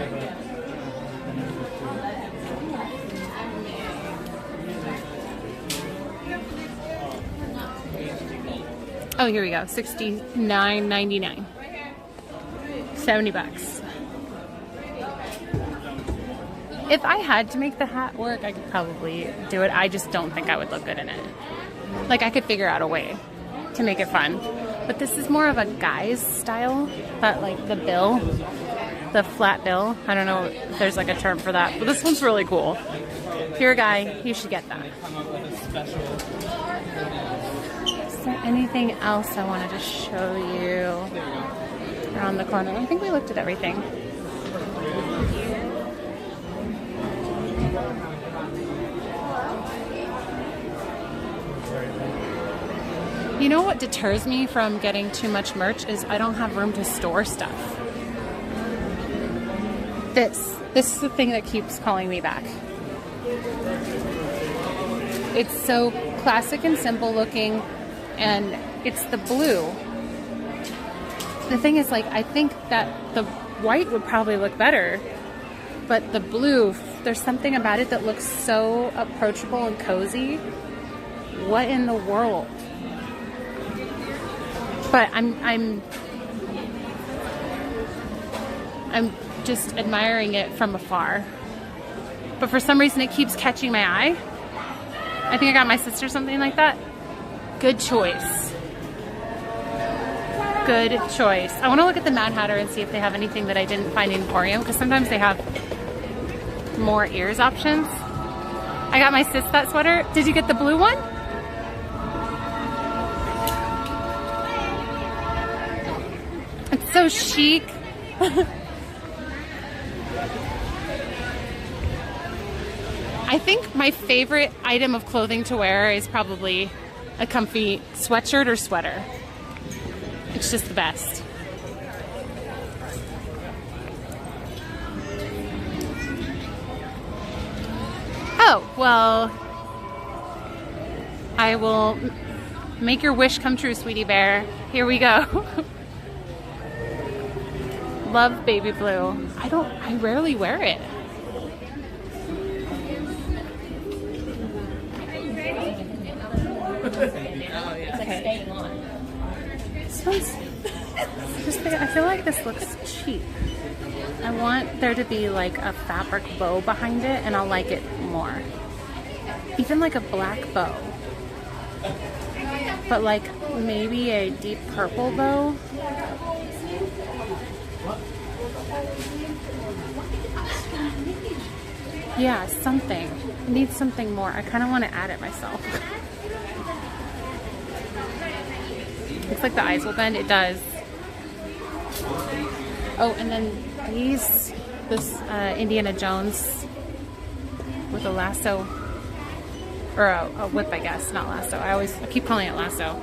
Oh, here we go. $69.99. 70 bucks. If I had to make the hat work, I could probably do it. I just don't think I would look good in it. Like, I could figure out a way to make it fun. But this is more of a guy's style. But like the bill, the flat bill. I don't know if there's like a term for that. But this one's really cool. If you're a guy, you should get that. Is there anything else I wanted to show you around the corner? I think we looked at everything. You know what deters me from getting too much merch is I don't have room to store stuff. This is the thing that keeps calling me back. It's so classic and simple looking, and it's the blue. The thing is, like, I think that the white would probably look better, but the blue, there's something about it that looks so approachable and cozy. What in the world? But I'm just admiring it from afar. But for some reason it keeps catching my eye. I think I got my sister something like that. Good choice. Good choice. I want to look at the Mad Hatter and see if they have anything that I didn't find in Emporium, because sometimes they have more ears options. I got my sis that sweater. Did you get the blue one? It's so chic. I think my favorite item of clothing to wear is probably a comfy sweatshirt or sweater. It's just the best. Oh, well, I will make your wish come true, sweetie bear. Here we go. Love baby blue. I rarely wear it. Okay. This one's, I feel like this looks cheap. I want there to be like a fabric bow behind it, and I'll like it more. Even like a black bow. But like maybe a deep purple bow. Yeah, something. I need something more. I kind of want to add it myself. Looks like the eyes will bend. It does. Oh, and then this Indiana Jones with a lasso, or a whip, I guess, not lasso. I keep calling it lasso.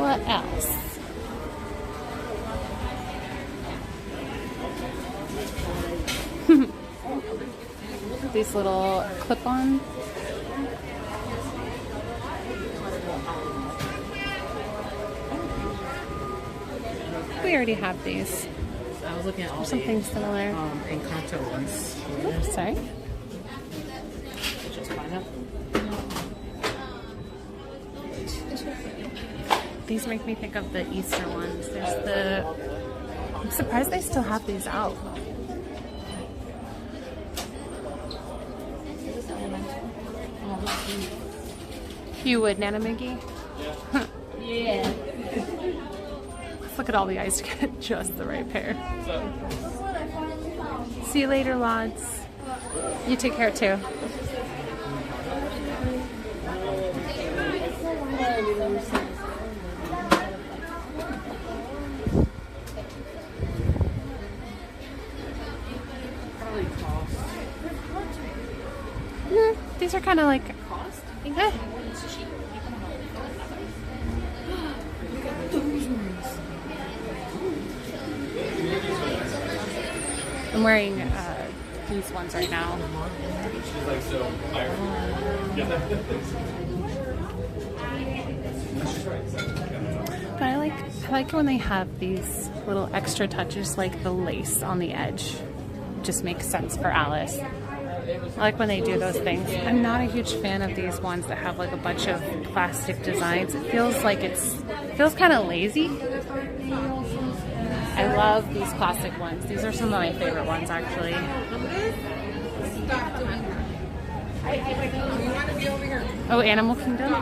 What else? These little clip-on. We already have these. I was looking at all Something similar. Encanto ones. Sorry? Just pineapple. These make me think of the Easter ones. There's the... I'm surprised they still have these out. You would, Nana Miggy? Yeah. Let's look at all the eyes to get just the right pair. See you later, Lods. You take care too. These are kind of like... Eh. I'm wearing these ones right now. But I like when they have these little extra touches, like the lace on the edge. Just makes sense for Alice. I like when they do those things. I'm not a huge fan of these ones that have like a bunch of plastic designs. It feels like it feels kind of lazy. I love these classic ones. These are some of my favorite ones, actually. Oh, Animal Kingdom?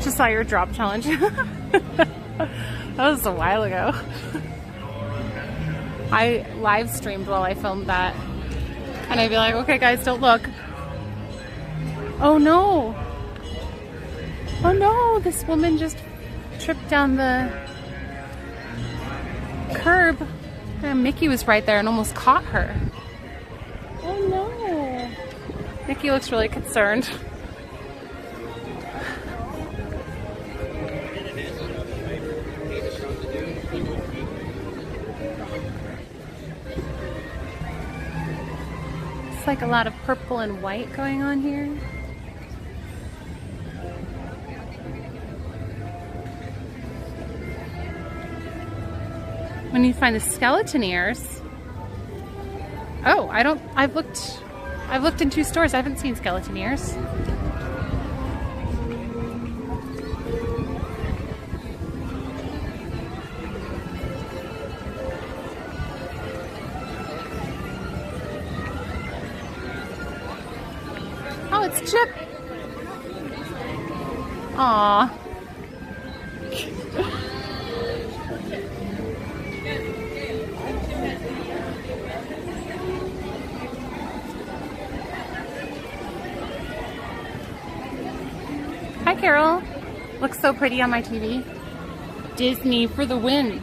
Just saw your drop challenge. That was a while ago. I live streamed while I filmed that. And I'd be like, okay guys, don't look. Oh no. Oh no, this woman just tripped down the curb. And Mickey was right there and almost caught her. Oh no. Mickey looks really concerned. Like a lot of purple and white going on here. When you find the skeleton ears. Oh, I've looked in 2 stores. I haven't seen skeleton ears. Oh, it's Chip. Aww. Hi, Carol. Looks so pretty on my TV. Disney for the win.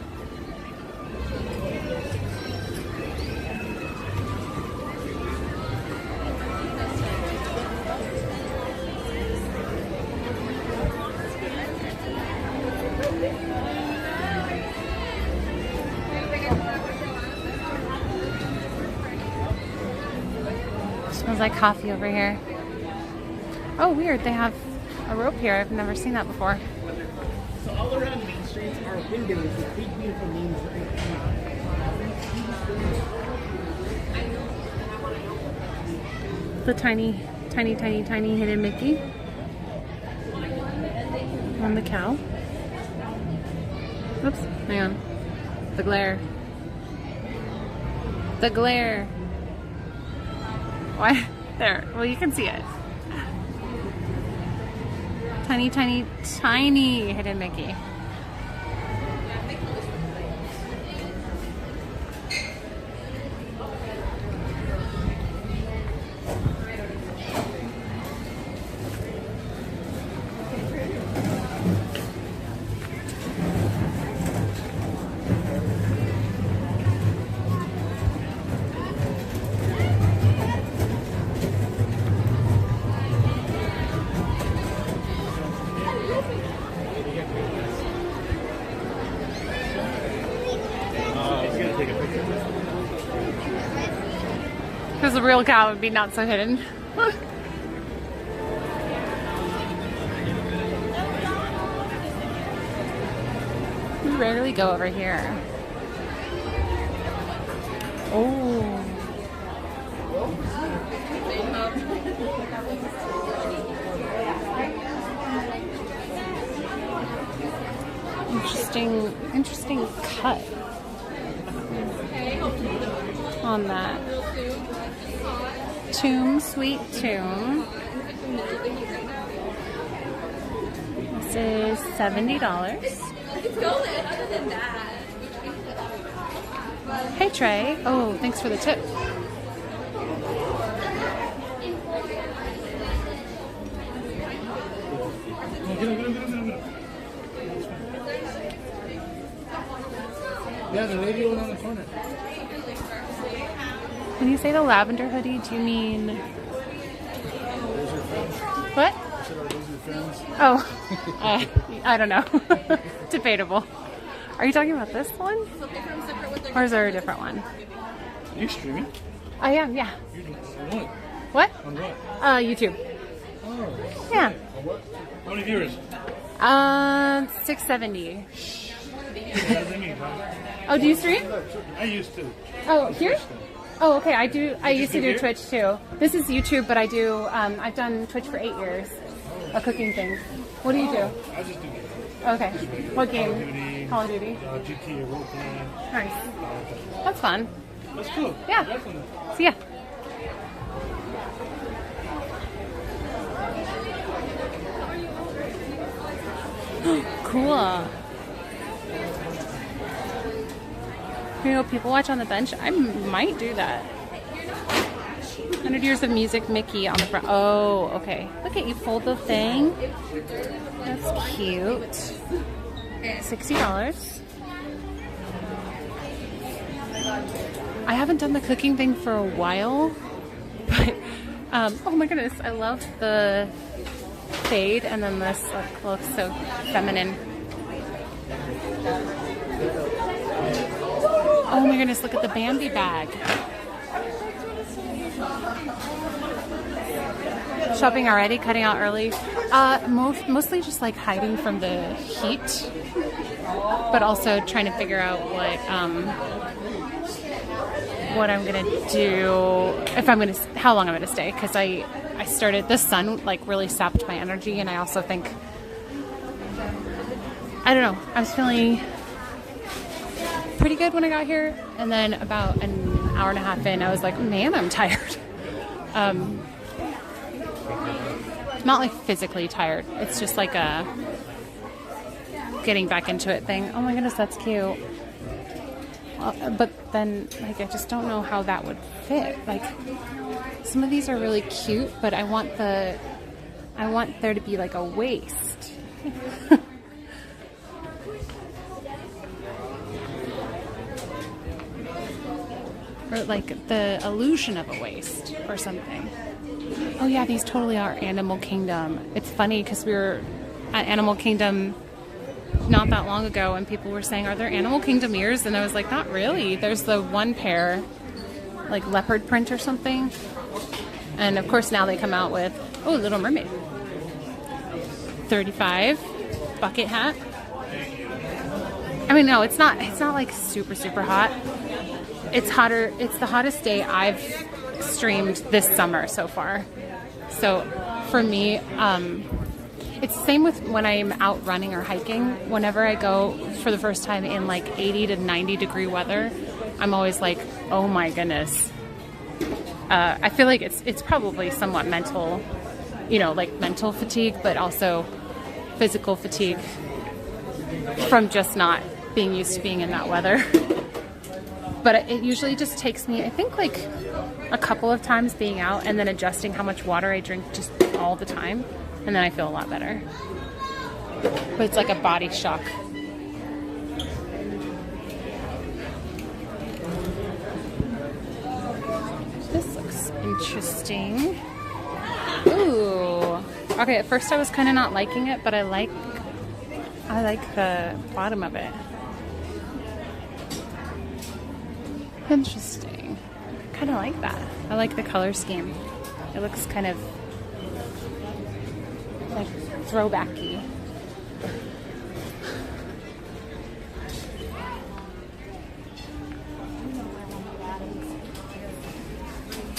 Smells like coffee over here. Oh, weird. They have a rope here. I've never seen that before. So all around Main Street are windows with big, beautiful names. The tiny hidden Mickey on the cow. Oops, hang on. The glare. The glare. Why? There. Well, you can see it. Tiny hidden Mickey. Because the real cow would be not so hidden. We rarely go over here. Oh. Interesting cut on that. Sweet tune. This is $70. Hey Trey. Oh, thanks for the tip. Yeah, the lady one on the corner. When you say the lavender hoodie, do you mean what? Oh, I don't know. Debatable. Are you talking about this one? Or is there a different one? Are you streaming? I am, yeah. On What? On what? YouTube. Oh. Yeah. How many viewers? 670. What does it mean? Oh, do you stream? I used to. Oh, here? Oh, okay. I do. I used to do here? Twitch too. This is YouTube, but I do. I've done Twitch for 8 years. A cooking thing. What do you do? I just do Okay. What game? Call of Duty. GTA role playing. Nice. That's fun. That's cool. Yeah. Definitely. See ya. Cool. You know, people watch on the bench. I might do that. 100 Years of Music, Mickey on the front. Oh, okay. Look at you fold the thing. That's cute. $60. I haven't done the cooking thing for a while, but oh my goodness, I love the fade, and then this looks so feminine. Oh my goodness, look at the Bambi bag. Shopping already, cutting out early. Mostly just like hiding from the heat, but also trying to figure out what I'm gonna do, how long I'm gonna stay, because I started, the sun like really sapped my energy, and I also think, I don't know, I was feeling pretty good when I got here, and then about an hour and a half in, I was like, man, I'm tired. Not like physically tired, it's just like a getting back into it thing. Oh my goodness, that's cute. But then, like, I just don't know how that would fit. Like, some of these are really cute, but I want there to be like a waist. Or like the illusion of a waist or something. Oh yeah, these totally are Animal Kingdom. It's funny because we were at Animal Kingdom not that long ago, and people were saying, are there Animal Kingdom ears? And I was like, not really. There's the one pair, like leopard print or something. And of course now they come out with, oh, Little Mermaid. $35. Bucket hat. I mean, no, it's not like super, super hot. It's hotter. It's the hottest day I've streamed this summer so far. So for me, it's the same with when I'm out running or hiking. Whenever I go for the first time in like 80 to 90 degree weather, I'm always like, oh my goodness. I feel like it's probably somewhat mental, like mental fatigue, but also physical fatigue from just not being used to being in that weather. But it usually just takes me, I think, like a couple of times being out and then adjusting how much water I drink just all the time. And then I feel a lot better. But it's like a body shock. This looks interesting. Ooh. Okay, at first I was kind of not liking it, but I like the bottom of it. Interesting. kind of like that. I like the color scheme. It looks kind of like throwbacky.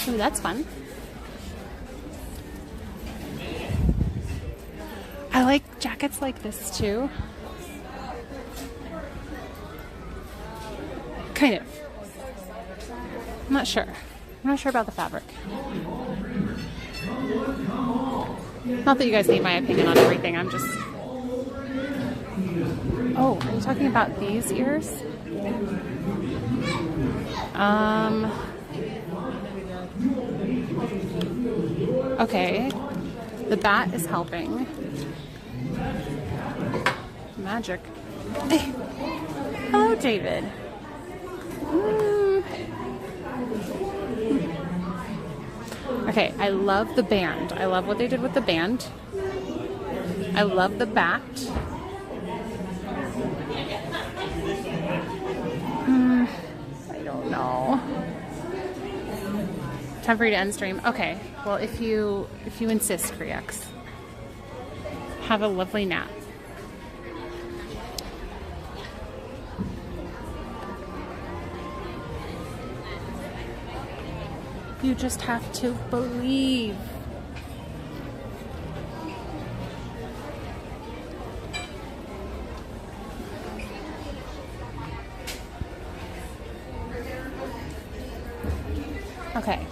Ooh, that's fun. I like jackets like this too. Kind of. I'm not sure. I'm not sure about the fabric. Not that you guys need my opinion on everything. I'm just... Oh, are you talking about these ears? Okay. The bat is helping. Magic. Hey. Hello, David. Okay, I love the band. I love what they did with the band. I love the bat. I don't know. Time for you to end stream. Okay, well, if you insist, Kriex. Have a lovely nap. You just have to believe. Okay.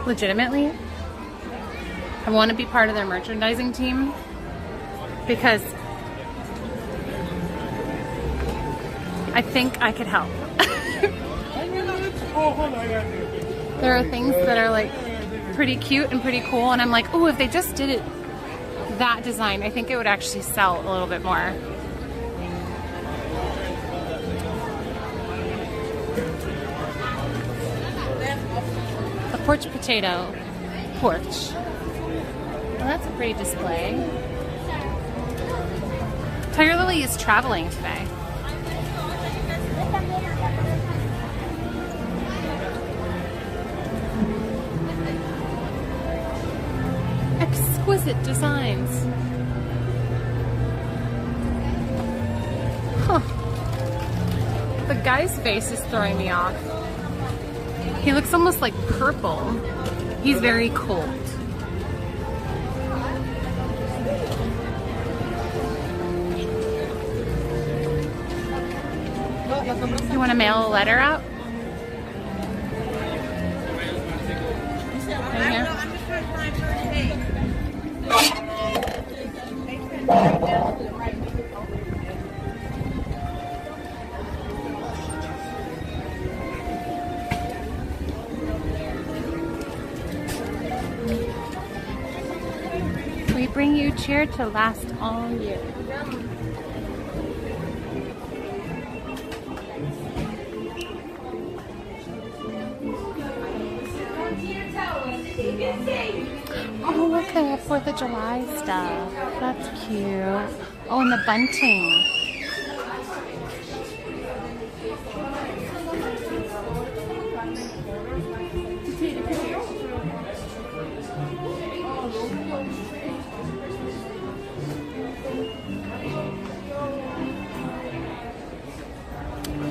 Legitimately, I want to be part of their merchandising team because I think I could help. There are things that are like pretty cute and pretty cool, and I'm like, oh, if they just did it that design, I think it would actually sell a little bit more. A porch potato. Porch. Well, that's a pretty display. Tiger Lily is traveling today. Exquisite designs. Huh. The guy's face is throwing me off. He looks almost like purple. He's very cold. You want to mail a letter out? Right here. We bring you cheer to last all year. Oh, look, they have 4th of July stuff. That's cute. Oh, and the bunting.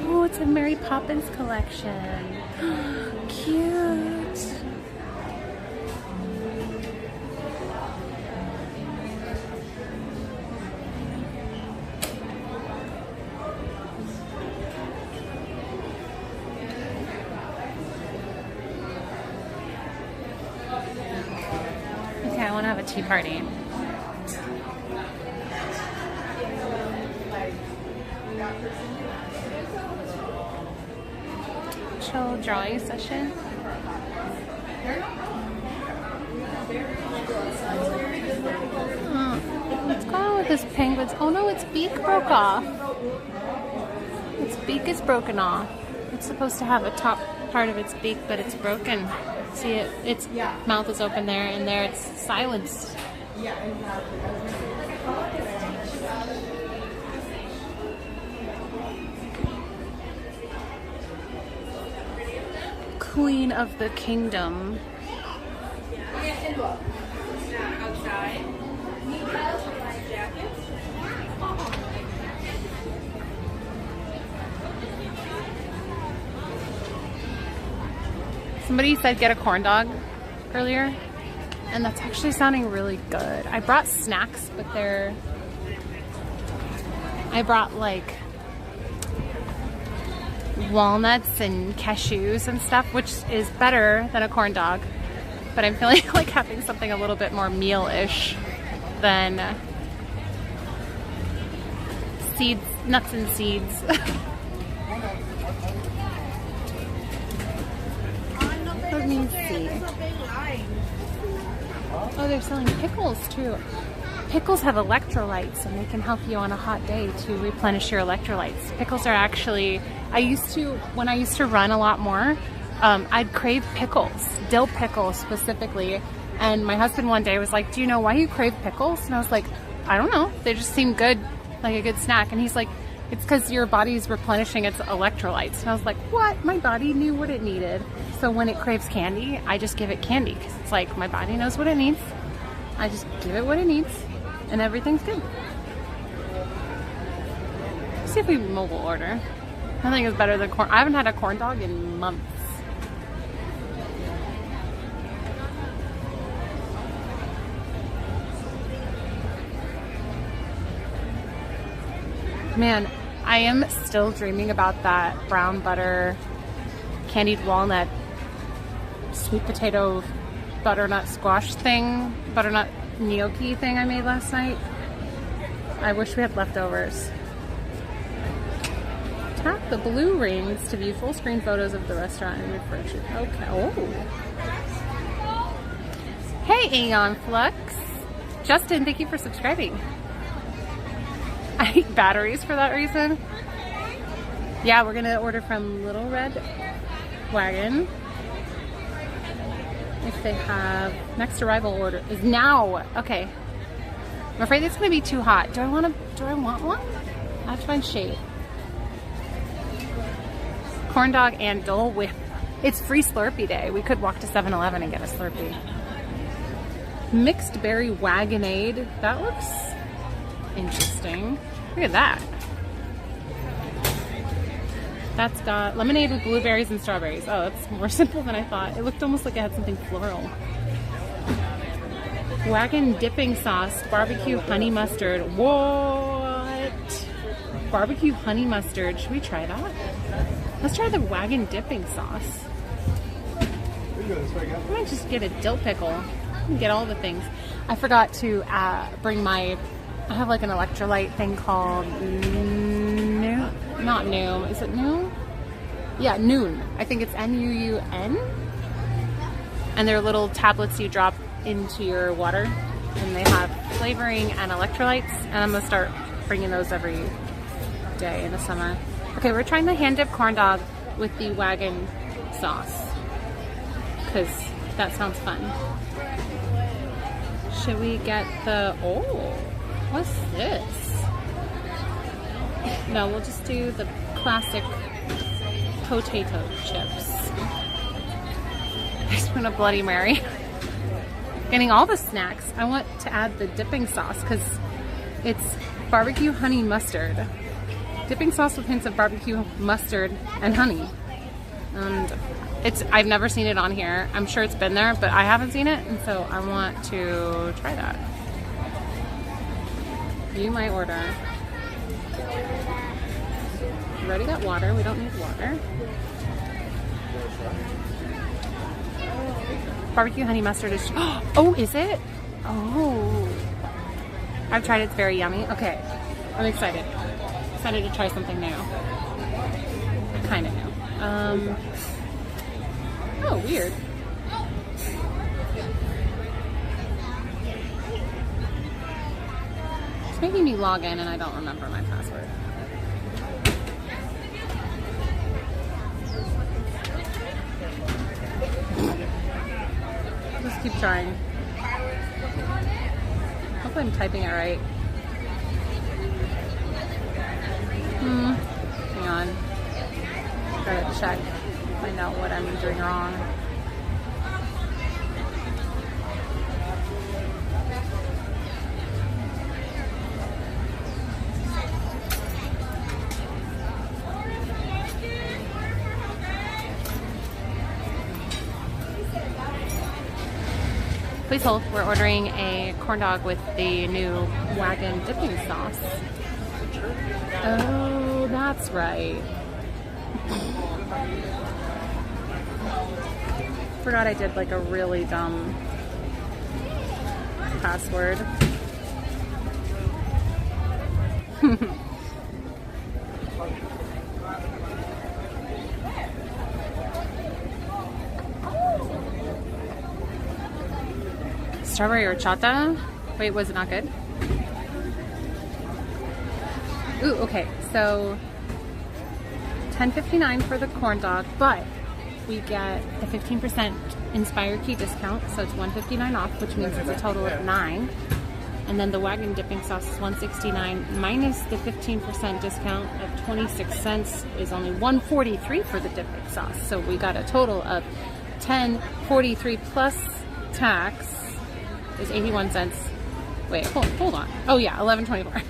Oh, it's a Mary Poppins collection. Cute. Okay, I want to have a tea party. Chill drawing session. What's going on with this penguin's? Oh no, its beak broke off. Its beak is broken off. It's supposed to have a top part of its beak, but it's broken. See it? Its mouth is open there, and there it's silenced. queen of the kingdom. Somebody said get a corn dog earlier, and that's actually sounding really good. I brought snacks, but I brought like walnuts and cashews and stuff, which is better than a corn dog, but I'm feeling like having something a little bit more meal-ish than seeds, nuts and seeds. Let me see. Oh, they're selling pickles too. Pickles have electrolytes, and they can help you on a hot day to replenish your electrolytes. Pickles are actually, when I used to run a lot more, I'd crave pickles, dill pickles specifically. And my husband one day was like, do you know why you crave pickles? And I was like, I don't know. They just seem good, like a good snack. And he's like, it's because your body's replenishing its electrolytes. And I was like, what? My body knew what it needed. So when it craves candy, I just give it candy, because it's like my body knows what it needs. I just give it what it needs, and everything's good. Let's see if we mobile order. Nothing is better than corn. I haven't had a corn dog in months. Man, I am still dreaming about that brown butter, candied walnut, sweet potato, butternut squash thing, butternut gnocchi thing I made last night. I wish we had leftovers. Tap the blue rings to view full screen photos of the restaurant and refresh it. Okay. Oh. Hey, Aeon Flux. Justin, thank you for subscribing. I hate batteries for that reason. Yeah, we're gonna order from Little Red Wagon. If they have next arrival order is now. Okay. I'm afraid it's gonna be too hot. Do I want one? I have to find shade. Corn dog and Dole Whip. It's free Slurpee day. We could walk to 7-Eleven and get a Slurpee. Mixed berry wagonade. That looks interesting. Look at that. That's got lemonade with blueberries and strawberries. Oh, that's more simple than I thought. It looked almost like it had something floral. Wagon dipping sauce, barbecue honey mustard. What? Barbecue honey mustard. Should we try that? Let's try the wagon dipping sauce. I might just get a dill pickle. Get all the things. I forgot to bring my... I have like an electrolyte thing called not Noom. Is it Noom? Yeah, Noon. I think it's N-U-U-N. And they're little tablets you drop into your water, and they have flavoring and electrolytes. And I'm gonna start bringing those every day in the summer. Okay, we're trying the hand dip corn dog with the wagon sauce, because that sounds fun. Should we get the... Oh, what's this? No, we'll just do the classic potato chips. I just want a Bloody Mary. Getting all the snacks. I want to add the dipping sauce because it's barbecue honey mustard. Dipping sauce with hints of barbecue mustard and honey. And I've never seen it on here. I'm sure it's been there, but I haven't seen it, and so I want to try that. View my order. We already got water. We don't need water. Barbecue honey mustard is... Oh, is it? Oh. I've tried it. It's very yummy. Okay. I'm excited. Excited to try something new. Kind of new. Oh, weird. It's making me log in and I don't remember my password. Just keep trying. Hopefully I'm typing it right. Hang on. Gotta check. find out what I'm doing wrong. Please hold. We're ordering a corn dog with the new wagon dipping sauce. Oh, that's right. Forgot I did like a really dumb password. Strawberry horchata? Wait, was it not good? Ooh, okay, so $10.59 for the corn dog, but we get a 15% Inspire Key discount, so it's $159 off, which means it's a total of $9. And then the wagon dipping sauce is $169 minus the 15% discount of 26 cents is only $143 for the dipping sauce. So we got a total of $10.43 plus tax is 81 cents. Wait, hold on. Oh yeah, $11.24.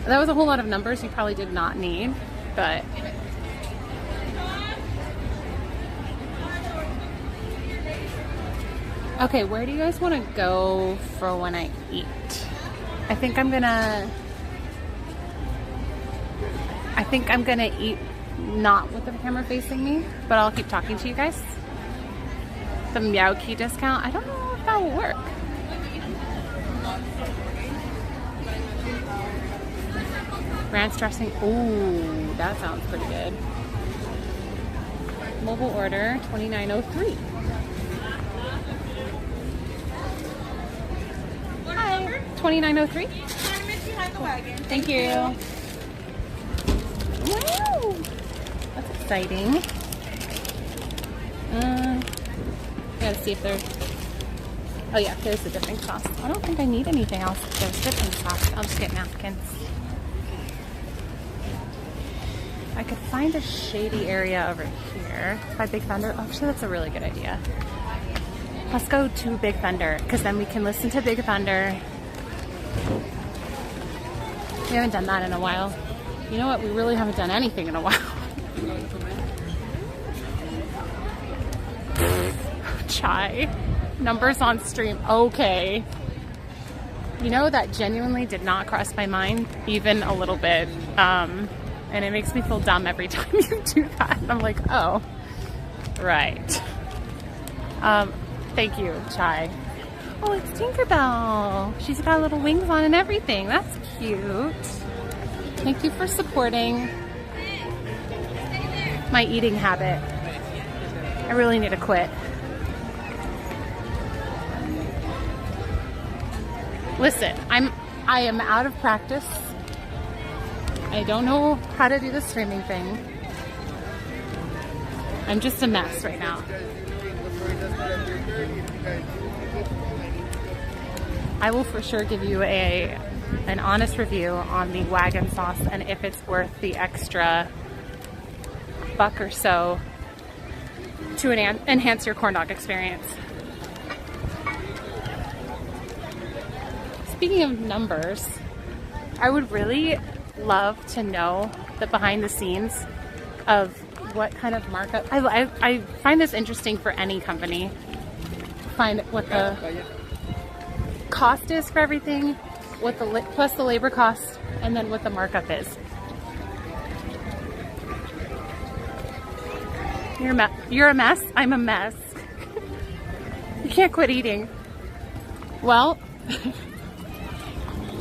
That was a whole lot of numbers you probably did not need, but okay, where do you guys want to go for when I eat? I think I'm gonna eat not with the camera facing me, but I'll keep talking to you guys. The Meow Key discount, I don't know if that will work. Ranch dressing, ooh, that sounds pretty good. Mobile order, $29.03. Hi, $29.03. Thank you. Wow, that's exciting. Gotta see if there's. Oh yeah, there's the dipping sauce. I don't think I need anything else. There's dipping sauce. I'll just get napkins. I could find a shady area over here by Big Thunder. Oh, actually, that's a really good idea. Let's go to Big Thunder, because then we can listen to Big Thunder. We haven't done that in a while. You know what? We really haven't done anything in a while. Chai. Numbers on stream. Okay. You know, that genuinely did not cross my mind even a little bit. And it makes me feel dumb every time you do that. I'm like, oh, right. Thank you, Chai. Oh, it's Tinkerbell. She's got little wings on and everything. That's cute. Thank you for supporting my eating habit. I really need to quit. Listen, I am out of practice. I don't know how to do the streaming thing. I'm just a mess right now. I will for sure give you an honest review on the wagon sauce and if it's worth the extra $1 or so to enhance your corn dog experience. Speaking of numbers, I would really love to know the behind the scenes of what kind of markup. I find this interesting for any company. Find what the cost is for everything, what the plus the labor cost, and then what the markup is. You're a mess. I'm a mess. You can't quit eating. Well,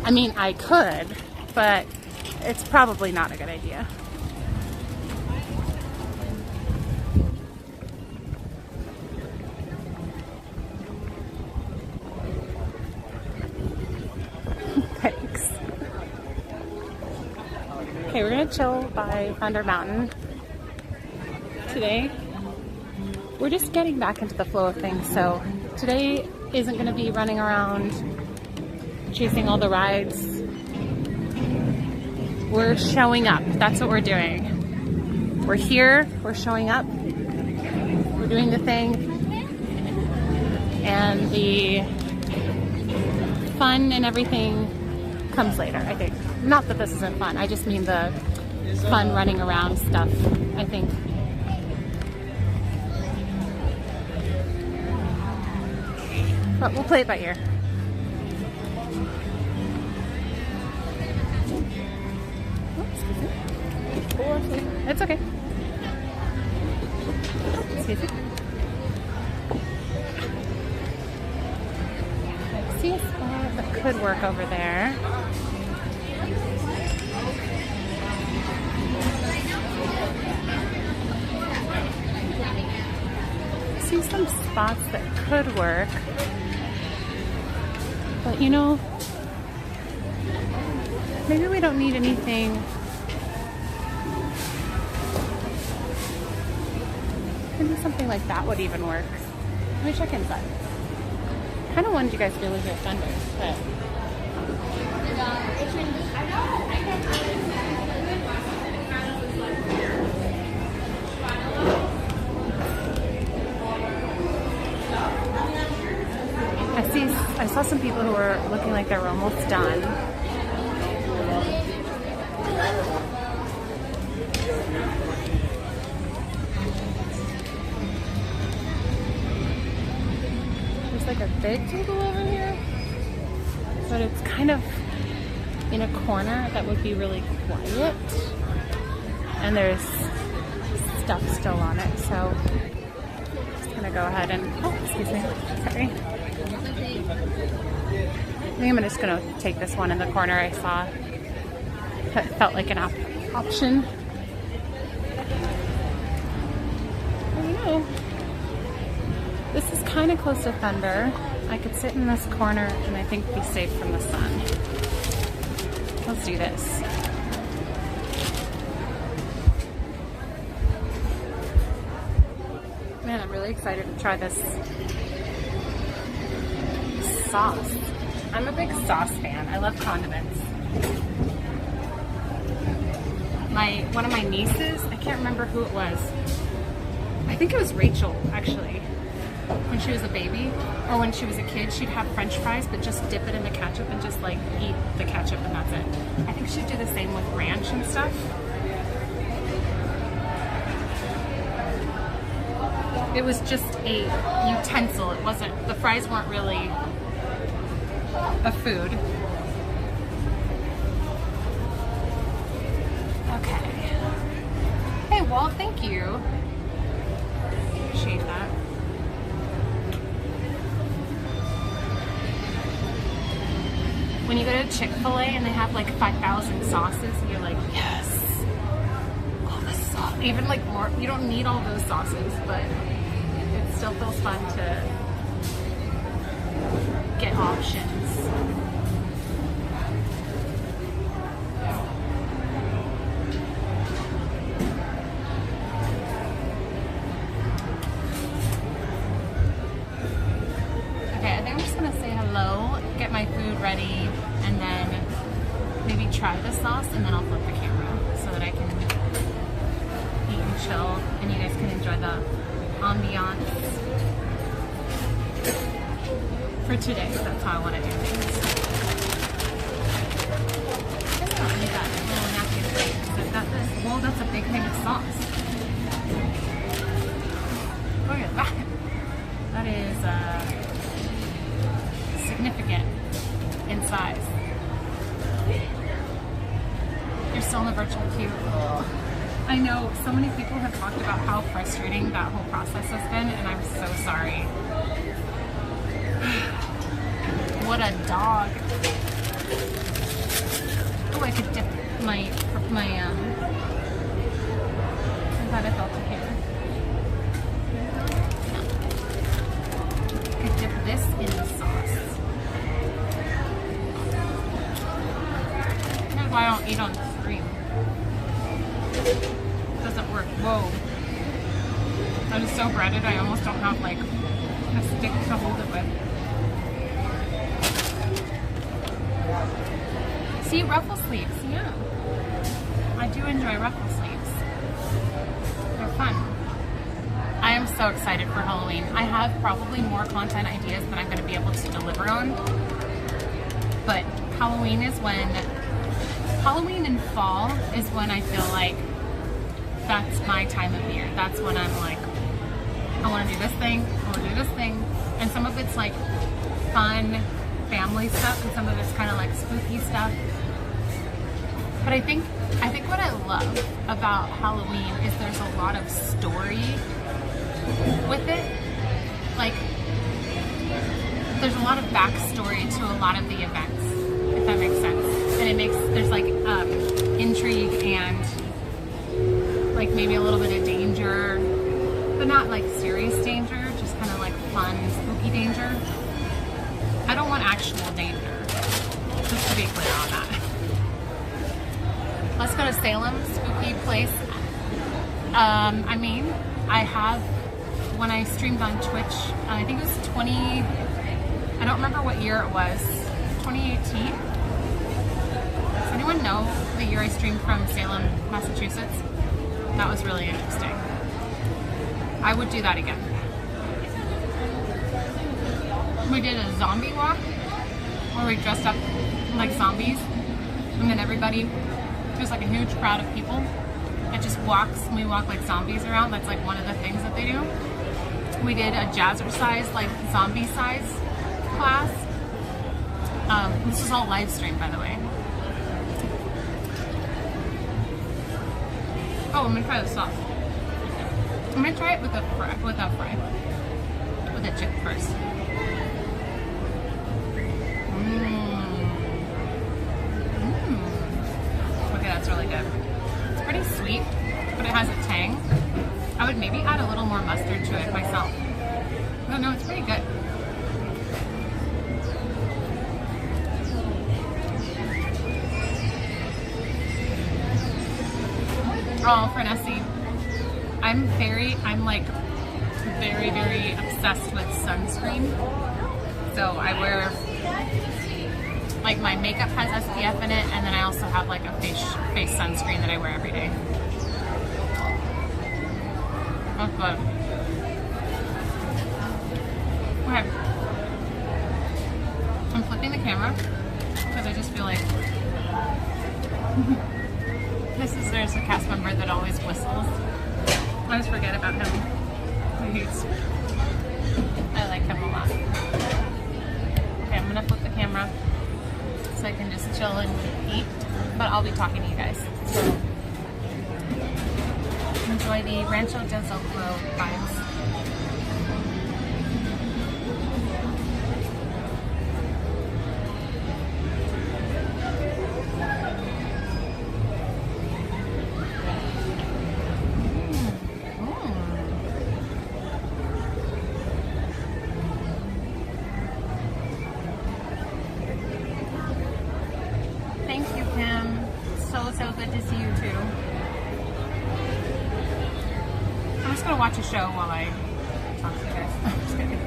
I mean, I could, but it's probably not a good idea. Thanks. Okay, we're gonna chill by Thunder Mountain today. We're just getting back into the flow of things, so today isn't gonna be running around chasing all the rides. We're showing up. That's what we're doing. we're here, we're showing up, we're doing the thing, and the fun and everything comes later, I think. Not that this isn't fun, I just mean the fun running around stuff, I think. But we'll play it by ear. It's okay. Excuse me. I see a spot that could work over there. I see some spots that could work. But you know, maybe we don't need anything. Maybe something like that would even work. Let me check inside. Kind of wanted you guys to be able to hear thunder, but I saw some people who were looking like they were almost done. There's like a big table over here, but it's kind of in a corner that would be really quiet. And there's stuff still on it, so I'm just gonna go ahead and, oh, excuse me, sorry. I think I'm just gonna take this one in the corner I saw. That felt like an option. I don't know. This is kind of close to thunder. I could sit in this corner and I think be safe from the sun. Let's do this. Man, I'm really excited to try this sauce. I'm a big sauce fan. I love condiments. One of my nieces, I can't remember who it was. I think it was Rachel, actually. When she was a baby, or when she was a kid, she'd have French fries, but just dip it in the ketchup and just like eat the ketchup and that's it. I think she'd do the same with ranch and stuff. It was just a utensil. It wasn't, the fries weren't really a food. Okay. Hey, Walt, thank you. Appreciate that. When you go to Chick-fil-A and they have like 5,000 sauces, and you're like, yes, all the sauce. Even like more, you don't need all those sauces, but it still feels fun to get options. Okay, I think I'm just gonna say hello, get my food ready, and then maybe try the sauce, and then I'll flip the camera so that I can eat and chill, and you guys can enjoy the ambiance for today. That's how I want to do things. I don't need that little napkin plate, because I've got this. Whoa, that's a big thing of sauce. Look at that. That is significant in size. You're still in the virtual queue. I know so many people have talked about how frustrating that whole process has been, and I'm so sorry. What a dog. Oh, I could dip my I'm glad I felt it here. I could dip this in the sauce. That's why I don't eat on the stream. It doesn't work. Whoa. That is so breaded, I almost don't have like a stick to hold it with. See, ruffle sleeves, yeah. I do enjoy ruffle sleeves. fun. I am so excited for Halloween. I have probably more content ideas than I'm going to be able to deliver on. But Halloween and fall is when I feel like that's my time of year. That's when I'm like, I want to do this thing, I want to do this thing. And some of it's like fun family stuff, and some of it's kind of like spooky stuff. But I think what I love about Halloween is there's a lot of story with it. Like, there's a lot of backstory to a lot of the events, if that makes sense. And there's like intrigue and like maybe a little bit of danger, but not like serious danger, just kind of like fun, spooky danger. I don't want actual danger, just to be clear on that. Let's go to Salem, spooky place. I mean, I have, when I streamed on Twitch, I think it was I don't remember what year it was, 2018? Does anyone know the year I streamed from Salem, Massachusetts? That was really interesting. I would do that again. We did a zombie walk where we dressed up like zombies, and then everybody, there's like a huge crowd of people that just walks, and we walk like zombies around. That's like one of the things that they do. We did a jazzercise, like zombie size class. This was all live streamed, by the way. Oh, I'm gonna try the sauce. I'm gonna try it with a fry, with a chip first. Okay, that's really good. It's pretty sweet, but it has a tang. I would maybe add a little more mustard to it myself. Oh no, it's pretty good. Oh, for Nessie, I'm like very, very obsessed with sunscreen. So I wear, like, my makeup has SPF in it, and then I also have like a face sunscreen that I wear every day. That's good. Okay. I'm flipping the camera because I just feel like there's a cast member that always whistles. I always forget about him. I like him a lot. Okay, I'm gonna flip the camera so I can just chill and eat, but I'll be talking to you guys. So enjoy the Rancho del Zocalo vibes. Watch a show while I talk to you guys. I'm just kidding.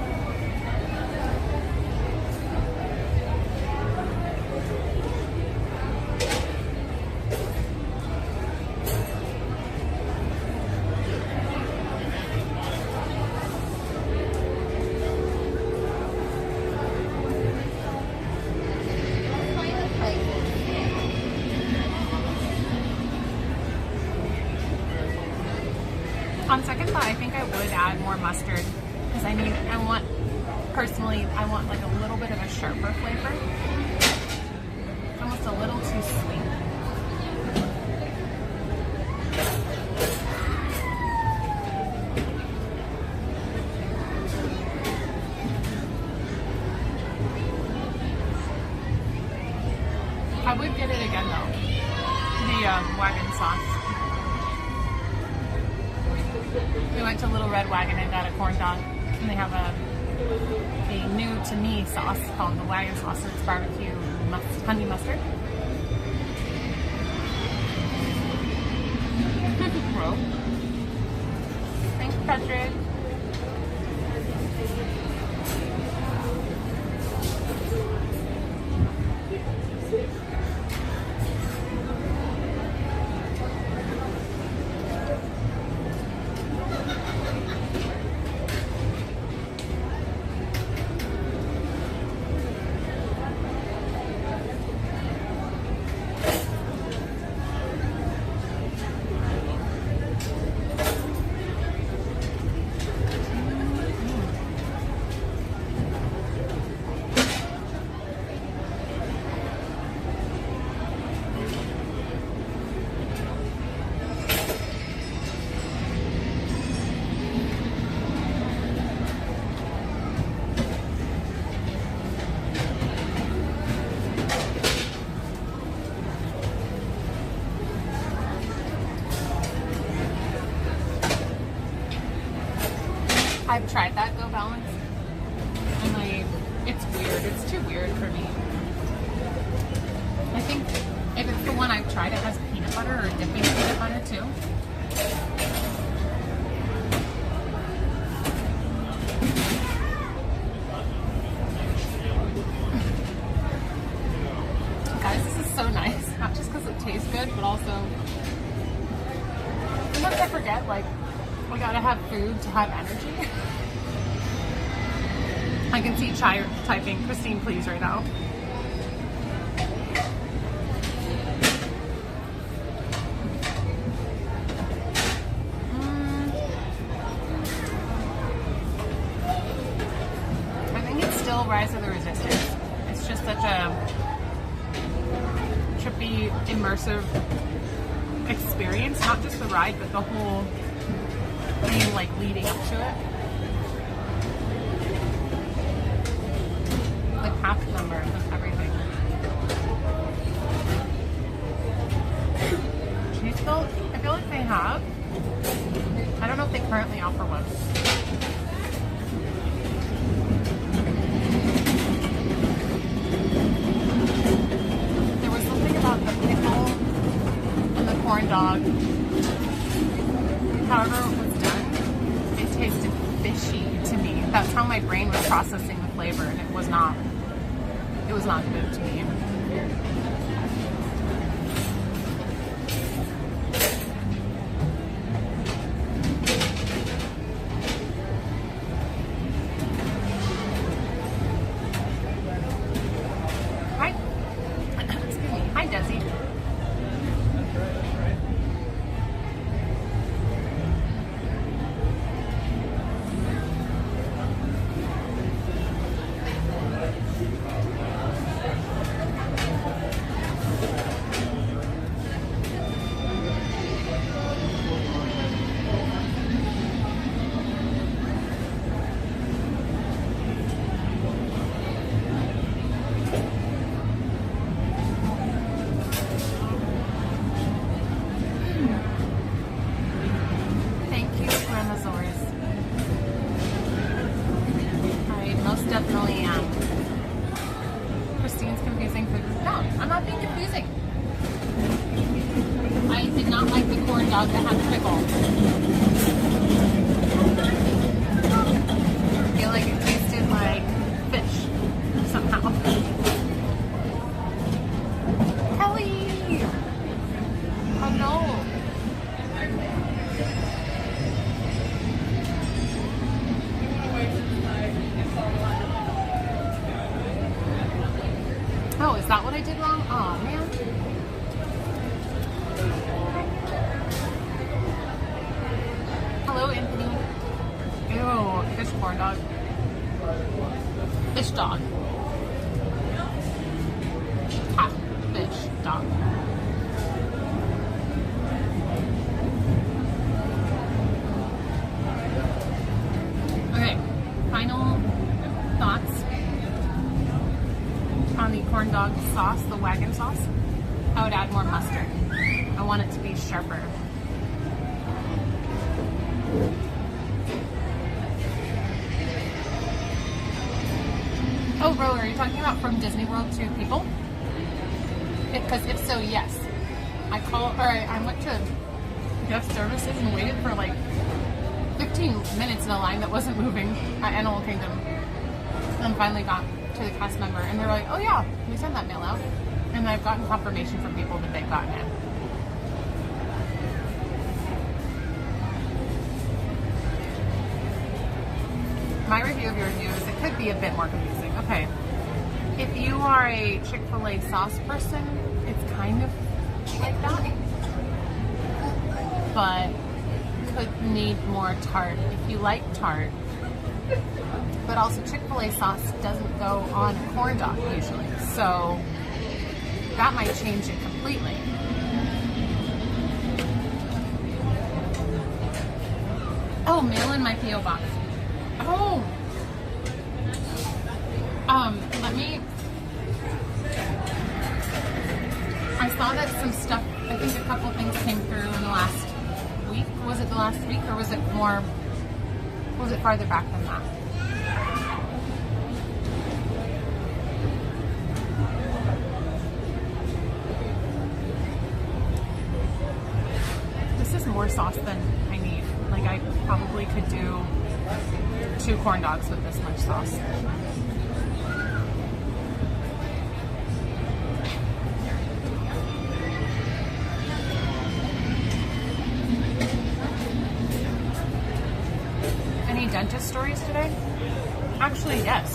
On second thought, I think I would add more mustard because I want like a little bit of a sharper flavor. It's almost a little too sweet. I would get it again though. The wagon sauce. We went to Little Red Wagon and got a corn dog, and they have a new to me sauce called the wagon sauce. It's barbecue honey mustard. Bro. Thanks, Patrick. I've tried that Go Balance, and like, it's weird. It's too weird for me. I think if it's the one I've tried, it has peanut butter or dipping peanut butter too. Guys, this is so nice. Not just because it tastes good, but also sometimes I forget, like, we gotta have food to have energy. I can see Chai typing, Christine, please, right now. I think it's still Rise of the Resistance. It's just such a trippy, immersive experience. Not just the ride, but the whole thing, like, leading up to it. The cast members and everything. Cheese Bill, I feel like they have. I don't know if they currently offer one. There was something about the pickle and the corn dog. However it was done, it tasted fishy to me. That's how my brain was processing the flavor, and it was not good to me. Hi. Excuse me. Hi, Desi. Definitely Christine's confusing food. No, I'm not being confusing. I did not like the corn dog that had the pickle. I feel like it tasted like fish somehow. Kelly! Oh no! Oh, is that what I did wrong? Oh, man. Hello, Anthony. Ew, fish corn dog. Fish dog. Half fish dog. Okay, final thoughts on the corn dog sauce, the wagon sauce. I would add more mustard. I want it to be sharper. Oh, Roller, are you talking about from Disney World to people? Because if so, yes. I went to guest services and waited for like 15 minutes in a line that wasn't moving at Animal Kingdom. And finally got to the cast member, and they're like, oh yeah, we sent that mail out. And I've gotten confirmation from people that they've gotten it. My review of your review is it could be a bit more confusing. Okay. If you are a Chick-fil-A sauce person, it's kind of like that. But could need more tart if you like tart. But also Chick-fil-A sauce doesn't go on a corn dog usually. So that might change it completely. Oh, mail in my P.O. box. Oh! I saw that some stuff, I think a couple things came through in the last week. Was it the last week or was it more Was it farther back than that? This is more sauce than I need. Like, I probably could do 2 corn dogs with this much sauce. Any dentist stories today? Actually, yes.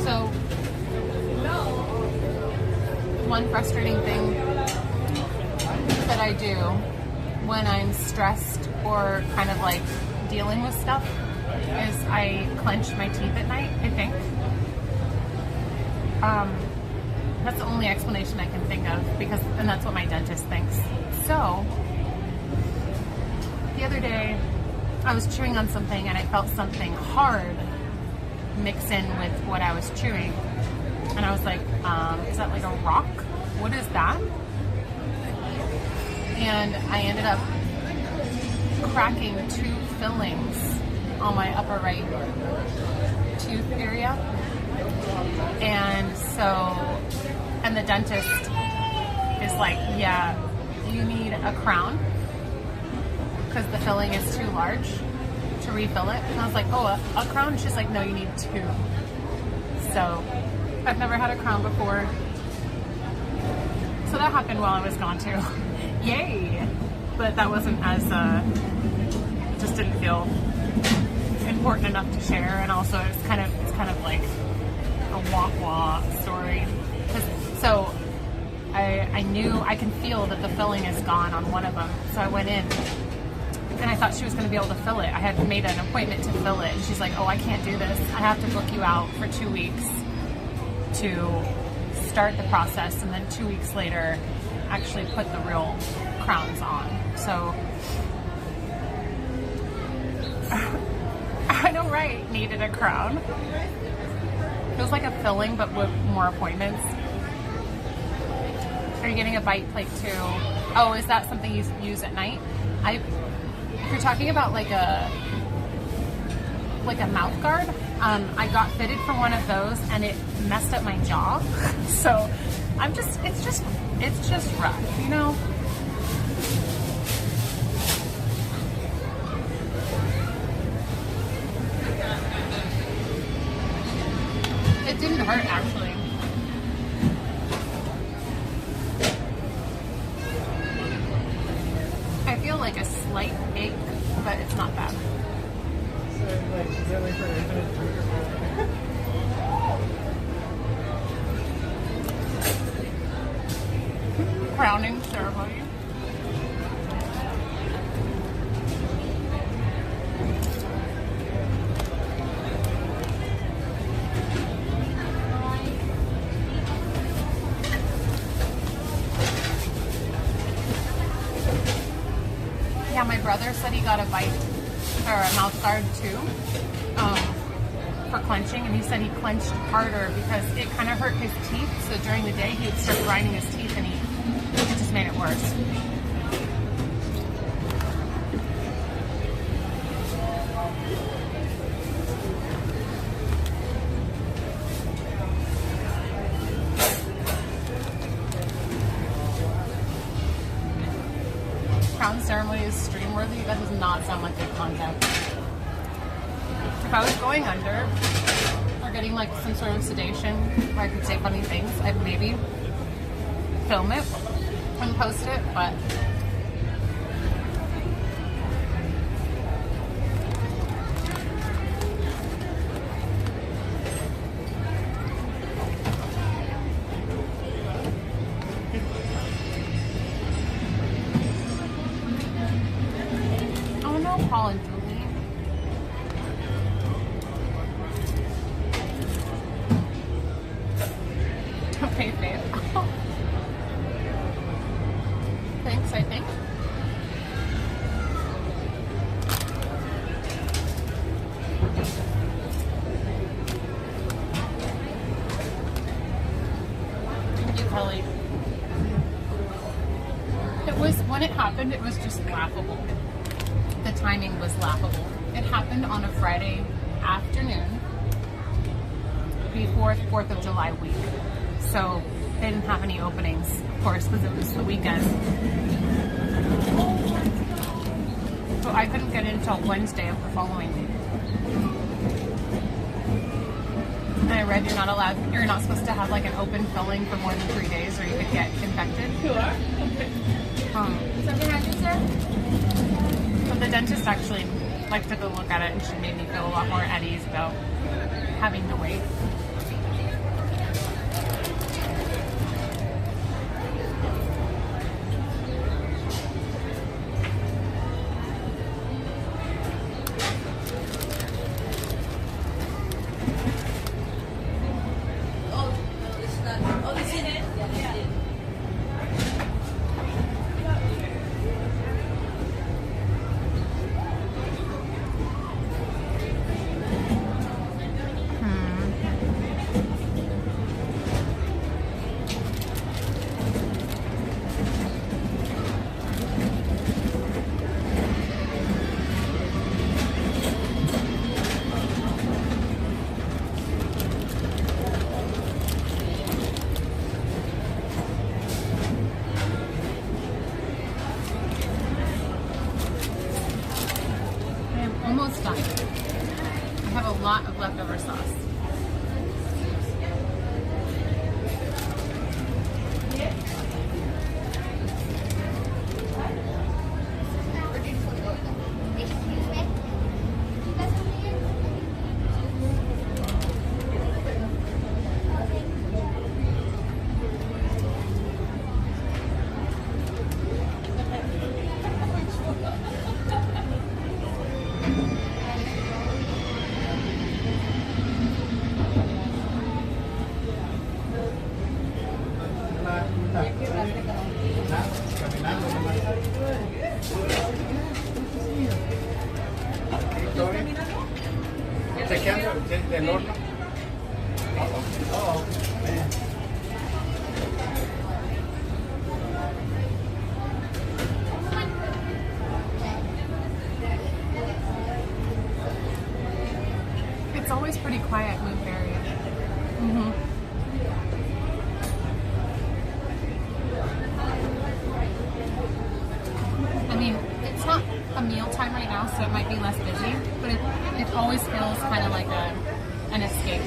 So, one frustrating thing that I do when I'm stressed or kind of like dealing with stuff is I clench my teeth at night, I think. That's the only explanation I can think of, and that's what my dentist thinks. So, the other day, I was chewing on something and I felt something hard mix in with what I was chewing. And I was like, is that like a rock? What is that? And I ended up cracking 2 fillings on my upper right tooth area. And the dentist is like, yeah, you need a crown because the filling is too large to refill it. And I was like, oh, a crown? She's like, no, you need 2. So I've never had a crown before. So that happened while I was gone too. Yay! But that wasn't as, just didn't feel important enough to share. And also it's kind of like a wah-wah story. So I knew, I can feel that the filling is gone on one of them. So I went in and I thought she was going to be able to fill it. I had made an appointment to fill it. And she's like, oh, I can't do this. I have to book you out for 2 weeks to start the process. And then 2 weeks later, actually put the real crowns on. So, I know, right? Needed a crown. It was like a filling, but with more appointments. Are you getting a bite plate too? Oh, is that something you use at night? If you're talking about like a mouth guard, I got fitted for one of those and it messed up my jaw. So it's just rough, you know? It didn't hurt actually. I feel like a slight ache, but it's not bad. So, like, is that like for infinite food or Crowning ceremony. Yeah, my brother said he got a bite or a mouth guard too for clenching, and he said he clenched harder because it kind of hurt his teeth. So during the day, he would start grinding his teeth, and it just made it worse. Crown ceremony is stream worthy. That does not sound like good content. If I was going under or getting like some sort of sedation where I could say funny things, I'd maybe film it and post it, but oh no, Paul and Julie. Okay, babe. Thanks, I think. Thank you, Kelly. It was, when it happened, it was was just laughable. The timing was laughable. It happened on a Friday afternoon before 4th of July week. So they didn't have any openings, of course, because it was the weekend. So I couldn't get in until Wednesday of the following week. And I read you're not supposed to have like an open filling for more than 3 days or you could get infected. Something I just said? But the dentist actually took a look at it and she made me feel a lot more at ease about having to wait. Almost done. I have a lot of leftover sauce. del horno. Oh, man. It's always pretty quiet, Moon Berry. I mean, it's not a meal time right now, so it might be less busy, but it always feels kind of like an escape.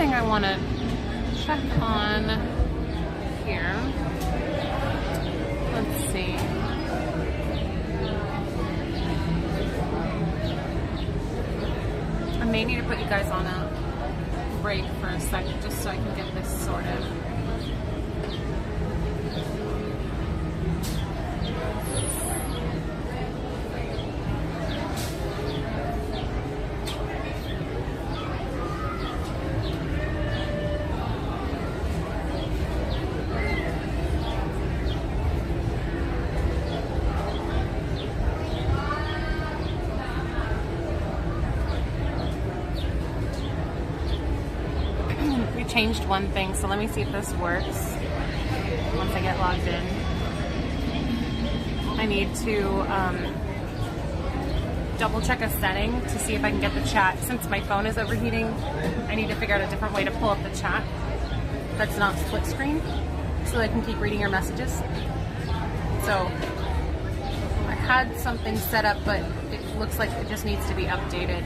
I want to check on here. Let's see. I may need to put you guys on a break for a second just so I can get this sorted. Changed one thing, so let me see if this works once I get logged in. I need to double check a setting to see if I can get the chat. Since my phone is overheating, I need to figure out a different way to pull up the chat that's not split screen so that I can keep reading your messages. So I had something set up, but it looks like it just needs to be updated.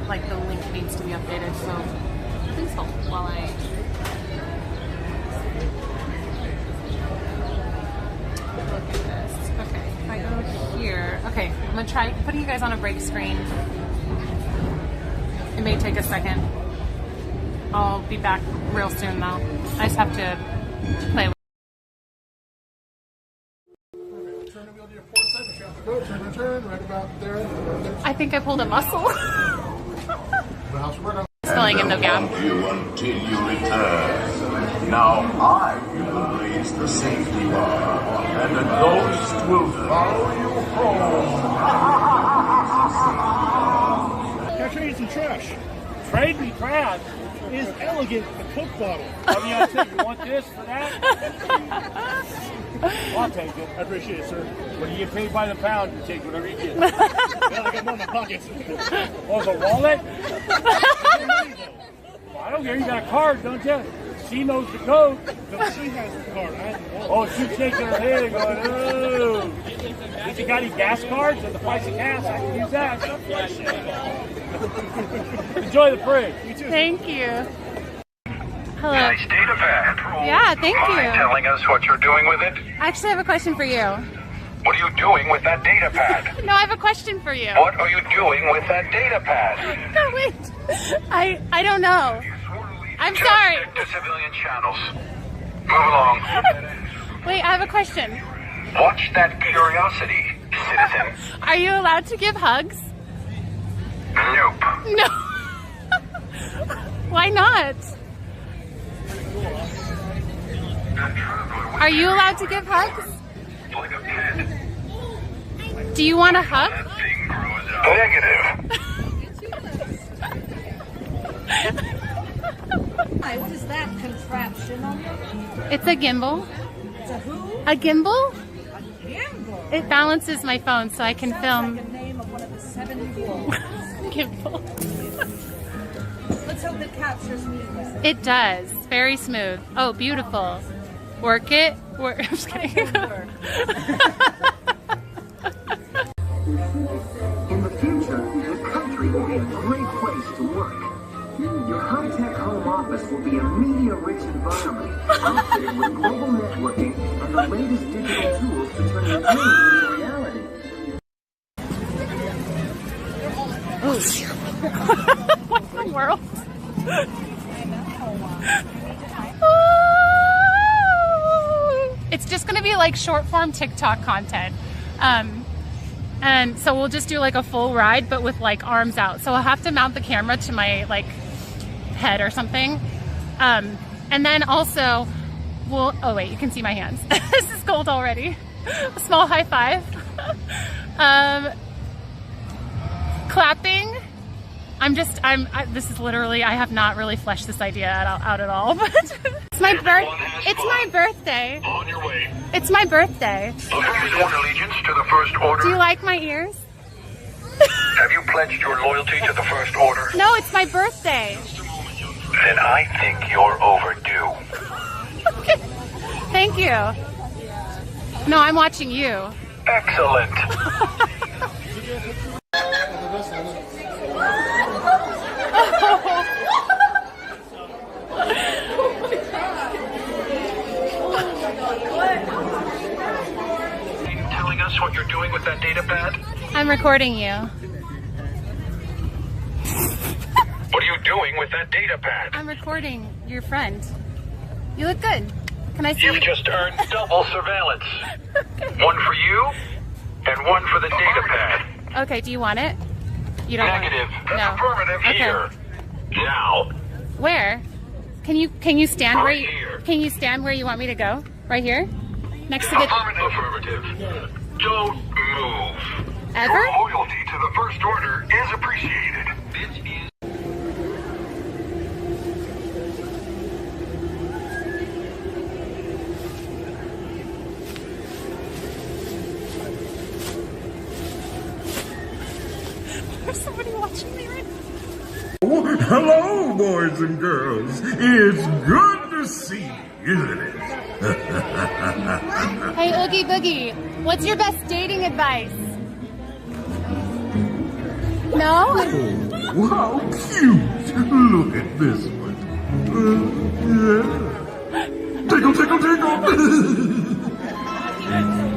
Like the link needs to be updated, so please hold while I Okay, I'm gonna try putting you guys on a break screen. It may take a second. I'll be back real soon though. I just have to play with Turn right about there. I think I pulled a muscle. Filling in the gap. You until you return. Now I will raise the safety bar, and the ghost will follow you home. Can I trade you some trash? Trade me trash. Is elegant a Coke bottle? I mean, I said, you want this for that? I'll take it. I appreciate it, sir. When you get paid by the pound, you take whatever you get. Yeah, I got more in my pockets. Oh, the wallet? I don't care. You got a card, don't you? She knows the code. No, she has the card. I have the wallet. Oh, she's shaking her head going, oh. If you got any gas cards at the price of gas, I can use that. Enjoy the parade. You too. Thank you. Hello. Nice data pad. Yeah, thank you. Mind telling us what you're doing with it? I actually have a question for you. What are you doing with that data pad? No, I have a question for you. What are you doing with that data pad? No, wait. I don't know. I'm sorry. Just stick to civilian channels. Move along. Wait, I have a question. Watch that curiosity, citizen. Are you allowed to give hugs? Nope. No. Why not? Are you allowed to give hugs? Like a kid. Do you want a hug? Negative. Hi, what is that contraption on your... It's a gimbal. It's a who? A gimbal? A gimbal? It balances my phone so I can film. Like the name of one of the 7 wolves. Gimbal. Let's hope it captures me. It does. Very smooth. Oh, beautiful. Work it. Work. I'm just kidding. In the future, the country will be a great place to work. Your high-tech home office will be a media-rich environment, outfitted with global networking and the latest digital tools to turn your dreams into reality. What the world? It's just gonna be like short form TikTok content. And so we'll just do like a full ride, but with like arms out. So I'll have to mount the camera to my like head or something. And then also we'll, oh wait, you can see my hands. This is cold already. A small high five. Clapping. This is literally, I have not really fleshed this idea out at all, but it's my birthday. On your way. It's my birthday. Have you sworn allegiance to the First Order? Do you like my ears? Have you pledged your loyalty to the First Order? No, it's my birthday. Then I think you're overdue. Thank you. No, I'm watching you. Excellent. Telling us what you're doing with that data pad? I'm recording you. What are you doing with that data pad? I'm recording your friend. You look good. Can I see? You've just earned double surveillance. One for you, and one for the data pad. Okay, do you want it? You don't Negative. want it? That's No. affirmative Okay. here. Now. Where? Can you stand Right where you, here. can you stand where you want me to go? Right here? Next to the Affirmative. Don't move. Ever? Your loyalty to the First Order is appreciated. This is There's somebody watching me right now. Hello, boys and girls. It's good to see you, isn't it? Hey, Oogie Boogie, what's your best dating advice? No? Oh, how cute. Look at this one. Yeah. Tickle, tickle, tickle.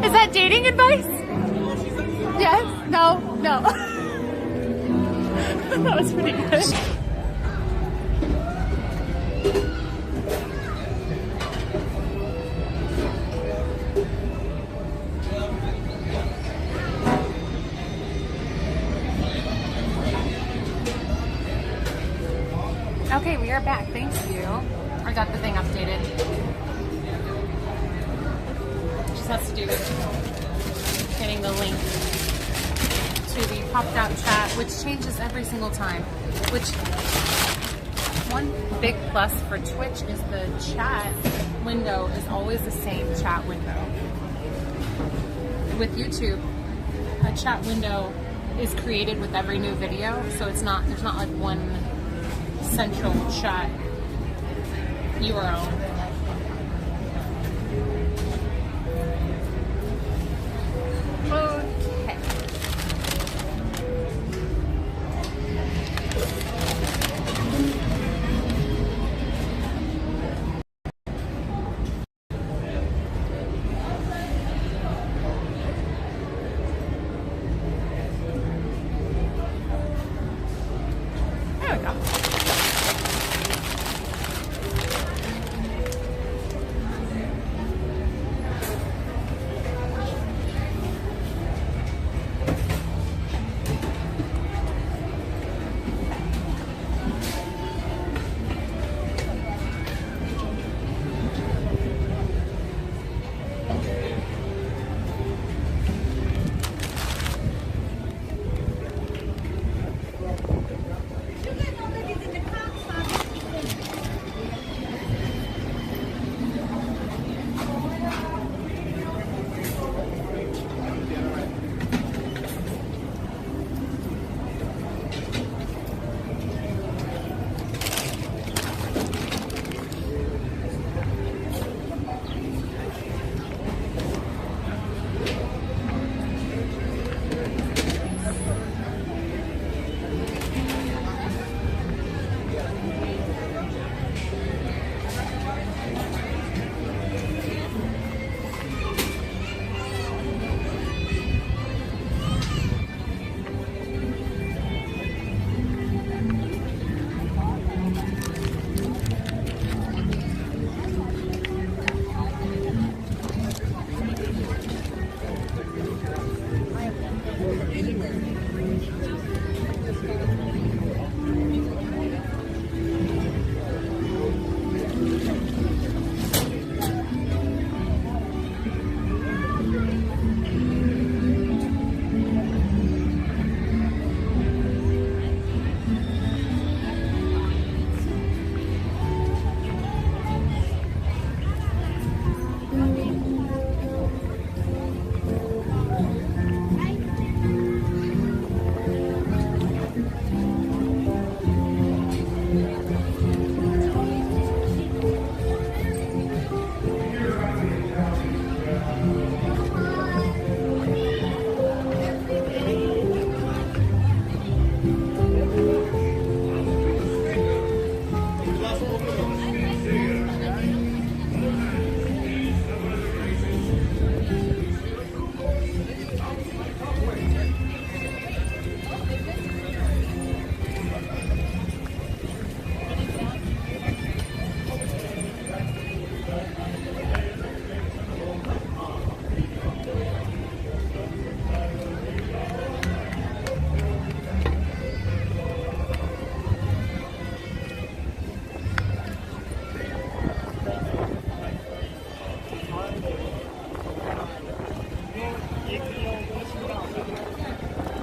Is that dating advice? Yes? No? No. That was pretty good. Okay, we are back. Thank you. I got the thing updated. Just has to do with getting the link to the popped out chat, which changes every single time. Which, one big plus for Twitch is the chat window is always the same chat window. With YouTube, a chat window is created with every new video, so there's not like one central chat URL. Okay. There we go.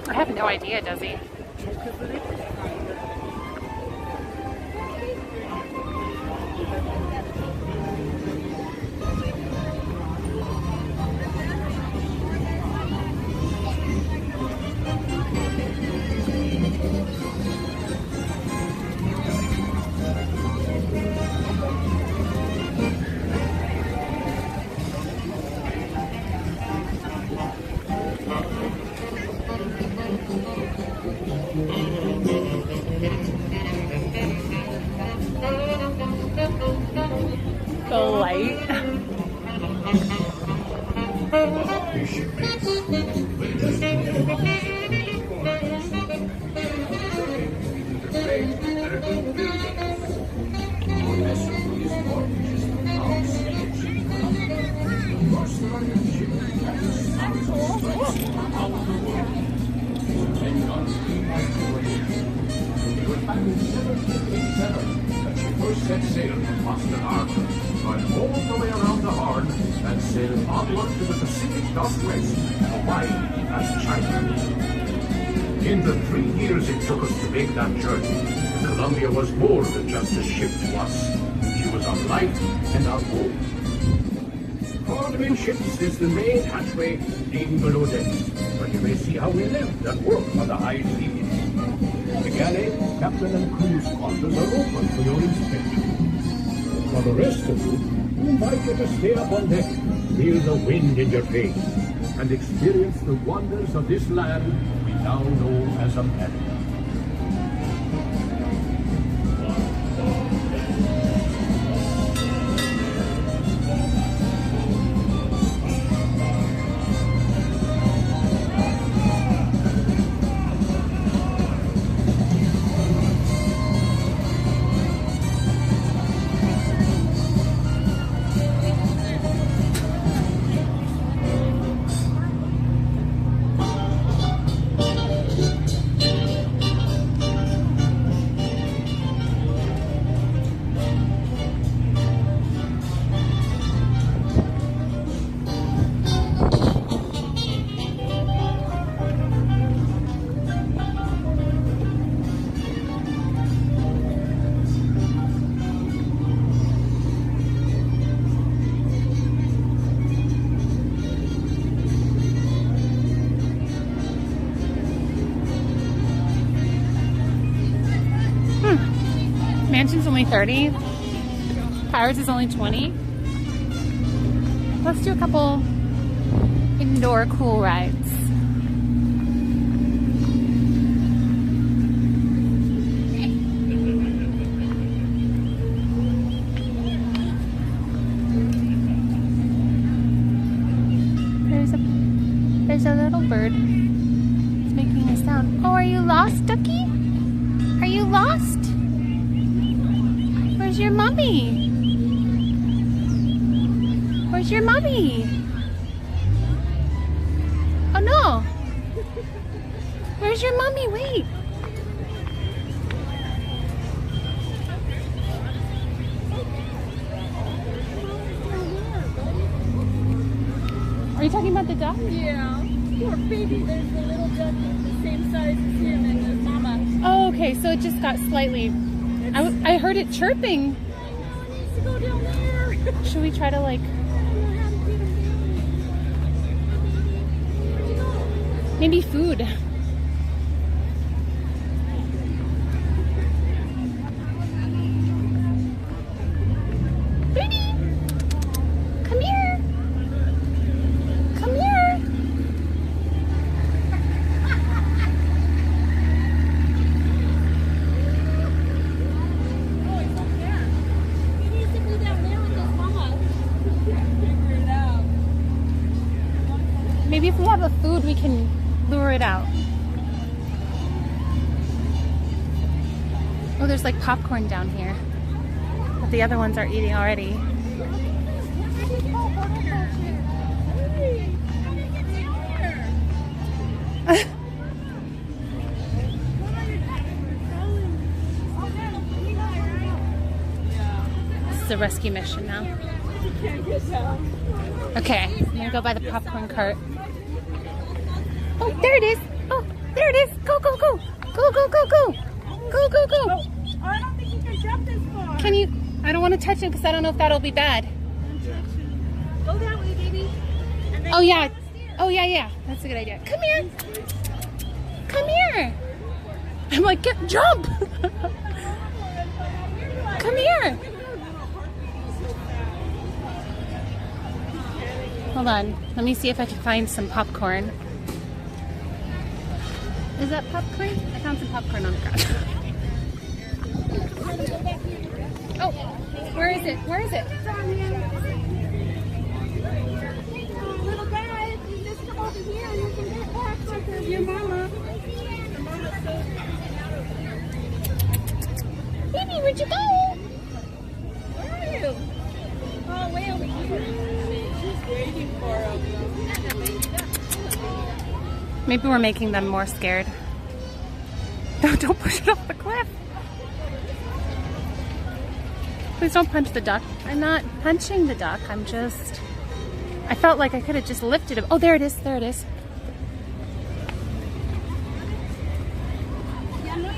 I have no idea, does he? The light. And on steam it was back in 1787 that she first set sail from Boston Harbor, going all the way around the Horn and sailed onward to the Pacific Northwest, Hawaii, and China. In the 3 years it took us to make that journey, Columbia was more than just a ship to us. She was our life and our home. Forward amidships is the main hatchway leading below decks, where you may see how we lived and worked on the high seas. The galley, captain and crew's quarters are open for your inspection. For the rest of you, we invite you to stay up on deck, feel the wind in your face, and experience the wonders of this land we now know as America. Mansion's only 30. Pirates is only 20. Let's do a couple indoor cool rides. There's a little bird. It's making a sound. Oh, are you lost, Ducky? Are you lost? Where's your mommy? Where's your mommy? Oh no! Where's your mommy? Wait! Are you talking about the duck? Yeah. Poor baby, there's a little duck the same size as him and his mama. Oh, okay, so it just got slightly... I heard it chirping. Oh, it needs to go down there. Should we try to like... Maybe food. Baby! Come here! Come here! Maybe if we have a food, we can lure it out. Oh, there's like popcorn down here. But the other ones are eating already. This is a rescue mission now. Okay, I'm gonna go by the popcorn cart. Oh, there it is! Oh, there it is! Go, go, go! Go, go, go, go! Go, go, go! Oh, I don't think you can jump this far. Can you? I don't want to touch it because I don't know if that'll be bad. Go that way, baby. And then Oh yeah. Oh yeah, yeah. That's a good idea. Come here. Come here. I'm like, jump. Come here. Hold on. Let me see if I can find some popcorn. Is that popcorn? I found some popcorn on the ground. Oh, where is it? Where is it? little guy, you just come over here and you can get popcorn for your mama. Baby, where'd you go? Where are you? Oh, way over here. She's waiting for him. Maybe we're making them more scared. No, don't push it off the cliff. Please don't punch the duck. I'm not punching the duck. I'm just... I felt like I could have just lifted him. Oh, there it is. There it is.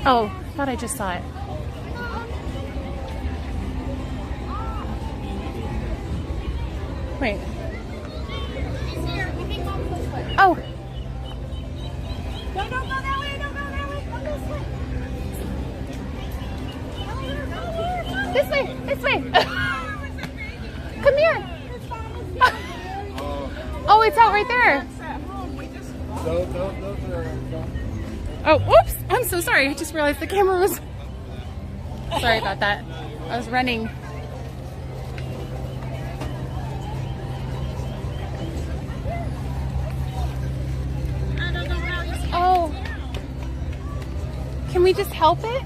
Oh, I thought I just saw it. Wait. Oh. No, don't go that way. Don't go that way. Come this way. This way. This way. Come here. Oh, it's out right there. Oh, whoops. I'm so sorry. I just realized the camera was... Sorry about that. I was running. Oh. Can we just help it?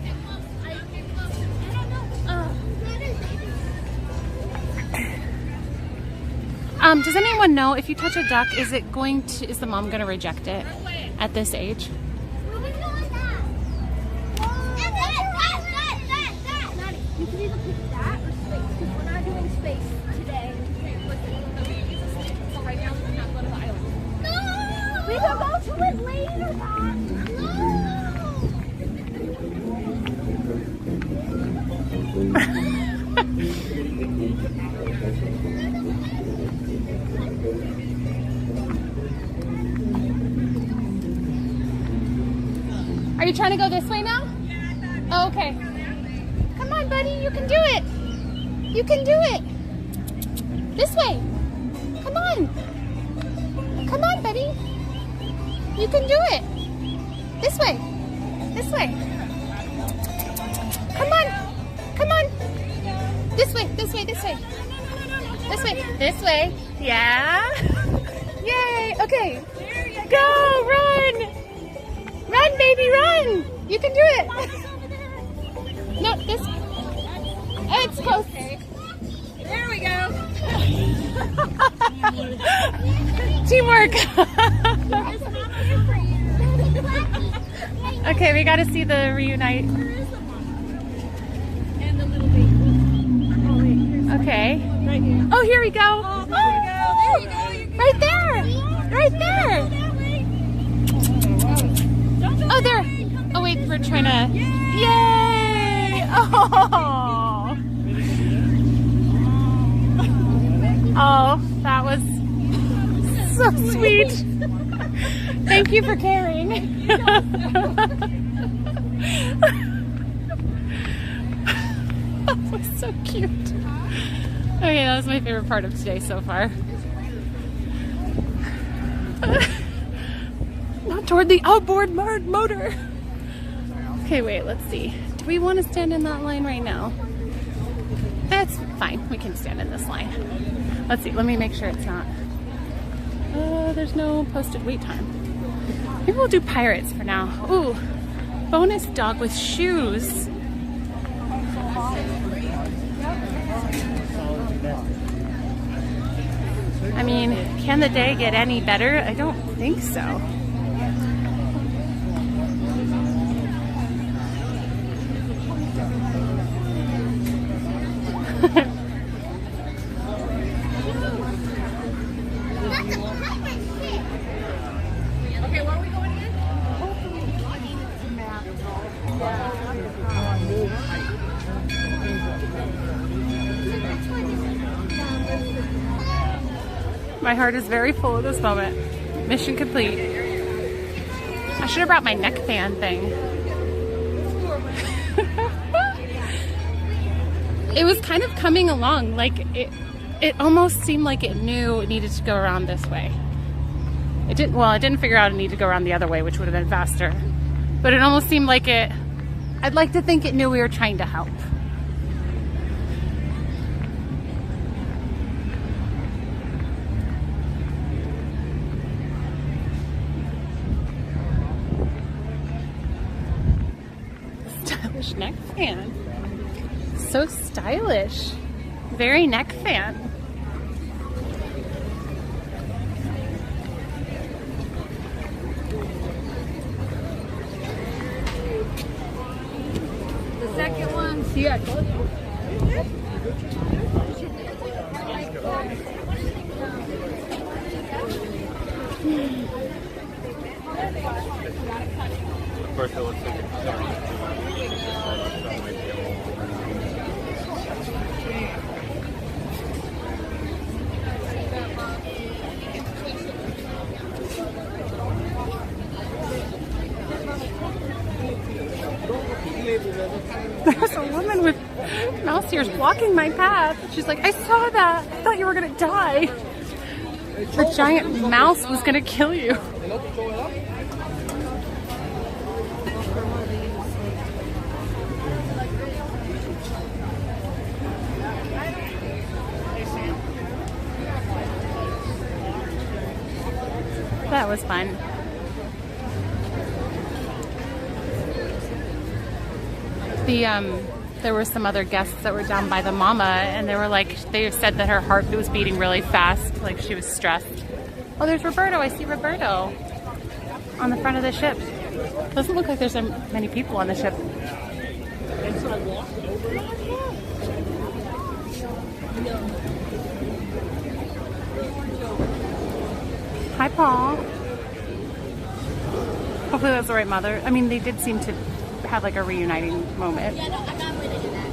Does anyone know if you touch a duck, is the mom going to reject it at this age? You can either pick that or space, because we're not doing space today. So right now we cannot go to the island. No! We can go to it later, Mom. Are you trying to go this way now? Oh, okay. Come on, buddy. You can do it. You can do it. This way. Come on. Come on, buddy. You can do it. This way. This way. Come on. Come on. This way. This way. This way. This way. This way. Yeah. Yay. Okay. Go. Run. Run, baby, run! You can do it! No, this... It's close. There we go. Teamwork! Okay, we gotta see the reunite. And the little baby. Oh, wait. Okay. Right here. Oh, here we go. Oh, there you go. There you go. Right there! Right there! Oh, there! Oh, wait, we're trying to... Yay! Oh! Oh, that was so sweet. Thank you for caring. That was so cute. Okay, that was my favorite part of today so far. Not toward the outboard motor. Okay, wait, let's see. Do we want to stand in that line right now? That's fine. We can stand in this line. Let's see. Let me make sure it's not. There's no posted wait time. Maybe we'll do pirates for now. Ooh, bonus dog with shoes. I mean, can the day get any better? I don't think so. Okay, where are we going again? My heart is very full at this moment. Mission complete. I should have brought my neck fan thing. It was kind of coming along, like it almost seemed like it knew it needed to go around this way. It didn't figure out it needed to go around the other way, which would have been faster. But it almost seemed like I'd like to think it knew we were trying to help. Stylish neck fan. So stylish. Very neck fan. See, I told you. Of course, it looks like it's dark. There's a woman with mouse ears blocking my path. She's like, I saw that. I thought you were gonna die. The giant mouse was gonna kill you. That was fun. There were some other guests that were down by the mama, and they were like, they said that her heart was beating really fast, like she was stressed. Oh, there's Roberto. I see Roberto on the front of the ship. Doesn't look like there's many people on the ship. Hi, Paul. Hopefully that's the right mother. I mean, they did seem to have like a reuniting moment. Yeah, no, I'm not going to do that.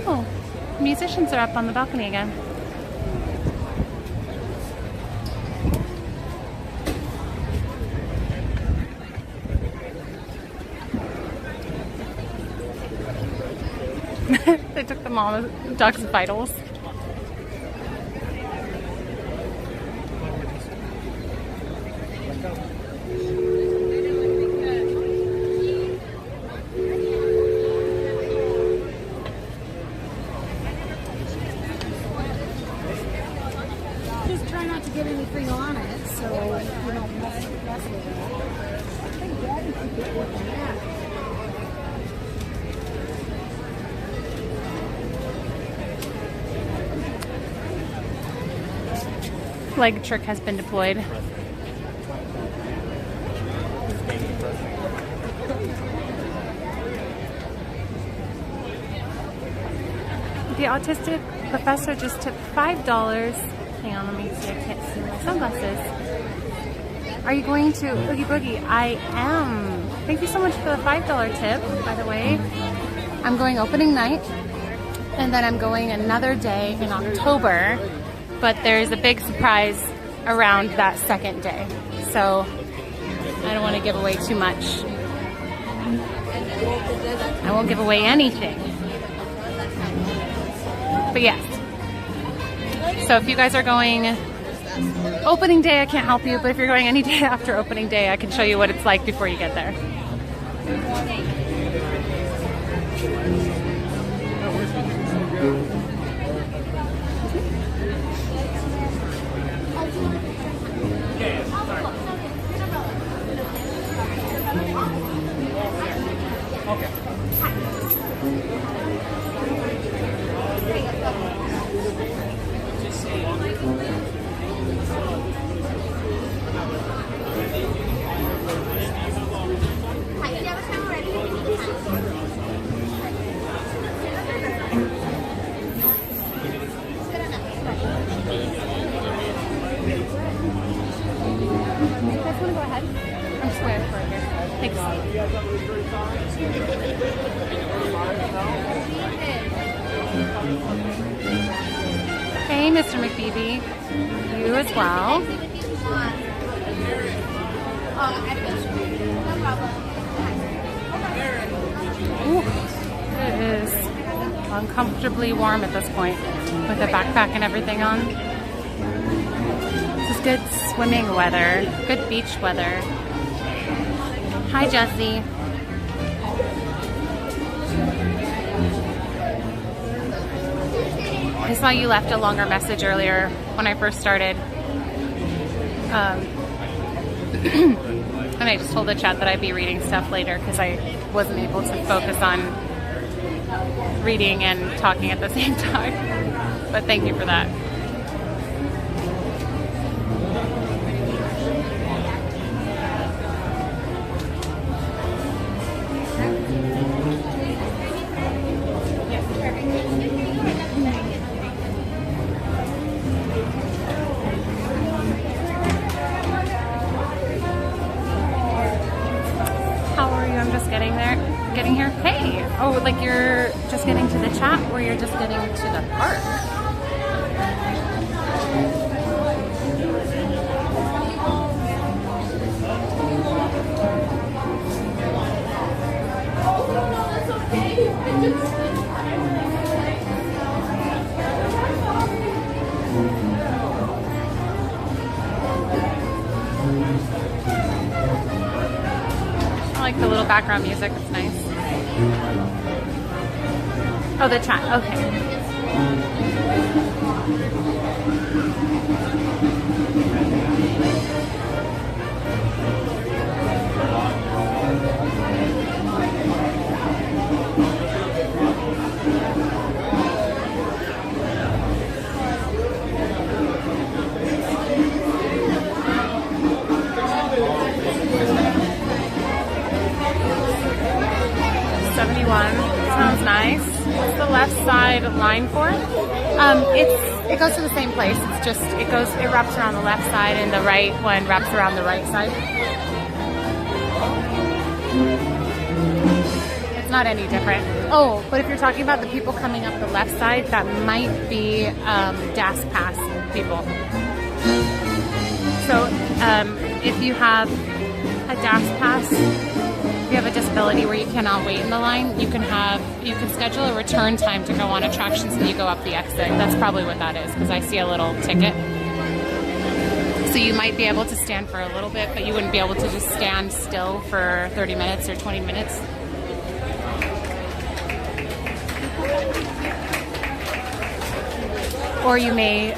Oh, musicians are up on the balcony again. They took the duck's vitals. Just try not to get anything on it, so you don't mess with it. I think Daddy could get one on that. Leg trick has been deployed. The autistic professor just tipped $5. Hang on, let me see. I can't see my sunglasses. Are you going to Oogie Boogie? I am. Thank you so much for the $5 tip, by the way. I'm going opening night, and then I'm going another day in October. But there's a big surprise around that second day. So I don't want to give away too much. I won't give away anything. But yes. So if you guys are going opening day, I can't help you. But if you're going any day after opening day, I can show you what it's like before you get there. Hey, Mr. McBeebe. You as well. Ooh, it is uncomfortably warm at this point with the backpack and everything on. This is good swimming weather, good beach weather. Hi, Jessie. I saw you left a longer message earlier when I first started. And I just told the chat that I'd be reading stuff later because I wasn't able to focus on reading and talking at the same time. But thank you for that. Getting here? Hey! Oh, like you're just getting to the chat or you're just getting to the park? I like the little background music, it's nice. Oh, the chat, okay. 71. Sounds nice. What's the left side line for? It goes to the same place. It's just it wraps around the left side, and the right one wraps around the right side. It's not any different. Oh, but if you're talking about the people coming up the left side, that might be DAS Pass people. So if you have a DAS Pass, if you have a disability where you cannot wait in the line, you can schedule a return time to go on attractions and you go up the exit. That's probably what that is, because I see a little ticket. So you might be able to stand for a little bit, but you wouldn't be able to just stand still for 30 minutes or 20 minutes. Or you may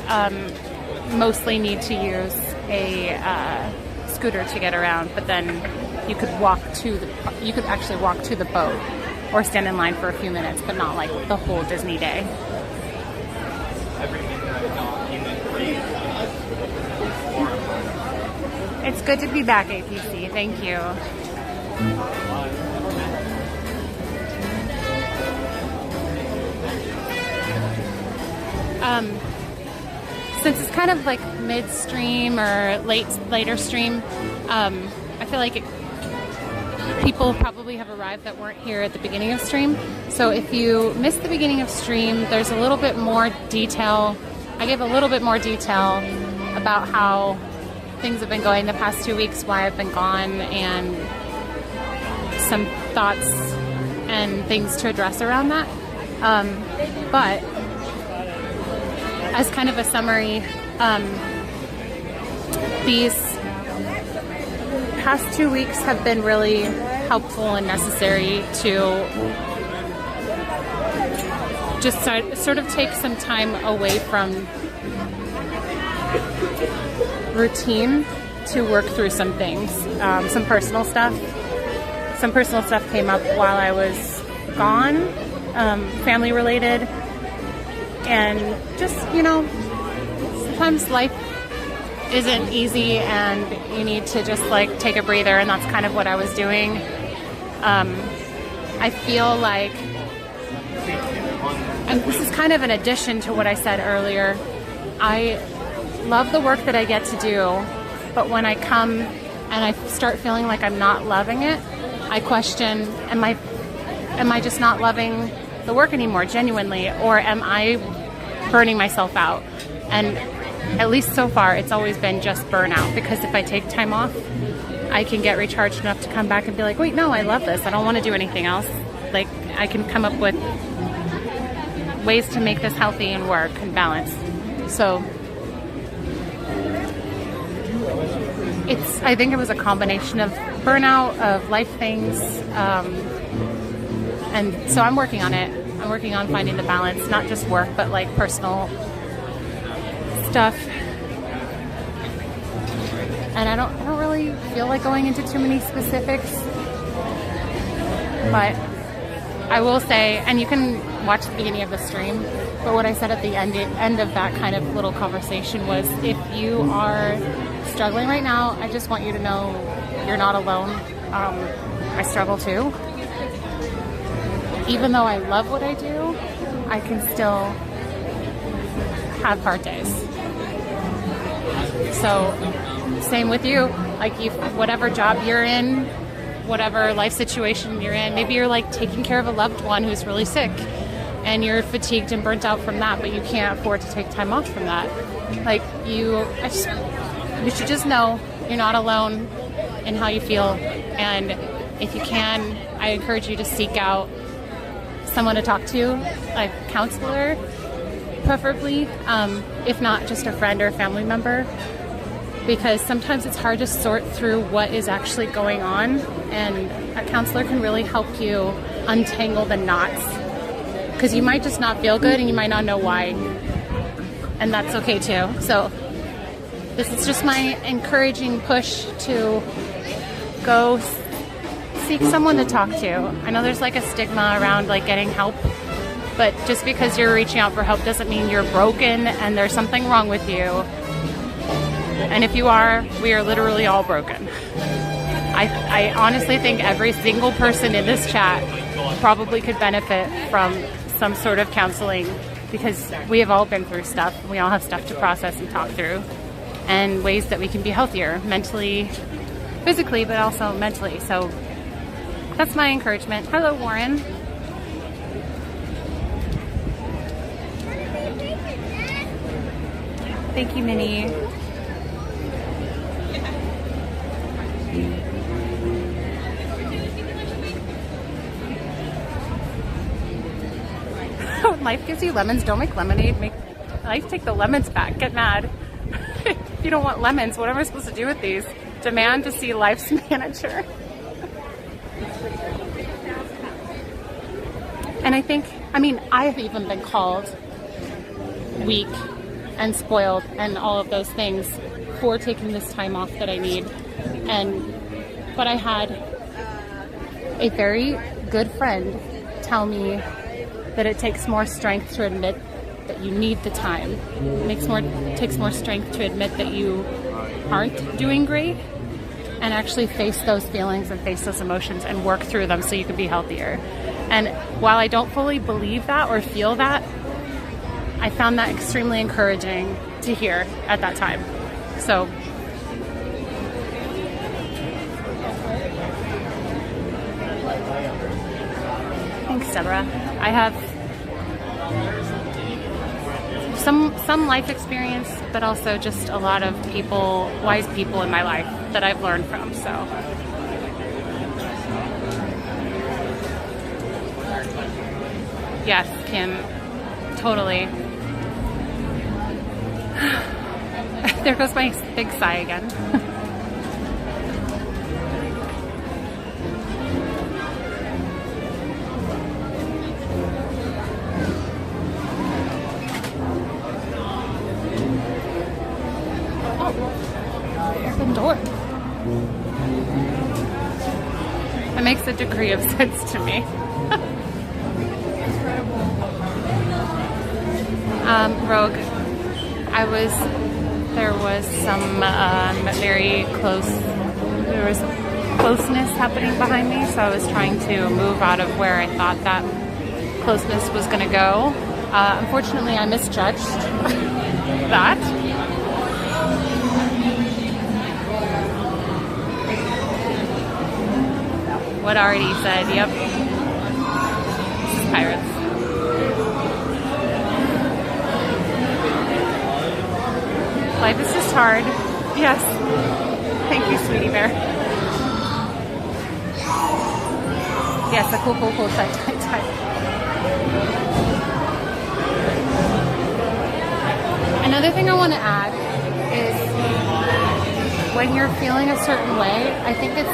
mostly need to use a scooter to get around, but then you could actually walk to the boat or stand in line for a few minutes, but not like the whole Disney day. It's good to be back, APC. Thank you. Since it's kind of like midstream or later stream, I feel like people probably have arrived that weren't here at the beginning of stream. So if you missed the beginning of stream, there's a little bit more detail. I gave a little bit more detail about how things have been going the past 2 weeks, why I've been gone, and some thoughts and things to address around that. But as kind of a summary, these past 2 weeks have been really helpful and necessary to just sort of take some time away from routine to work through some things. Some personal stuff came up while I was gone, family related, and just, sometimes life isn't easy and you need to just like take a breather, and that's kind of what I was doing. I feel like, and this is kind of an addition to what I said earlier, I love the work that I get to do, but when I come and I start feeling like I'm not loving it, I question, am I just not loving the work anymore genuinely, or am I burning myself out? And at least so far, it's always been just burnout, because if I take time off, I can get recharged enough to come back and be like, wait, no, I love this. I don't want to do anything else. Like, I can come up with ways to make this healthy and work and balanced. So I think it was a combination of burnout, of life things. And so I'm working on it. I'm working on finding the balance, not just work, but like personal stuff. And I don't really feel like going into too many specifics, but I will say, and you can watch the beginning of the stream, but what I said at the end of that kind of little conversation was, if you are struggling right now, I just want you to know you're not alone. I struggle too. Even though I love what I do, I can still have hard days. So, same with you. Like, whatever job you're in, whatever life situation you're in, maybe you're like taking care of a loved one who's really sick and you're fatigued and burnt out from that, but you can't afford to take time off from that. Like, you should just know you're not alone in how you feel. And if you can, I encourage you to seek out someone to talk to, a counselor, preferably, if not just a friend or a family member, because sometimes it's hard to sort through what is actually going on, and a counselor can really help you untangle the knots, because you might just not feel good and you might not know why, and that's okay too. So this is just my encouraging push to go seek someone to talk to. I know there's like a stigma around like getting help, but just because you're reaching out for help doesn't mean you're broken and there's something wrong with you. And if you are, we are literally all broken. I honestly think every single person in this chat probably could benefit from some sort of counseling, because we have all been through stuff. We all have stuff to process and talk through, and ways that we can be healthier mentally, physically, but also mentally. So that's my encouragement. Hello, Warren. Thank you, Minnie. Life gives you lemons, don't make lemonade. Make life take the lemons back. Get mad. If you don't want lemons, what am I supposed to do with these? Demand to see life's manager. And I have even been called weak and spoiled and all of those things for taking this time off that I need. But I had a very good friend tell me that it takes more strength to admit that you need the time. It takes more strength to admit that you aren't doing great, and actually face those feelings and face those emotions and work through them so you can be healthier. And while I don't fully believe that or feel that, I found that extremely encouraging to hear at that time. So thanks, Deborah. I have some life experience, but also just a lot of wise people in my life that I've learned from. So yes, Kim, totally. There goes my big sigh again. Open door. It makes a degree of sense to me. Rogue, there was some very closeness happening behind me, so I was trying to move out of where I thought that closeness was going to go. Unfortunately, I misjudged that. What already said, yep. This is Pirates. Life is just hard. Yes. Thank you, sweetie bear. Yes, a cool. Type. Another thing I want to add is when you're feeling a certain way, I think it's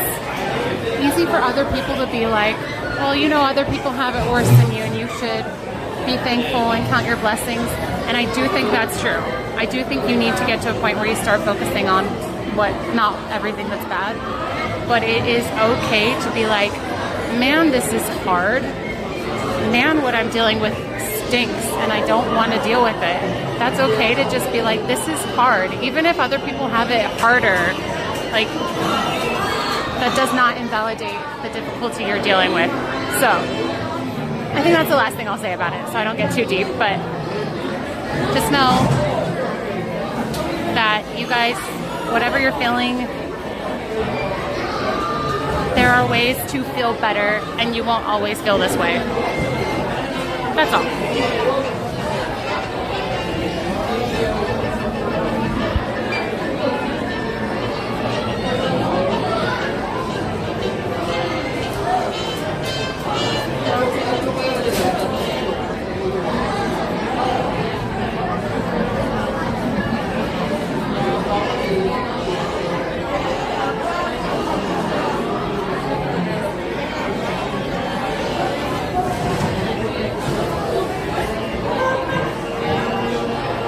easy for other people to be like, well, other people have it worse than you and you should be thankful and count your blessings. And I do think that's true. I do think you need to get to a point where you start focusing on not everything that's bad, but it is okay to be like, man, this is hard, man, what I'm dealing with stinks and I don't want to deal with it. That's okay to just be like, this is hard. Even if other people have it harder, like, that does not invalidate the difficulty you're dealing with. So I think that's the last thing I'll say about it, so I don't get too deep, but just know that you guys, whatever you're feeling, there are ways to feel better, and you won't always feel this way. That's all.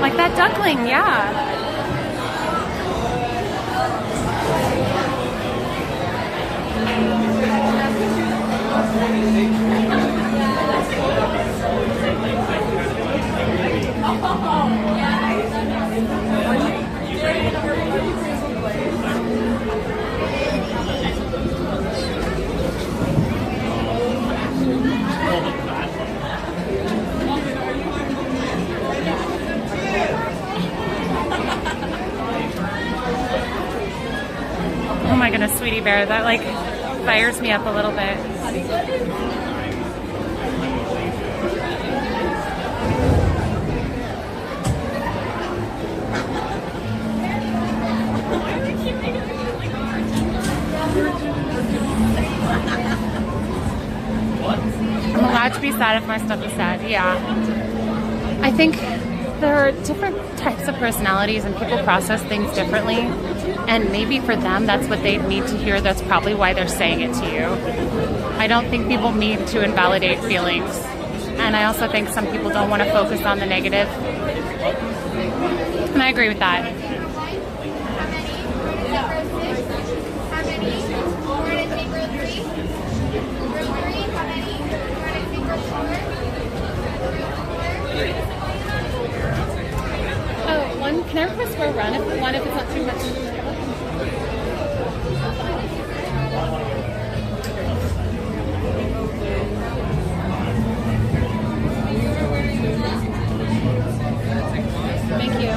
Like that duckling, yeah. Oh my goodness, sweetie bear, that like fires me up a little bit. I'm allowed to be sad if my stuff is sad, yeah. I think there are different types of personalities and people process things differently, and maybe for them that's what they need to hear. That's probably why they're saying it to you. I don't think people need to invalidate feelings, and I also think some people don't want to focus on the negative, and I agree with that. Can I request for a run if it's not too much? Thank you.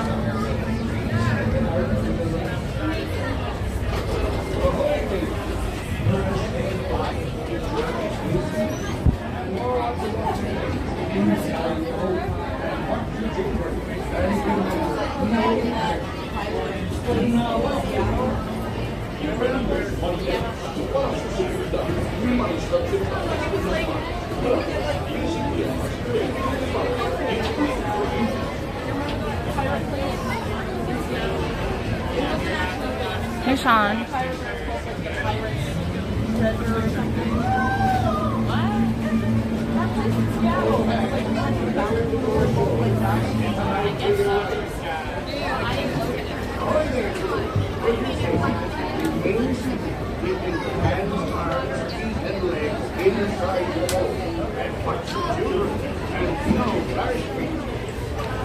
Hey, Sean.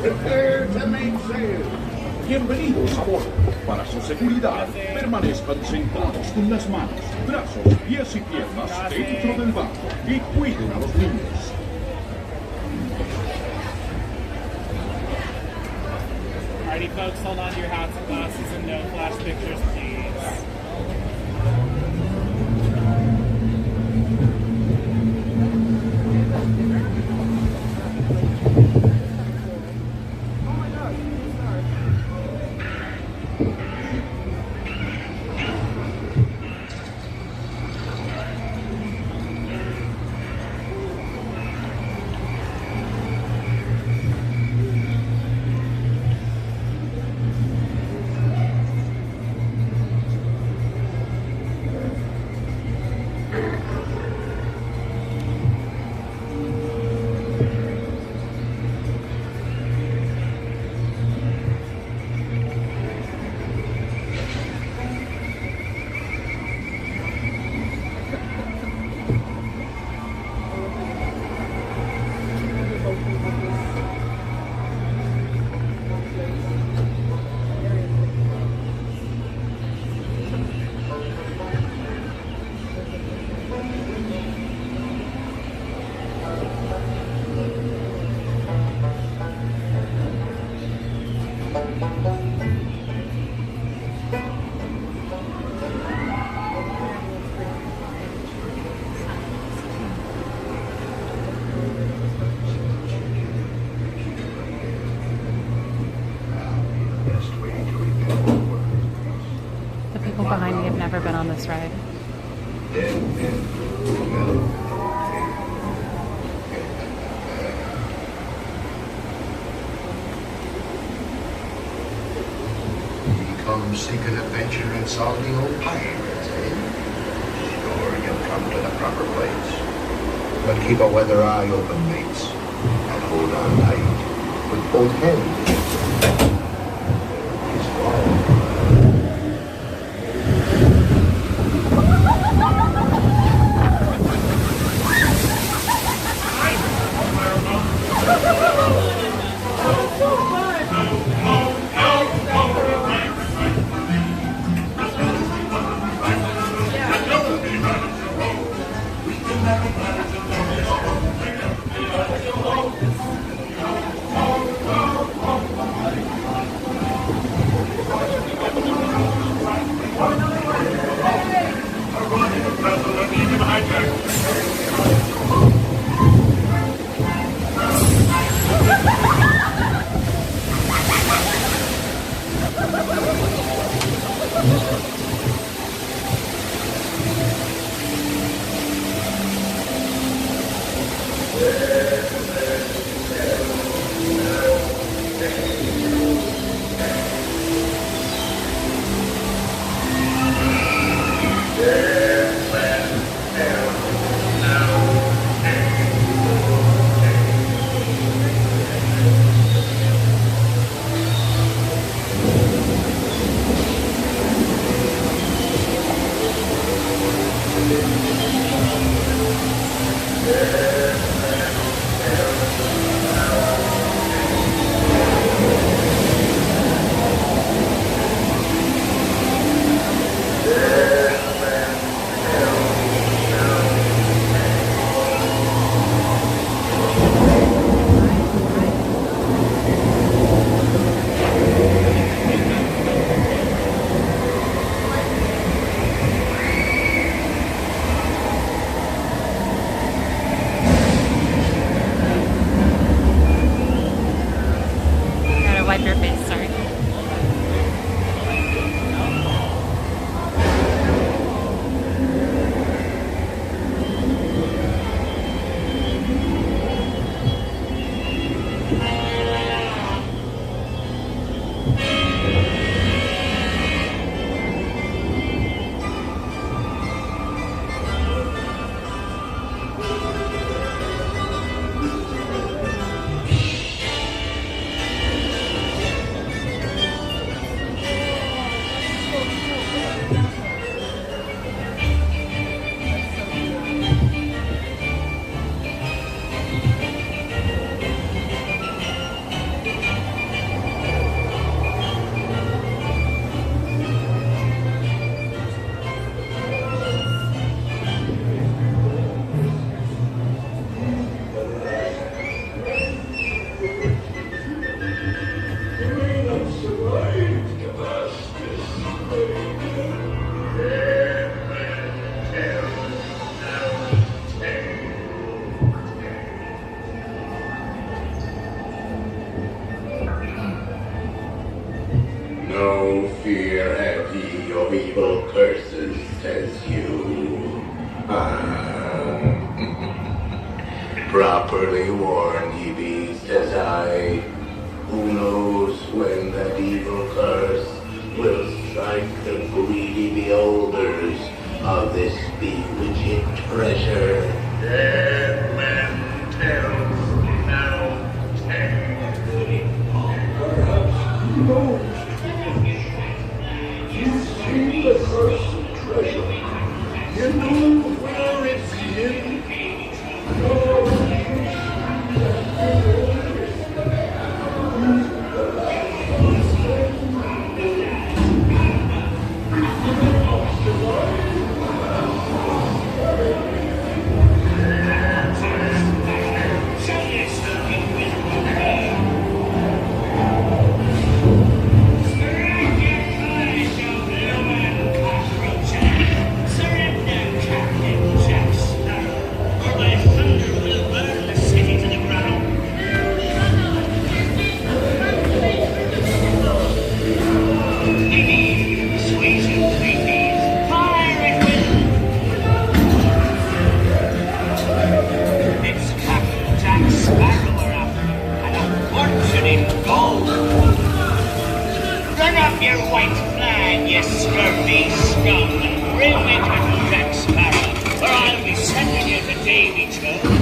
Prepare to make sail. Bienvenidos a bordo. Para su seguridad, permanezcan sentados con las manos, brazos, pies y piernas dentro del barco y cuiden a los niños. Alrighty, folks, hold on to your hats and glasses and no flash pictures, please. never been on this ride. Come seek an adventure and solve the old pirates, eh? Sure, you'll come to the proper place. But keep a weather eye open, mates. And hold on tight with both hands. Wipe your face, sorry. No fear have ye of evil curses, says you. Properly warned ye be, says I. Who knows when that evil curse will strike the greedy beholders of this bewitched treasure. Dead man tells now perhaps you know. You see the cursed treasure. You know where it's hidden. Welcome, brilliant little Jack Sparrow, where I'll be sending you to Davy Jones.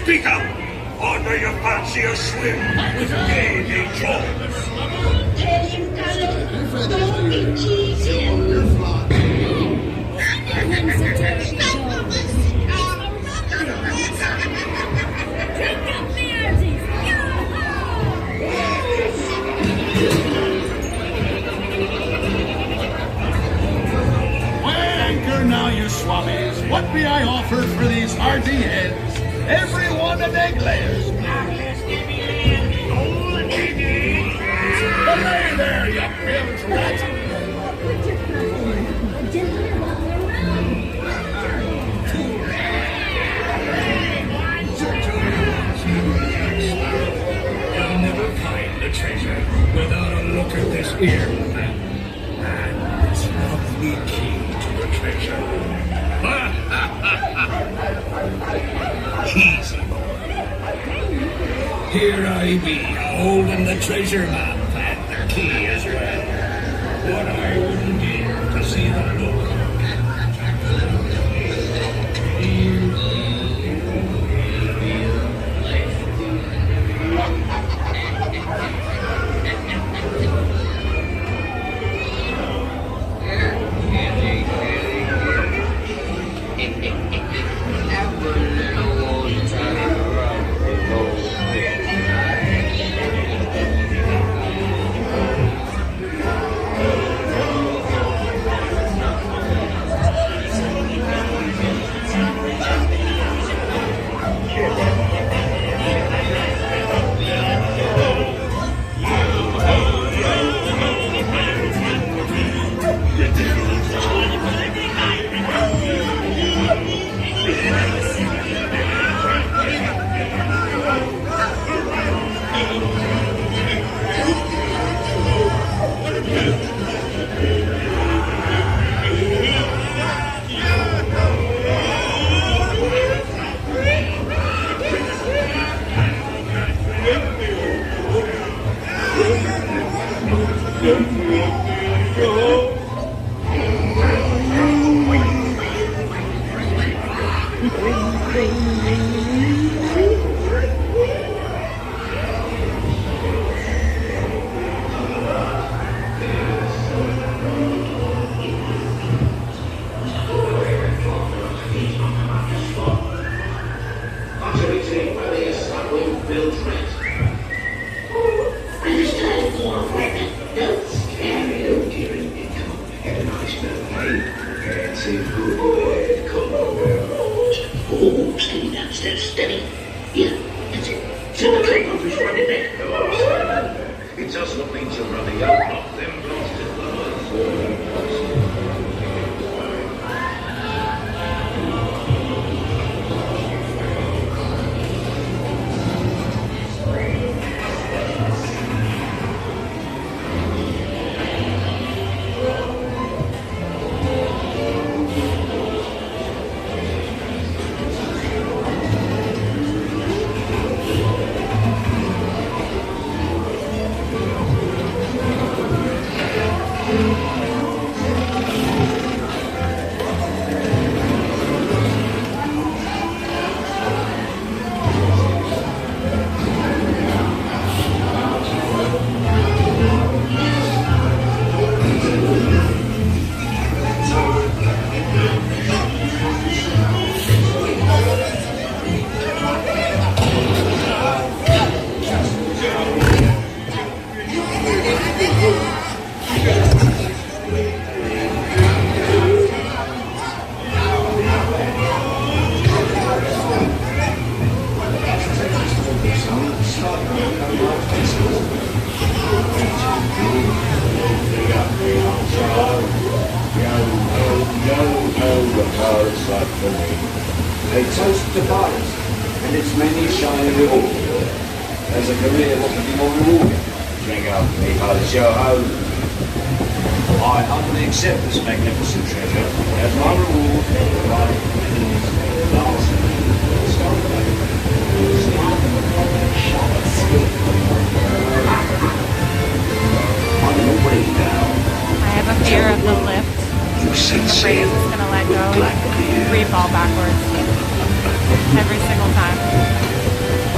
Speak up! Or do you fancy a swim with Davy Jones? Anchor now, you swabbies. What be I offered for these hearty heads? Every one an egg layers. Belay there, you bilge rat. You'll never find the treasure without a look at this ear, and this lovely key to the treasure. Easy, boy. Here I be, holding the treasure map and the key as well. What I wouldn't give to see the look. It doesn't mean to running up them blasted lovers. It's hosted the forest, and its many shine and behold. There's a career that can be more rewarding. Drink up, me by the show home. I humbly accept this magnificent treasure as my reward for my last on your way now. I have a fear of the lift. I'm afraid it's just gonna let go and free fall backwards every single time.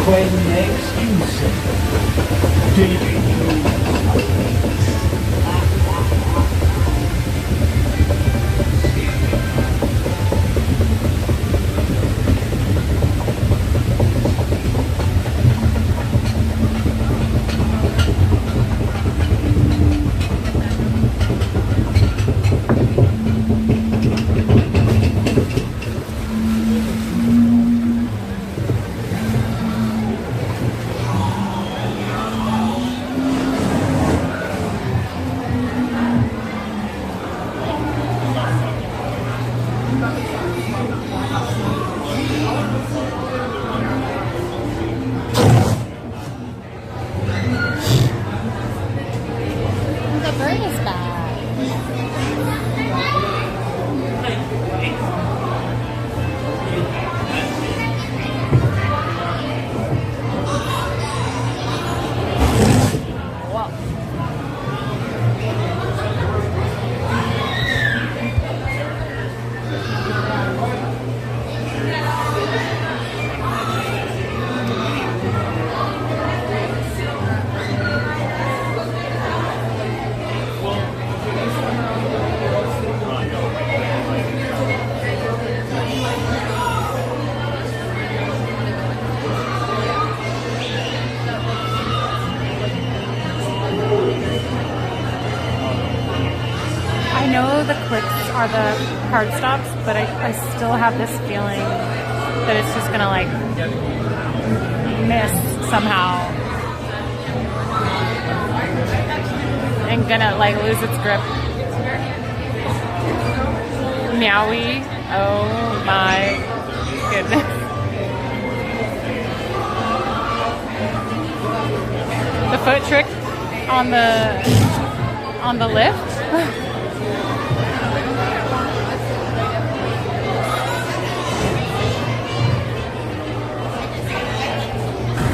When next you see David, The bird is back. I know the clicks are the hard stops, but I still have this feeling that it's just gonna like miss somehow and gonna like lose its grip. Meowie. Oh my goodness. The foot trick on the lift.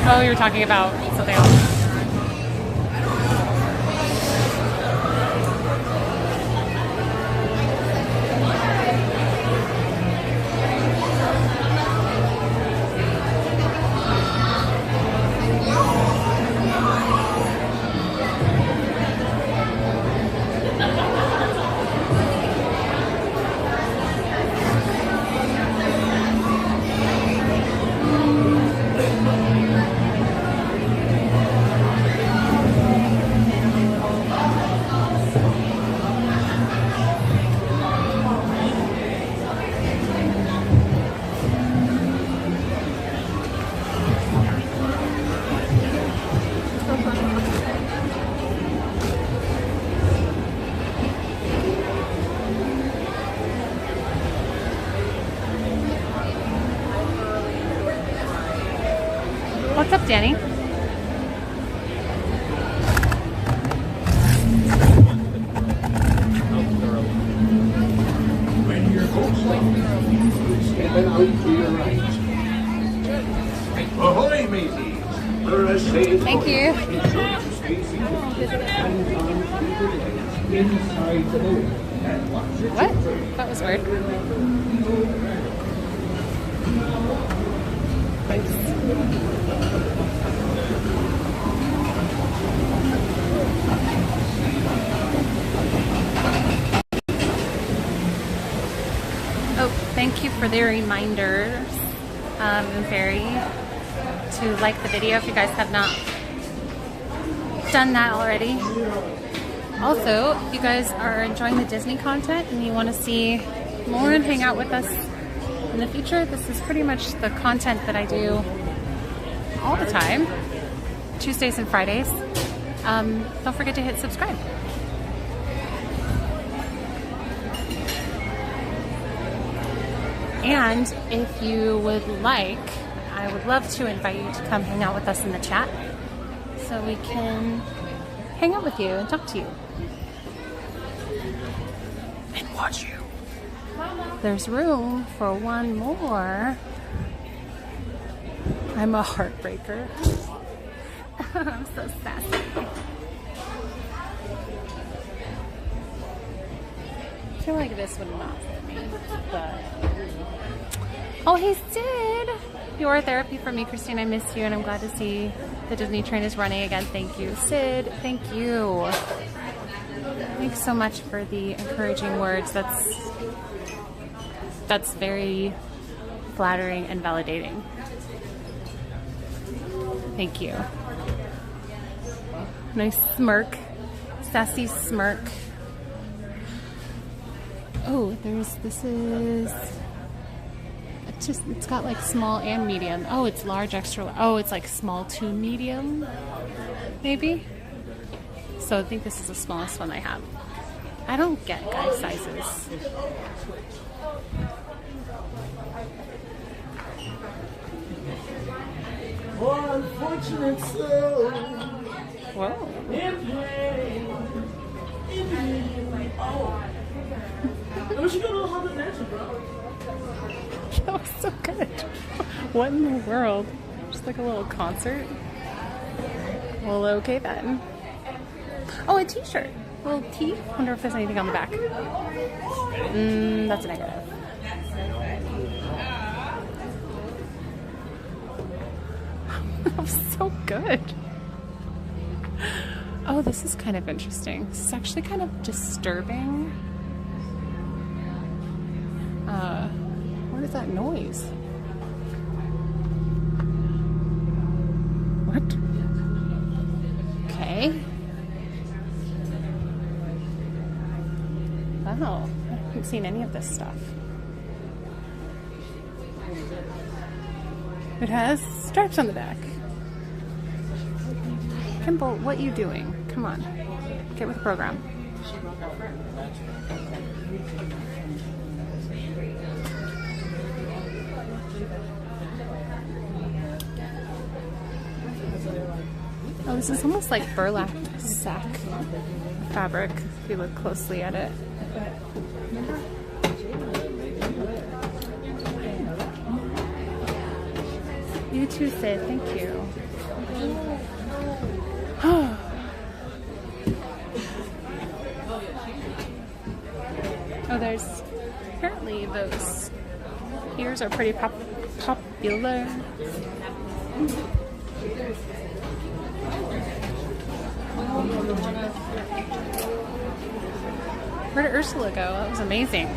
Oh, you're talking about something else. What's up, Danny? when your boat stops, step it out to your right. Ahoy, mateys! Thank you. Inside the boat. What? That was weird. Oh, thank you for the reminders, Moon Fairy, to like the video if you guys have not done that already. Also, if you guys are enjoying the Disney content and you want to see more and hang out with us in the future, this is pretty much the content that I do all the time, Tuesdays and Fridays. Don't forget to hit subscribe. And if you would like, I would love to invite you to come hang out with us in the chat so we can hang out with you and talk to you. And watch you. There's room for one more. I'm a heartbreaker. I'm so sassy. I feel like this would not fit me, but... Oh, hey, Sid! Your therapy for me, Christine. I miss you, and I'm glad to see the Disney train is running again. Thank you, Sid. Thank you. Thanks so much for the encouraging words. That's very flattering and validating. Thank you. Nice smirk. Sassy smirk. Oh, it's got like small and medium. Oh, it's large, extra. Oh, it's like small to medium, maybe. So I think this is the smallest one I have. I don't get guy sizes. More unfortunate soul. Whoa. Oh. We should go to the Haunted Mansion, bro. That was so good. What in the world? Just like a little concert? Well, okay then. Oh, a t-shirt. A little tee. Wonder if there's anything on the back. That's a negative. That was so good. Oh, this is kind of interesting. This is actually kind of disturbing. What is that noise? What? Okay. Wow, I haven't seen any of this stuff. It has stripes on the back. Kimball, what are you doing? Come on, get with the program. Oh, this is almost like burlap sack fabric, if you look closely at it. You too, Sid. Thank you. Oh, there's apparently those ears are pretty popular. Where did Ursula go? That was amazing.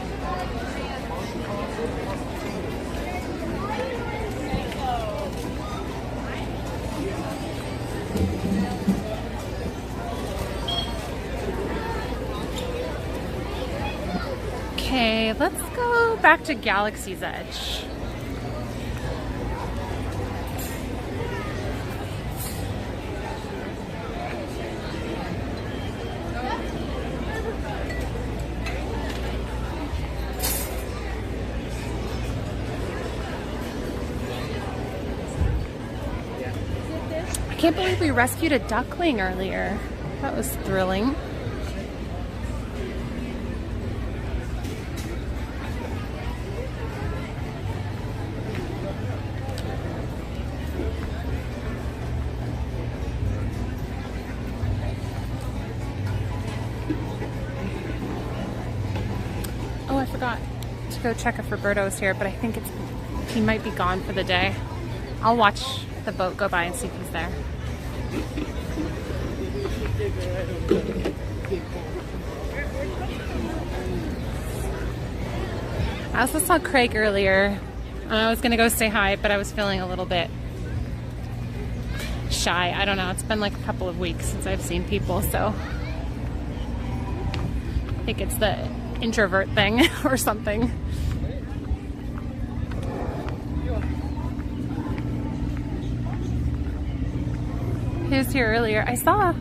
Okay, let's go back to Galaxy's Edge. I can't believe we rescued a duckling earlier. That was thrilling. Oh, I forgot to go check if Roberto's here, but I think he might be gone for the day. I'll watch the boat go by and see if he's there. I also saw Craig earlier. I was gonna go say hi, but I was feeling a little bit shy. I don't know. It's been like a couple of weeks since I've seen people, so I think it's the introvert thing or something. He was here earlier. I saw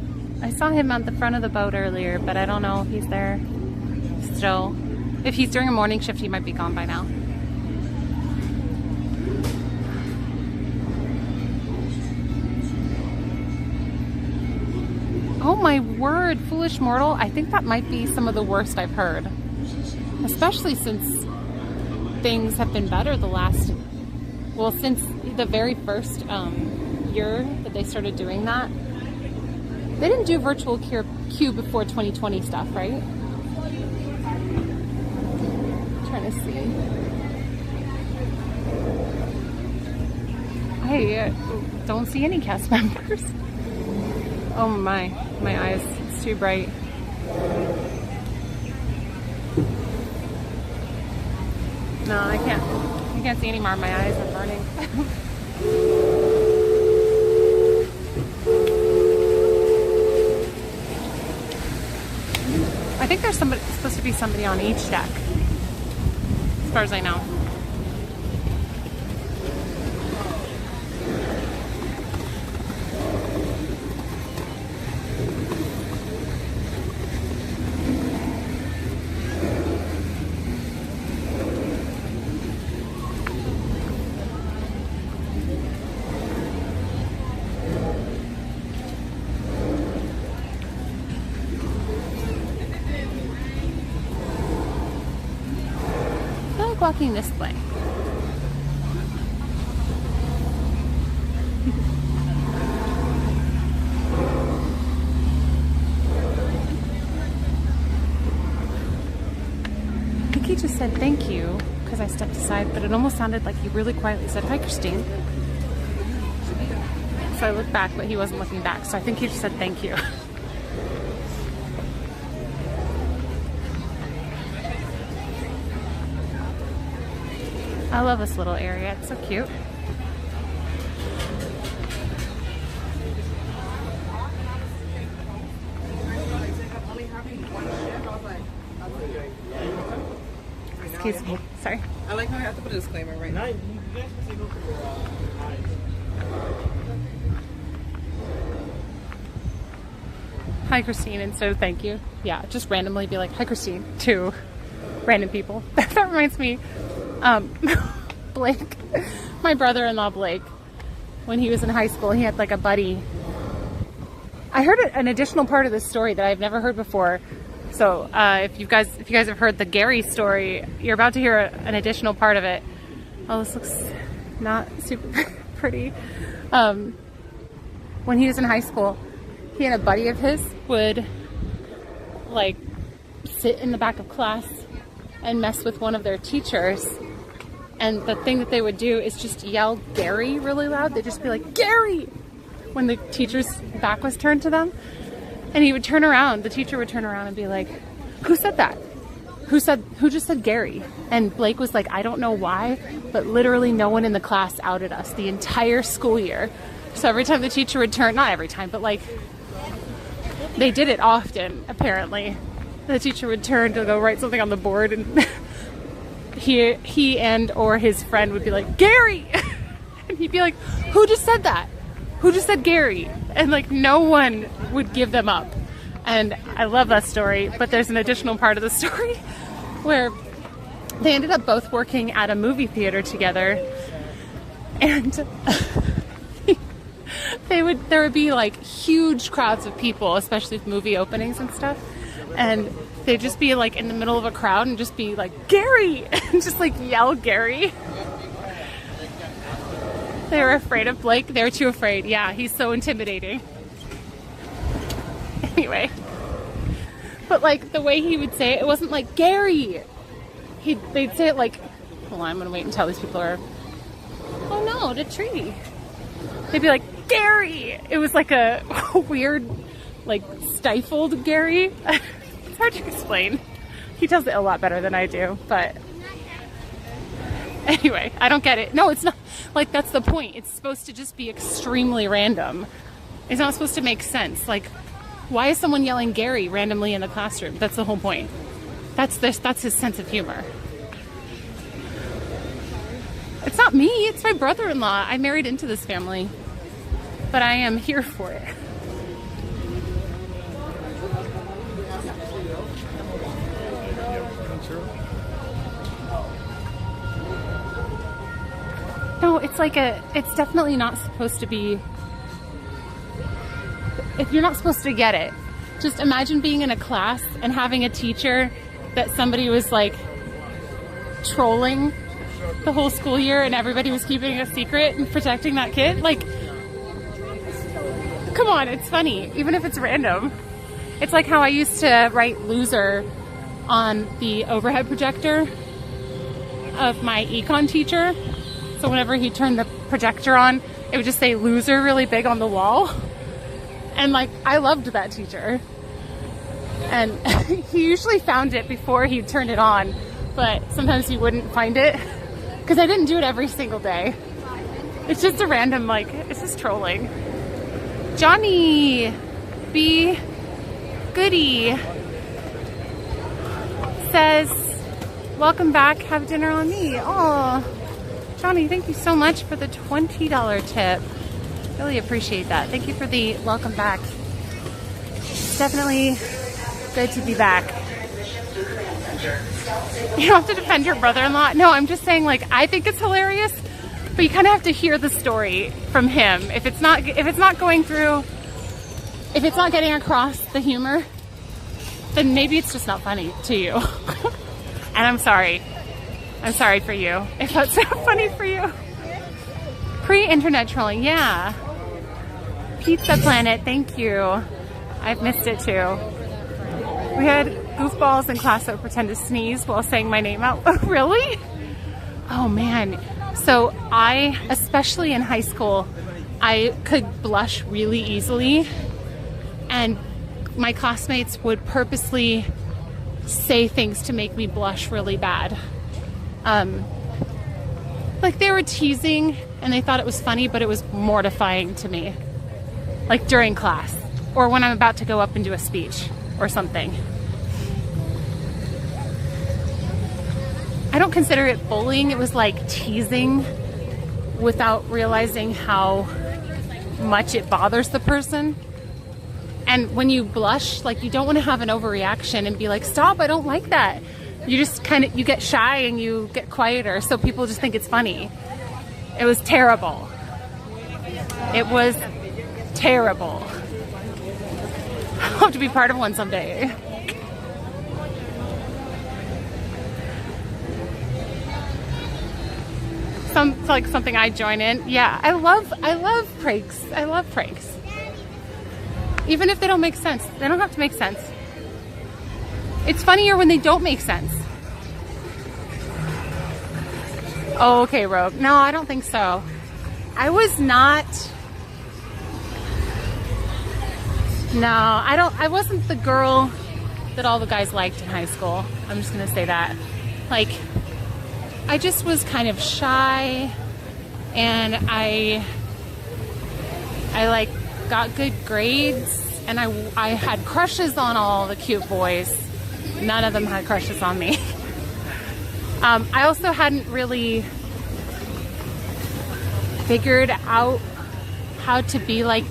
him on the front of the boat earlier, but I don't know if he's there still. If he's during a morning shift, he might be gone by now. Oh my word, Foolish Mortal. I think that might be some of the worst I've heard. Especially since things have been better the last, well, since the very first year that they started doing that. They didn't do virtual queue before 2020 stuff, right? I'm trying to see. I don't see any cast members. Oh my eyes, it's too bright. No, I can't see anymore. My eyes are burning. I think there's supposed to be somebody on each deck, as far as I know. Walking this way. I think he just said thank you because I stepped aside, but it almost sounded like he really quietly said, "Hi, Christine." So I looked back, but he wasn't looking back, so I think he just said thank you. I love this little area, it's so cute. Excuse me, sorry. I like how I have to put a disclaimer right now. Hi, Christine, instead of thank you. Yeah, just randomly be like, hi, Christine, to random people. That reminds me, Blake, my brother-in-law Blake, when he was in high school, he had like a buddy. I heard an additional part of this story that I've never heard before. So if you guys have heard the Gary story, you're about to hear an additional part of it. Oh, this looks not super pretty. When he was in high school, he and a buddy of his would like sit in the back of class and mess with one of their teachers. And the thing that they would do is just yell Gary really loud. They'd just be like, Gary! When the teacher's back was turned to them. And he would turn around, the teacher would turn around and be like, who said that? Who just said Gary? And Blake was like, I don't know why, but literally no one in the class outed us the entire school year. So every time the teacher would turn, not every time, but like, they did it often, apparently. The teacher would turn to go write something on the board and he and or his friend would be like, Gary! And he'd be like, who just said that? Who just said Gary? And like no one would give them up. And I love that story, but there's an additional part of the story where they ended up both working at a movie theater together. And there would be like huge crowds of people, especially with movie openings and stuff. And they'd just be like in the middle of a crowd and just be like, Gary! And just like yell Gary. They were afraid of Blake. They were too afraid. Yeah, he's so intimidating. Anyway. But like the way he would say it, it wasn't like Gary. They'd say it like, hold on, I'm gonna wait until these people are, oh no, the tree. They'd be like, Gary! It was like a weird, like stifled Gary. It's hard to explain. He tells it a lot better than I do, but anyway, I don't get it. No, it's not. Like, that's the point. It's supposed to just be extremely random. It's not supposed to make sense. Like, why is someone yelling Gary randomly in the classroom? That's the whole point. That's his sense of humor. It's not me. It's my brother-in-law. I married into this family. But I am here for it. No, it's like it's definitely not supposed to be, if you're not supposed to get it, Just imagine being in a class and having a teacher that somebody was like trolling the whole school year and everybody was keeping a secret and protecting that kid. Like, come on, it's funny, even if it's random. It's like how I used to write loser on the overhead projector of my econ teacher. So whenever he turned the projector on, it would just say loser really big on the wall. And like, I loved that teacher. And he usually found it before he turned it on, but sometimes he wouldn't find it because I didn't do it every single day. It's just a random, like, it's just trolling. Johnny B. Goody says, welcome back, have dinner on me. Oh, Johnny, thank you so much for the $20 tip. Really appreciate that. Thank you for the welcome back. It's definitely good to be back. You don't have to defend your brother-in-law. No, I'm just saying, like, I think it's hilarious, but you kind of have to hear the story from him. If it's not going through, if it's not getting across the humor, then maybe it's just not funny to you. And I'm sorry. I'm sorry for you if that's not funny for you. Pre-internet trolling, yeah. Pizza Planet, thank you. I've missed it too. We had goofballs in class that would pretend to sneeze while saying my name out. Oh, really? Oh man. So I, especially in high school, I could blush really easily, and my classmates would purposely say things to make me blush really bad. Like they were teasing and they thought it was funny, but it was mortifying to me. Like during class or when I'm about to go up and do a speech or something. I don't consider it bullying. It was like teasing without realizing how much it bothers the person. And when you blush, like you don't want to have an overreaction and be like, stop, I don't like that. You just kind of, you get shy and you get quieter, so people just think it's funny. It was terrible. It was terrible. I hope to be part of one someday. It's like something I join in. Yeah, I love pranks. I love pranks. Even if they don't make sense. They don't have to make sense. It's funnier when they don't make sense. Oh, okay, Rogue. No, I don't think so. I was not... No, I wasn't the girl that all the guys liked in high school. I'm just gonna say that. Like, I just was kind of shy, and I like got good grades, and I had crushes on all the cute boys. None of them had crushes on me. I also hadn't really figured out how to be like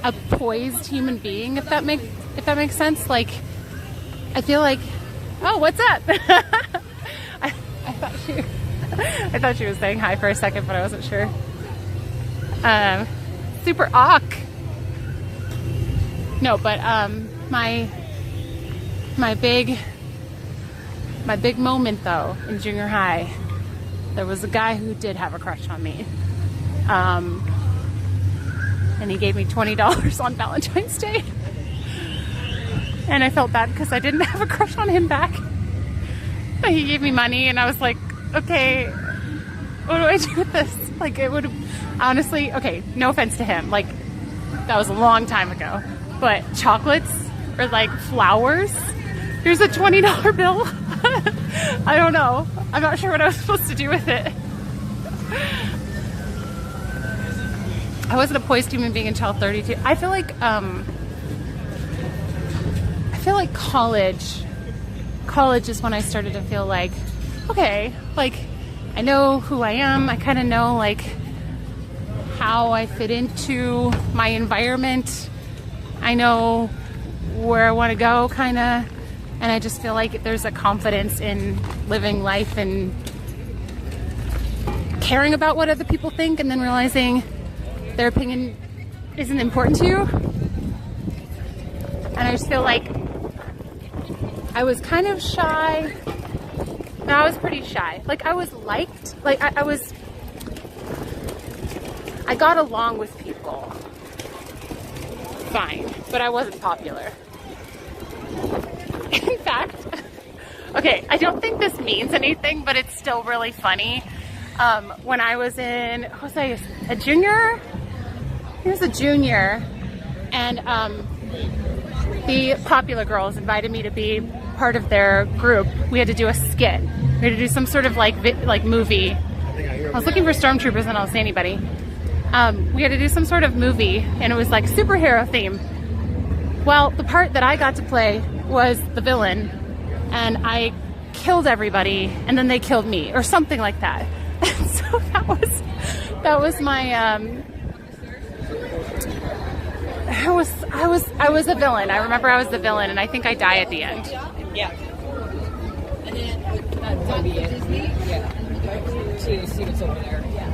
a poised human being, if that makes sense. Like, I feel like, oh, what's up? I thought she was saying hi for a second, but I wasn't sure. Super awk. No, but my big moment though in junior high, there was a guy who did have a crush on me, and he gave me $20 on Valentine's Day, and I felt bad because I didn't have a crush on him back. But he gave me money, and I was like, okay, what do I do with this? Like, it would honestly, okay, no offense to him, like that was a long time ago, but chocolates or like flowers, here's a $20 bill. I don't know. I'm not sure what I was supposed to do with it. I wasn't a poised human being until 32. I feel like college is when I started to feel like, okay, like I know who I am. I kind of know like how I fit into my environment. I know where I want to go, kind of. And I just feel like there's a confidence in living life and caring about what other people think, and then realizing their opinion isn't important to you. And I just feel like I was kind of shy. No, I was pretty shy. Like I was liked. Like I got along with people fine, but I wasn't popular. In fact, okay, I don't think this means anything, but it's still really funny. When I was in, what was I, a junior? I was a junior, and the popular girls invited me to be part of their group. We had to do a skit. We had to do some sort of like movie. I was looking for stormtroopers and I don't see anybody. We had to do some sort of movie, and it was like superhero theme. Well, the part that I got to play was the villain, and I killed everybody, and then they killed me, or something like that. And so that was my I was a villain. I remember I was the villain, and I think I die at the end. Yeah. And then that'll be it. Yeah. To see what's over there. Yeah.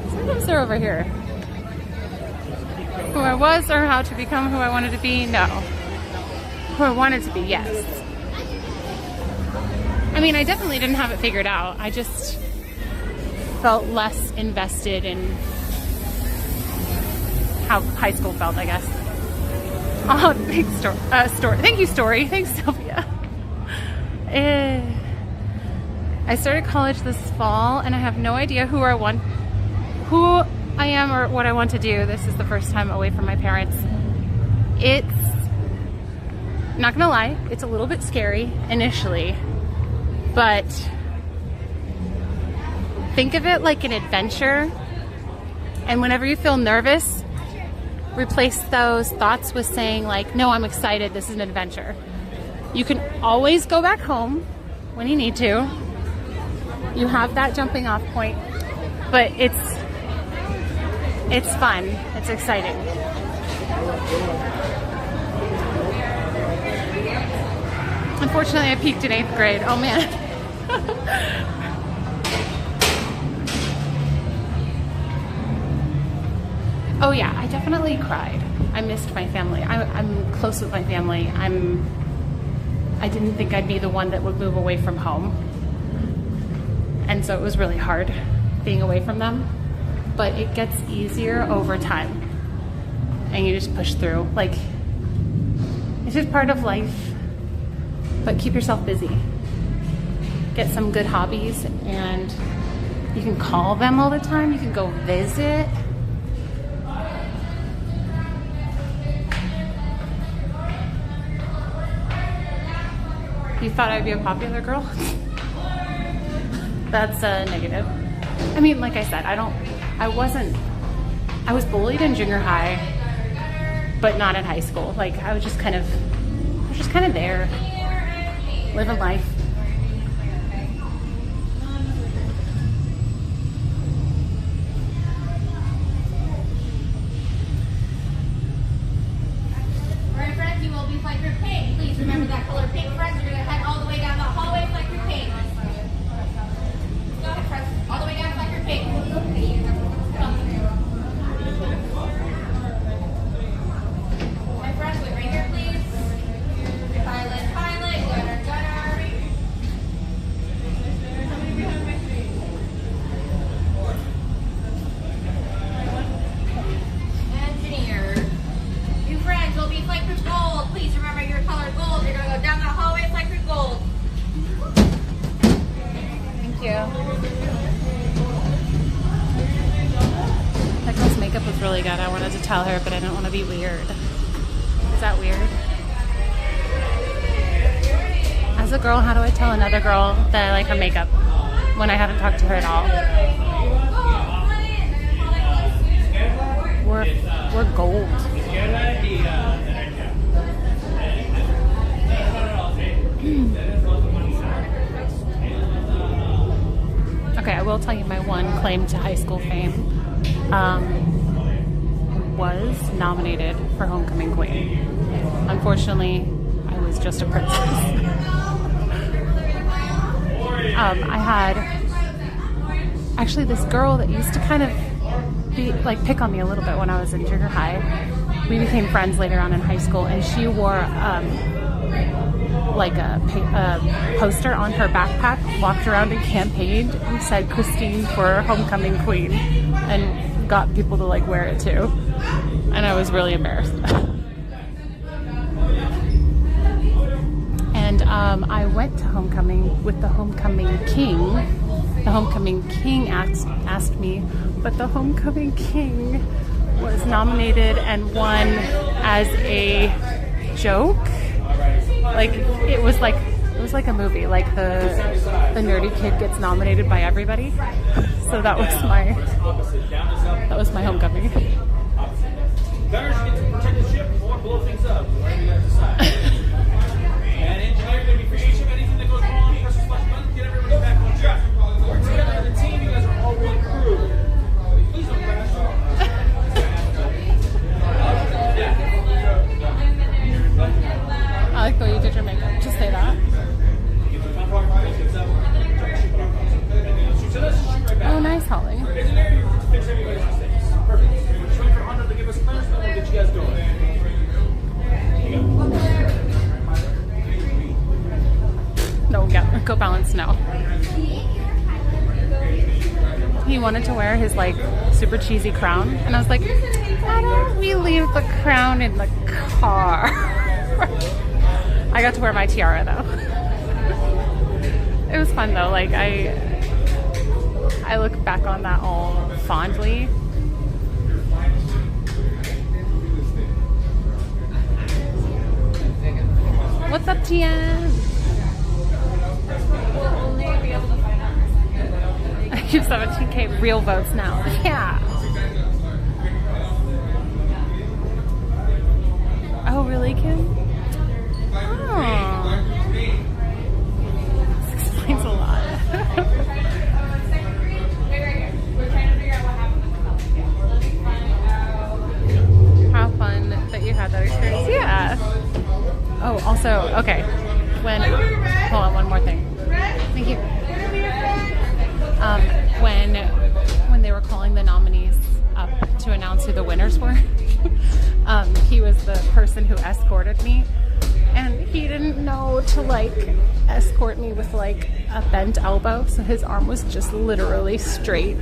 Sometimes they're over here. Who I was or how to become who I wanted to be? No. Who I wanted to be, yes. I mean, I definitely didn't have it figured out. I just felt less invested in how high school felt, I guess. Oh, big story. Thank you, Story. Thanks, Sylvia. I started college this fall, and I have no idea who I am or what I want to do. This is the first time away from my parents. It's, not gonna lie, it's a little bit scary initially, but think of it like an adventure. And whenever you feel nervous, replace those thoughts with saying like, no, I'm excited, this is an adventure. You can always go back home when you need to. You have that jumping off point, but it's fun, it's exciting. Unfortunately, I peaked in 8th grade. Oh man. Oh yeah, I definitely cried. I missed my family. I'm close with my family. I didn't think I'd be the one that would move away from home. And so it was really hard being away from them. But it gets easier over time. And you just push through. Like, it's just part of life. But keep yourself busy. Get some good hobbies, and you can call them all the time. You can go visit. You thought I'd be a popular girl? That's a negative. I mean, like I said, I was bullied in junior high, but not in high school. Like, I was just kind of there, living life. Alright, friends, you will be flight group pink. Please remember that color pink, friends. You're going to head all the way down the hallway, flight group pink. Go ahead, friends. All the way down, flight group pink. My friends, wait right here, please. Pilot, gunner. Engineer. You friends will be flight group gold. Please remember your color gold. You're going to go down that hallway, flight group gold. Thank you. That girl's makeup was really good. I wanted to tell her, but I didn't want to be weird. Is that weird? As a girl, how do I tell another girl that I like her makeup when I haven't talked to her at all? We're gold. Okay, I will tell you my one claim to high school fame. Was nominated for Homecoming Queen. Unfortunately, I was just a princess. I had actually this girl that used to kind of pick on me a little bit when I was in junior high. We became friends later on in high school, and she wore like a poster on her backpack, walked around and campaigned and said Christine for homecoming queen, and got people to like wear it too. And I was really embarrassed. And I went to homecoming with the homecoming king. The homecoming king asked me, but the homecoming king was nominated and won as a joke. Like it was like a movie. Like the nerdy kid gets nominated by everybody. So that was my homecoming. Gunners get to protect the ship or blow things up. Whatever you guys decide. And engineer going to be for each of anything that goes wrong. Press the flash button, get everybody back on track. Work together as a team. You guys are all one crew. Please don't crash. I like the way you did your makeup. Just say that. Oh, nice, Holly. Engineer, you fix everybody's mistakes. Perfect. We're just waiting for Honda to give us clearance, then we'll get you guys going. No, go balance, no. He wanted to wear his like super cheesy crown, and I was like, why don't we leave the crown in the car? I got to wear my tiara though. It was fun though. Like I look back on that all fondly. What's up, Tian? We'll only be able to find out. You have 17K real votes now. Yeah. Oh, really, Kim? Oh. This explains a lot. How fun that you had that experience. Yeah. Oh, also, okay. Hold on, one more thing. Thank you. When they were calling the nominees up to announce who the winners were, he was the person who escorted me, and he didn't know to like escort me with like a bent elbow, so his arm was just literally straight.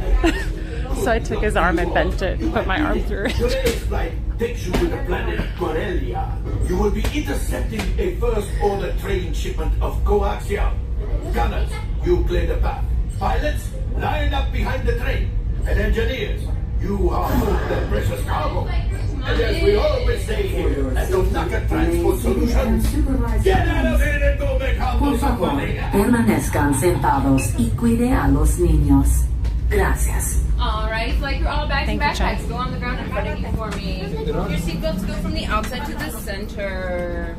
So I took his arm and bent it and put my arm through it. Today's flight takes you to the planet Corellia. You will be intercepting a first-order train shipment of coaxium. Gunners, you clear the path. Pilots, line up behind the train. And engineers, you are moving the precious cargo. And as we always say here at the Nugget Transport Solutions, get out of here and go make Por favor, permanezcan sentados y cuide a los niños. Gracias. Alright, so like you're all bags and Thank you, backpacks. Chai. Go on the ground in front of you for me. Your seatbelts go from the outside to the center.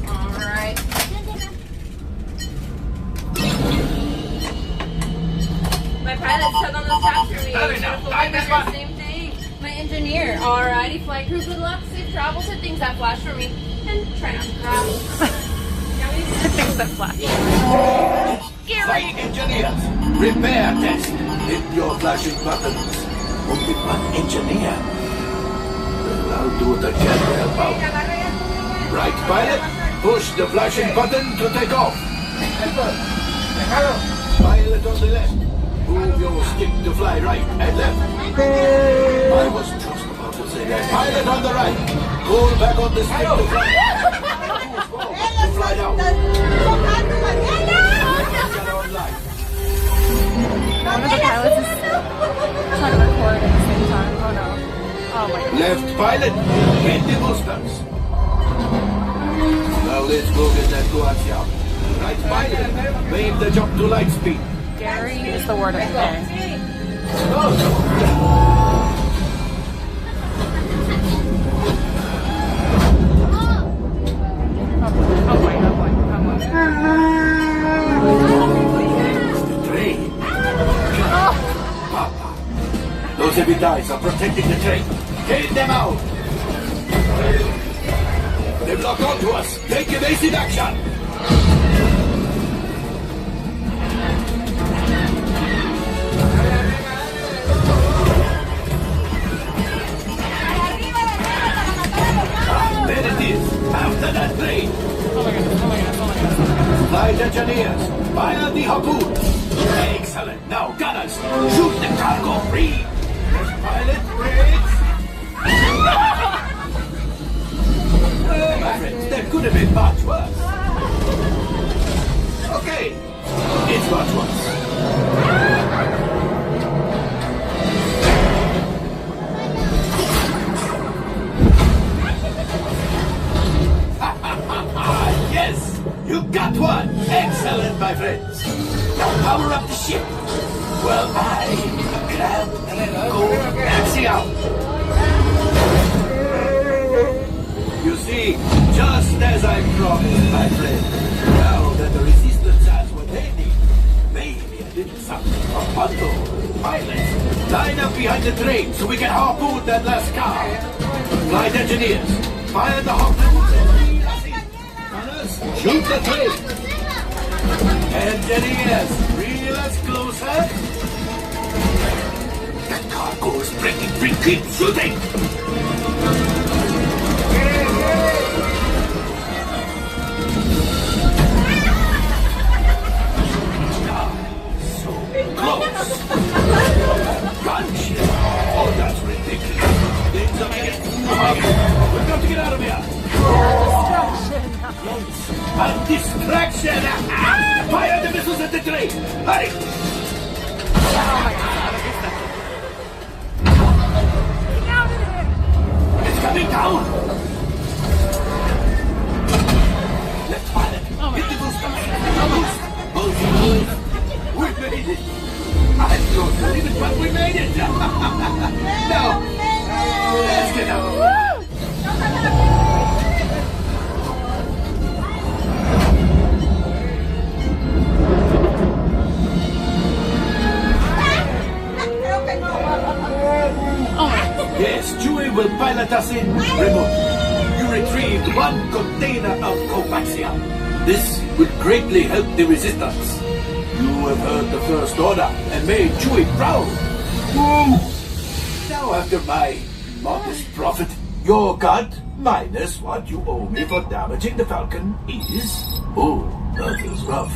Alright. My pilot said on the top for me. Same thing. My engineer. Alrighty, flight crew, good luck, safe travels, hit things that flash for me. And try not to crash. Things that flash. Flight engineers, repair test. Hit your flashing buttons. Only one engineer. Well, I'll do it again to help out. Right, pilot, push the flashing button to take off. Pilot on the left. Move your stick to fly right and left. I was just about to say that. Pilot on the right. Pull back on the stick to fly. To fly down. One of the pilots is trying to record at the same time. Oh no. Oh my god. Left pilot, hit the boosters. Now let's go get that coaxium. Right pilot, make the jump to light speed. Gary is the word of the day. Oh boy, oh boy, oh boy. The train. Papa. Those heavy guys are protecting the train. Get them out. They've locked onto us. Take evasive action. There it is. After that train. Oh my goodness, oh my goodness, oh my goodness, oh my goodness. Flight engineers, fire the harpoon. Excellent. Now, gunners, shoot the cargo free. Pilot brakes. My friends, that could have been much worse. Okay, it's much worse. Yes, you got one. Excellent, my friends. Now power up the ship. Well, I grab and go taxi out. You see, just as I promised, my friend. Now that the resistance has what they need, maybe a little something from Panto. Pilots, line up behind the train so we can harpoon that last car. Flight engineers, fire the harpoon. Shoot the train! Engineers, reel us closer. That cargo is breaking free. Keep shooting! So close! Gunship! Oh, that's ridiculous. Things are getting too hot. We've got to get out of here! A distraction! Fire the missiles at the train! Hurry! It's coming down! Let's fire it! Hit the booster! Boost! We made it! I don't believe it, but we made it! Now, let's get out! Yes, Chewie will pilot us in remote. You retrieved one container of coaxium. This will greatly help the resistance. You have heard the First Order and made Chewie proud. Woo! Now after my modest profit, your cut minus what you owe me for damaging the Falcon is... Oh, that is rough.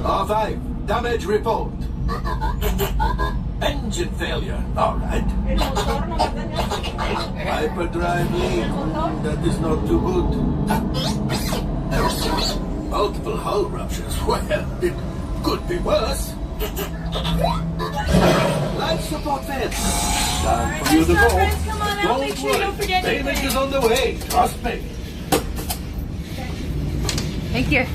R5, damage report. Engine failure, alright. Hyperdrive leak, that is not too good. Multiple hull ruptures, well, it could be worse. Life support fence. Time for you to go. Don't worry, payment is on the way, trust me. Thank you.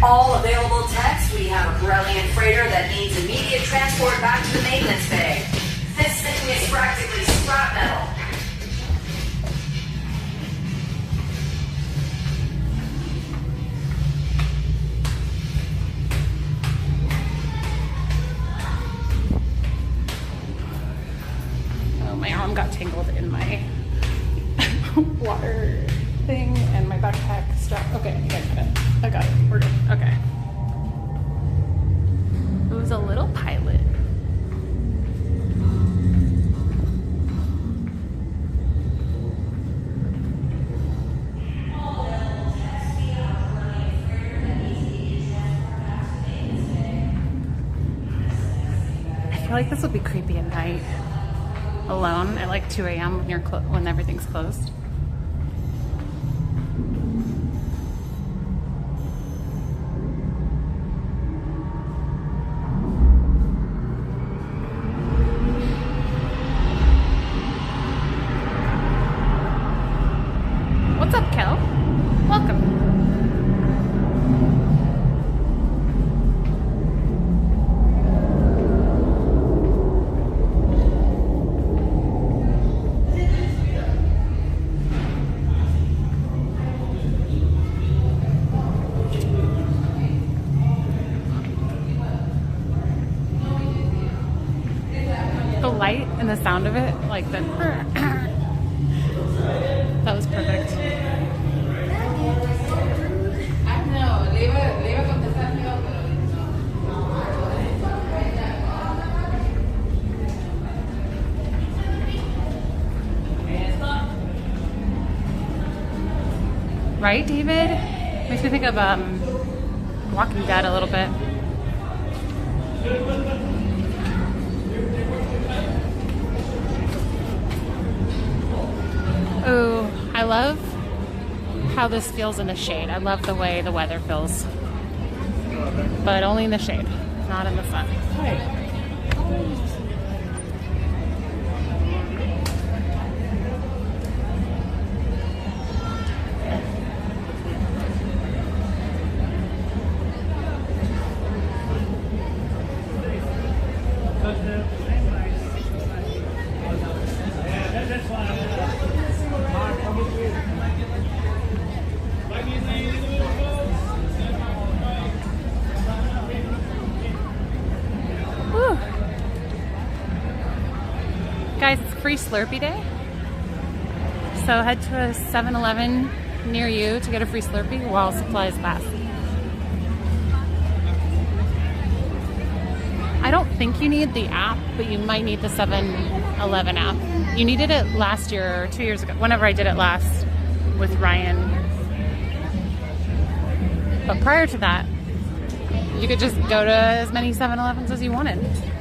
All available techs, we have a Corellian freighter that needs immediate transport back to the maintenance bay. This thing is practically scrap metal. Oh, my arm got tangled in my water thing and my backpack strap. Okay, I got it. We're good. Okay. It was a little pilot. I feel like this would be creepy at night. Alone at like 2 a.m. when you're when everything's closed. What's up, Kel? Welcome. Light and the sound of it, like the that was perfect. Right, David? Makes me think of Walking Dead a little bit. Oh, I love how this feels in the shade. I love the way the weather feels. But only in the shade, not in the sun. Whew. Guys, it's free Slurpee day. So head to a 7-Eleven near you to get a free Slurpee while supplies last. I don't think you need the app, but you might need the 7-Eleven app. You needed it last year or 2 years ago, whenever I did it last with Ryan. But prior to that, you could just go to as many 7-Elevens as you wanted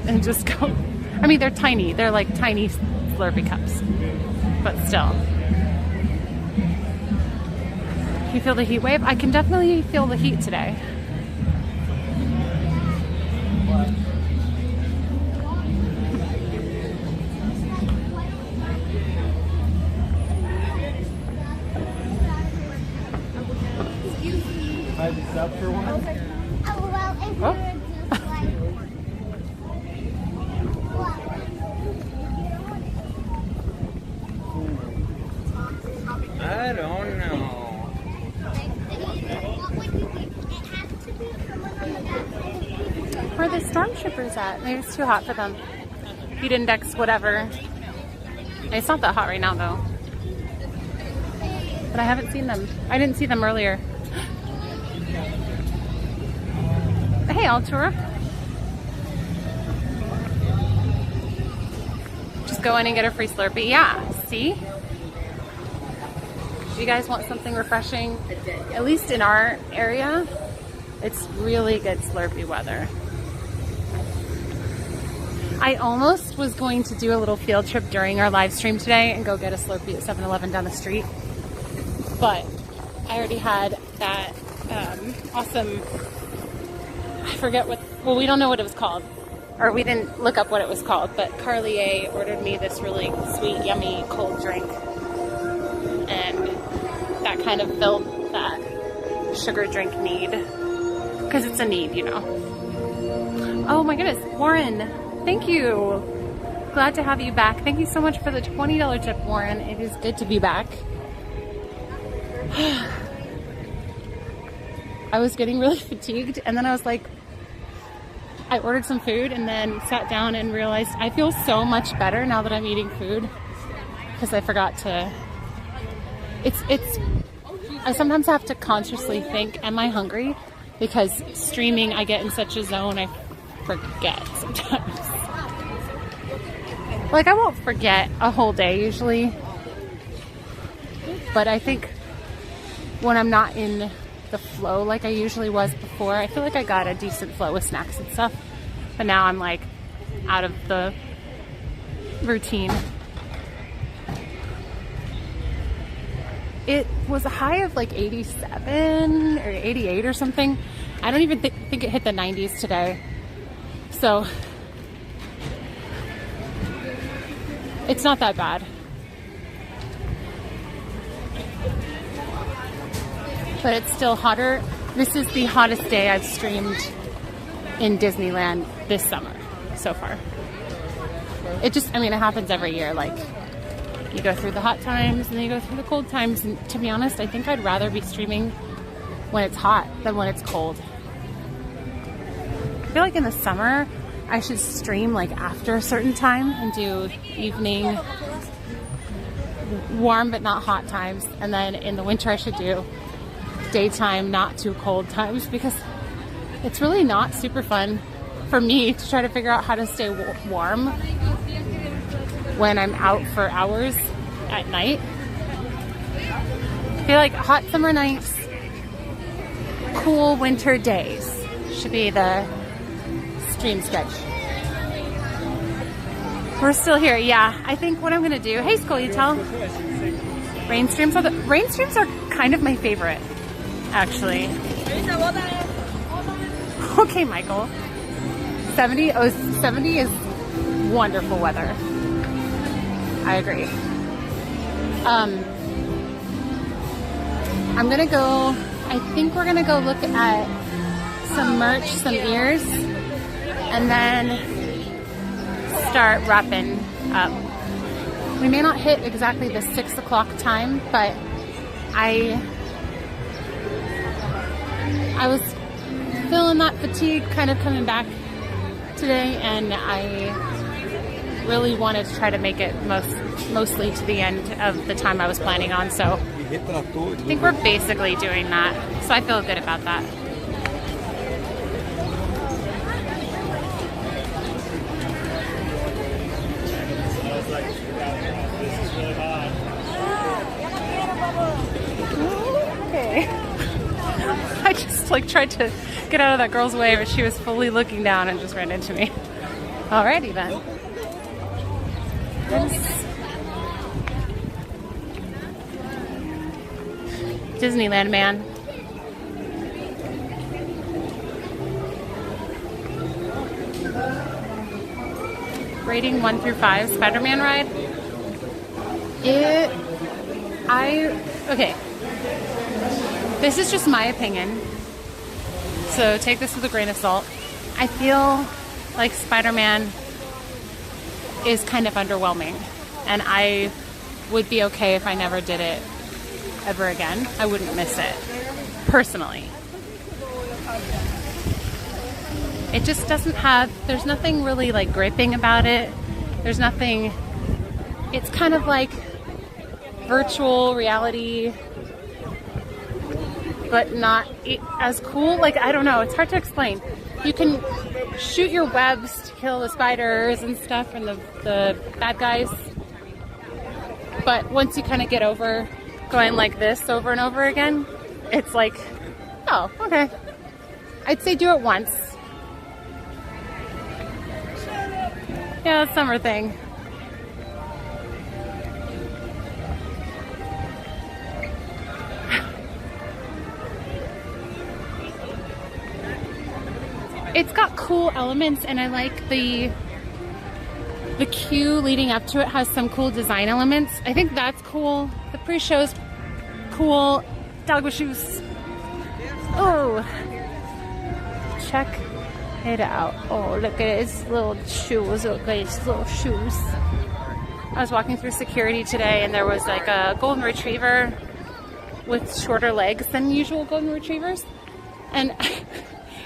and just go. I mean, they're tiny. They're like tiny Slurpee cups, but still. Can you feel the heat wave? I can definitely feel the heat today. Buy this up for one? Okay. Oh, well, if Oh. you're just like... I don't know. Where are the storm shippers at? Maybe it's too hot for them. Heat index, whatever. It's not that hot right now, though. But I haven't seen them. I didn't see them earlier. Hey, Altura. Just go in and get a free Slurpee. Yeah, see? If you guys want something refreshing, at least in our area, it's really good Slurpee weather. I almost was going to do a little field trip during our live stream today and go get a Slurpee at 7-Eleven down the street. But I already had that awesome, I forget what, well, we don't know what it was called. Or we didn't look up what it was called, but Carlier ordered me this really sweet, yummy cold drink. And that kind of filled that sugar drink need. Because it's a need, you know. Oh my goodness, Warren, thank you. Glad to have you back. Thank you so much for the $20 tip, Warren. It is good to be back. I was getting really fatigued, and then I was like, I ordered some food and then sat down and realized I feel so much better now that I'm eating food, because I forgot to, I sometimes have to consciously think, am I hungry? Because streaming, I get in such a zone, I forget sometimes. Like, I won't forget a whole day usually, but I think when I'm not in the flow like I usually was before, I feel like I got a decent flow with snacks and stuff, but now I'm like out of the routine. It was a high of like 87 or 88 or something. I don't even think it hit the 90s today. So it's not that bad. But it's still hotter. This is the hottest day I've streamed in Disneyland this summer so far. It just, I mean, it happens every year. Like, you go through the hot times and then you go through the cold times. And to be honest, I think I'd rather be streaming when it's hot than when it's cold. I feel like in the summer, I should stream like after a certain time and do evening, warm but not hot times. And then in the winter, I should do daytime, not too cold times, because it's really not super fun for me to try to figure out how to stay warm when I'm out for hours at night. feel like hot summer nights, cool winter days should be the stream sketch. We're still here, yeah. I think what I'm gonna do, hey Skull, you tell? Rain streams are kind of my favorite, actually. Okay, Michael. 70 is wonderful weather. I agree. I'm gonna go, I think we're gonna go look at some merch, some ears, and then start wrapping up. We may not hit exactly the 6 o'clock time, but I was feeling that fatigue kind of coming back today, and I really wanted to try to make it mostly to the end of the time I was planning on, so I think we're basically doing that, so I feel good about that. Okay. I just like tried to get out of that girl's way, but she was fully looking down and just ran into me. Alrighty then. Disneyland, man. Rating 1 through 5, Spider-Man ride. Okay. This is just my opinion, so take this with a grain of salt. I feel like Spider-Man is kind of underwhelming, and I would be okay if I never did it ever again. I wouldn't miss it, personally. It just doesn't have, there's nothing really like gripping about it. There's nothing, it's kind of like virtual reality, but not as cool. Like, I don't know, it's hard to explain. You can shoot your webs to kill the spiders and stuff and the bad guys, but once you kind of get over going like this over and over again, it's like, oh, okay. I'd say do it once. Yeah, that's summer thing. It's got cool elements, and I like the queue leading up to it has some cool design elements. I think that's cool. The pre-show's cool. Dog with shoes. Oh, check it out. Oh, look at his little shoes. Look at his little shoes. I was walking through security today, and there was like a golden retriever with shorter legs than usual golden retrievers, and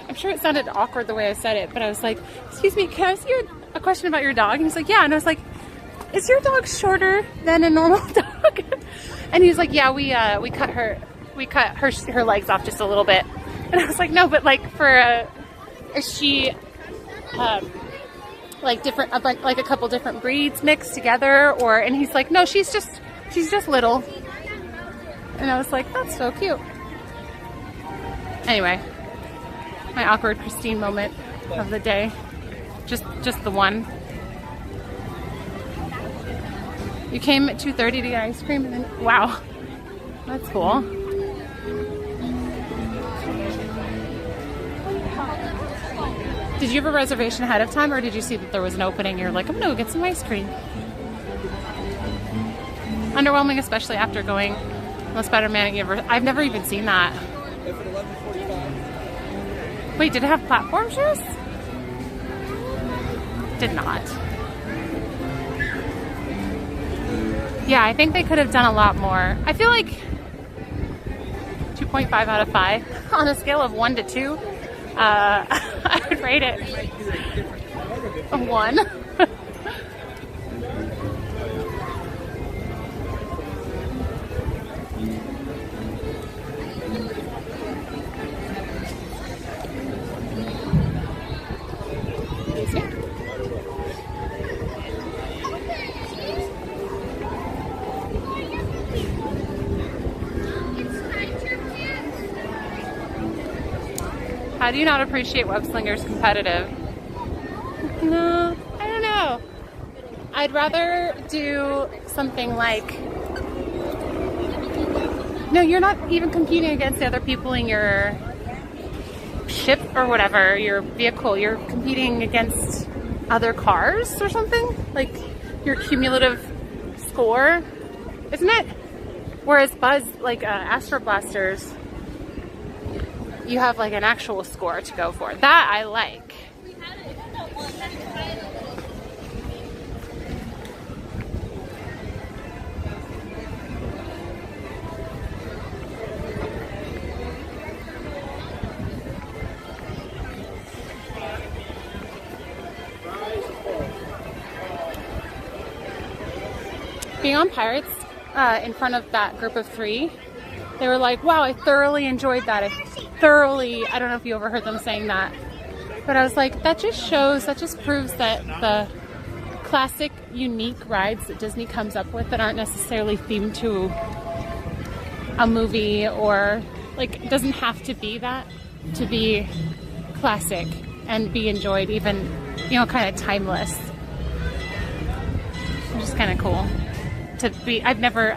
I'm sure it sounded awkward the way I said it, but I was like, excuse me, can I ask you a question about your dog? And he's like, yeah. And I was like, is your dog shorter than a normal dog? And he was like, yeah, we cut her legs off just a little bit. And I was like, no, but like is she like different, like a couple different breeds mixed together, or? And he's like, no, she's just little. And I was like, that's so cute. Anyway. My awkward Christine moment of the day. Just the one. You came at 2:30 to get ice cream, and then, wow. That's cool. Did you have a reservation ahead of time, or did you see that there was an opening? You're like, I'm gonna go get some ice cream. Underwhelming, especially after going on Spider-Man Universe. I've never even seen that. Wait, did it have platform shoes? Did not. Yeah, I think they could have done a lot more. I feel like 2.5 out of 5 on a scale of 1 to 2. I would rate it a 1. How do you not appreciate Web Slingers competitive? No, I don't know. I'd rather do something like... No, you're not even competing against the other people in your ship or whatever, your vehicle. You're competing against other cars or something? Like your cumulative score, isn't it? Whereas Buzz, like Astro Blasters, you have like an actual score to go for. That I like. Being on Pirates in front of that group of 3, they were like, wow, I thoroughly enjoyed that. I don't know if you overheard them saying that, but I was like, that just proves that the classic, unique rides that Disney comes up with that aren't necessarily themed to a movie or, like, it doesn't have to be that to be classic and be enjoyed, even, you know, kind of timeless. Which is kind of cool. I've never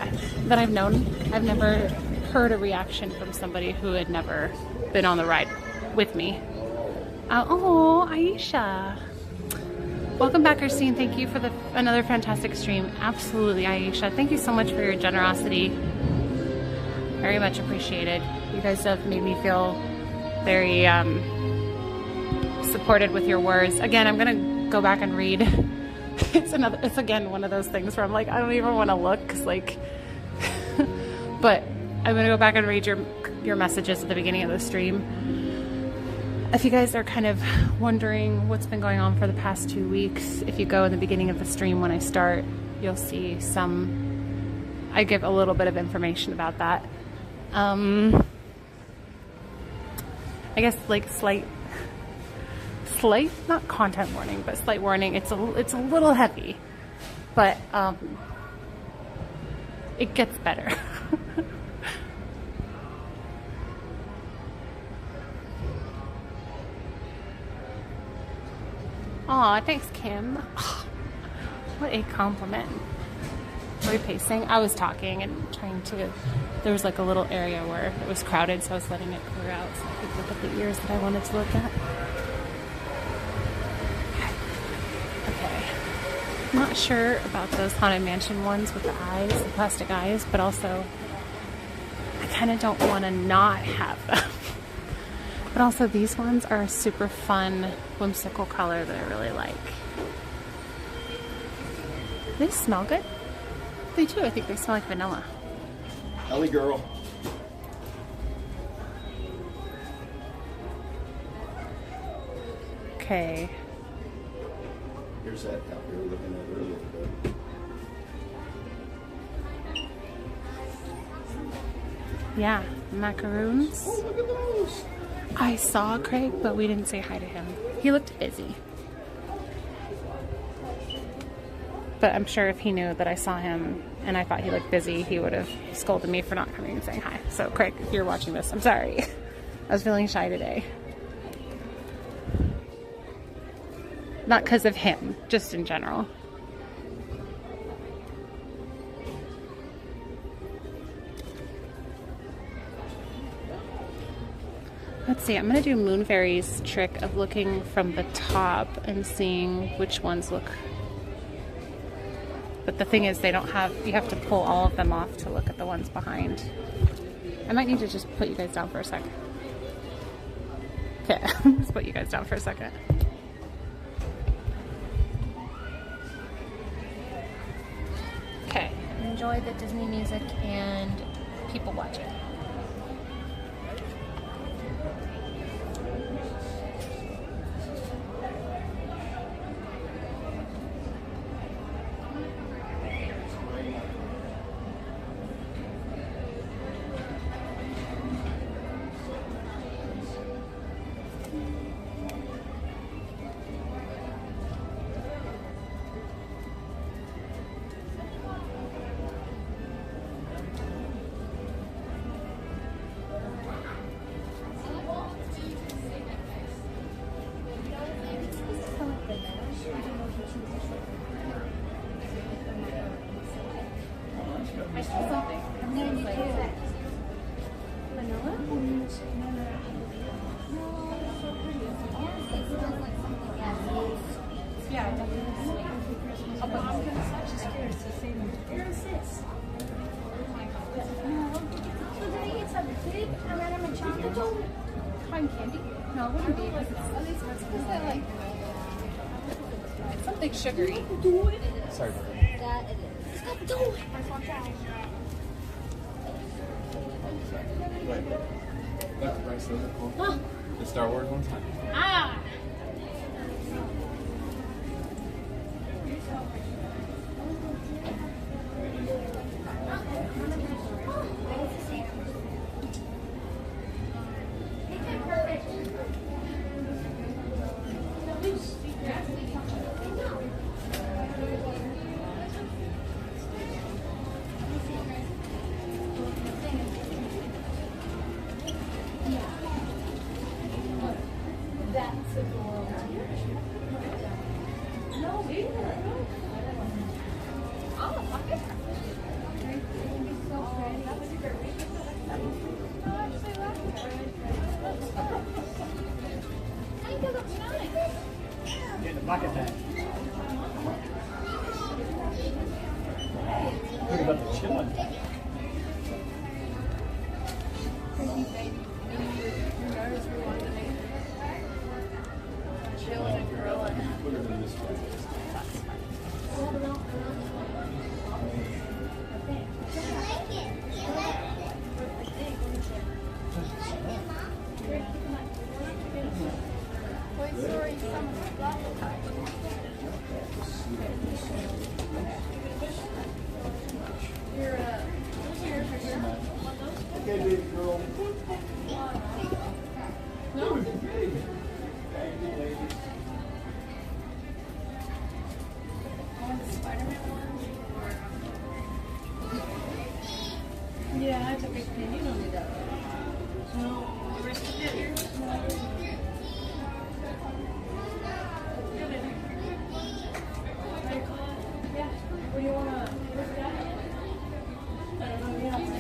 heard a reaction from somebody who had never been on the ride with me. Oh, Aisha. Welcome back, Christine. Thank you for another fantastic stream. Absolutely, Aisha. Thank you so much for your generosity. Very much appreciated. You guys have made me feel very supported with your words. Again, I'm gonna go back and read. It's again one of those things where I'm like, I don't even want to look, 'cause like, but I'm gonna go back and read your messages at the beginning of the stream. If you guys are kind of wondering what's been going on for the past 2 weeks, if you go in the beginning of the stream when I start, you'll see I give a little bit of information about that. I guess like slight, not content warning, but slight warning. It's a little heavy, but it gets better. Aw, thanks, Kim. What a compliment. Were you pacing? I was talking and trying to... There was like a little area where it was crowded, so I was letting it clear out so I could look at the ears that I wanted to look at. Okay. I'm not sure about those Haunted Mansion ones with the eyes, the plastic eyes, but also I kind of don't want to not have them. But also these ones are a super fun, whimsical color that I really like. They smell good. They do. I think they smell like vanilla. Ellie girl. Okay. Here's that out here looking at earlier today. Yeah, macaroons. Oh, look at those. I saw Craig, but we didn't say hi to him. He looked busy. But I'm sure if he knew that I saw him and I thought he looked busy, he would have scolded me for not coming and saying hi. So Craig, if you're watching this, I'm sorry. I was feeling shy today. Not because of him, just in general. Let's see, I'm going to do Moon Fairy's trick of looking from the top and seeing which ones look. But the thing is, they don't have, you have to pull all of them off to look at the ones behind. I might need to just put you guys down for a second. Okay, let's put you guys down for a second. Okay, enjoy the Disney music and people watching. Cotton candy? No, it wouldn't be. Because it's something sugary. Sorry. That it is. Stop doing it. Wait. That's Bryce. Those are cool. The Star Wars ones. Ah! That's adorable. No, oh, okay. So pretty. That was a great week. I think it looks nice. Get the bucket bag. What about the chillin'? Chilling and grilling. Put it in this one. Toy Story Summer Okay, baby girl. No. Yeah, it's a big thing. You don't need that. No, the rest of it here? Yeah. What do you want to look at? I don't know. Yeah.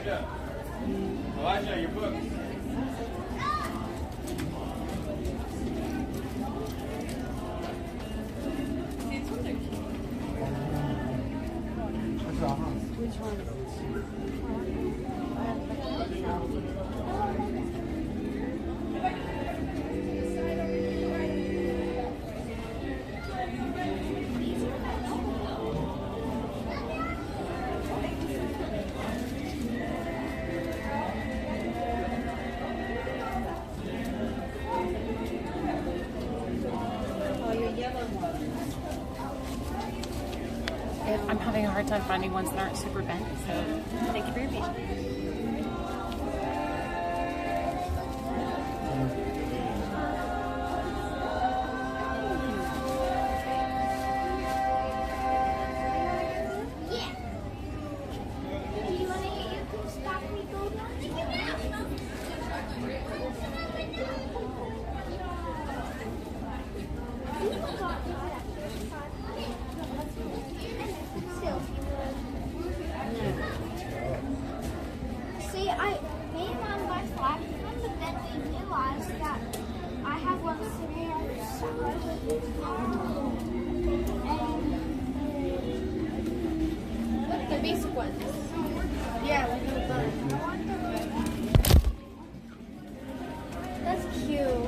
Elijah, your book. Which one? Oh, your yellow one. I'm having a hard time finding ones that aren't super bent, so thank you for your patience. See, me and Mom both liked them, but then we realized that I have one sitting on the side. Look, the basic ones. Yeah, like the bun. That's cute.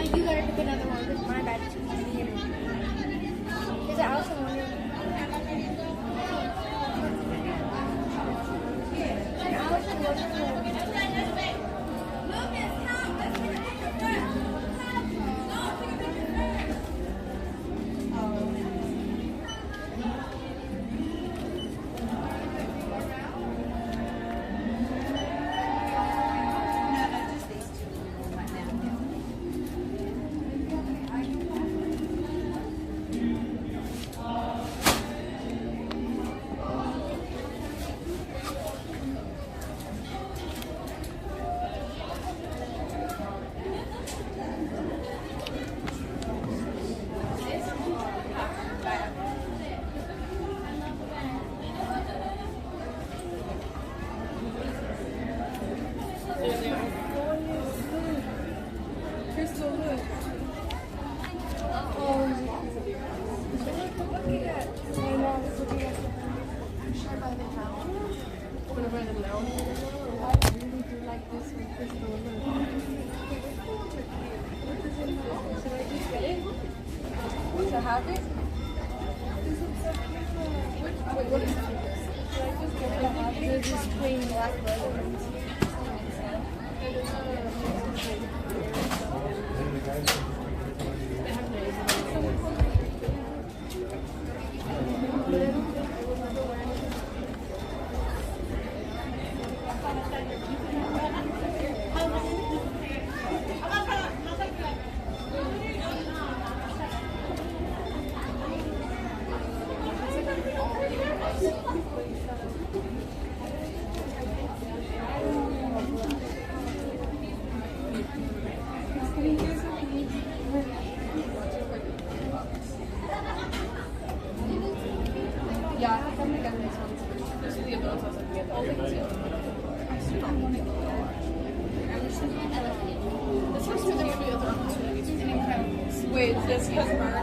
You gotta pick another one because my bad is Is it Alice in Wonderland? Alice in Crystal, look. Oh, look at my mom's looking at should I buy them now? I'm gonna buy them now. I really do like this one, Crystal. Look. Should I just get it? To have it? This is so cute. Wait, what is this? Should I just get it to have it? There's this plain black leather ones. Yeah, I think I'm gonna get this one. This is the adults I was looking at. I still don't want to go. This looks really good. The other opportunities are incredible. Wait, is this because America?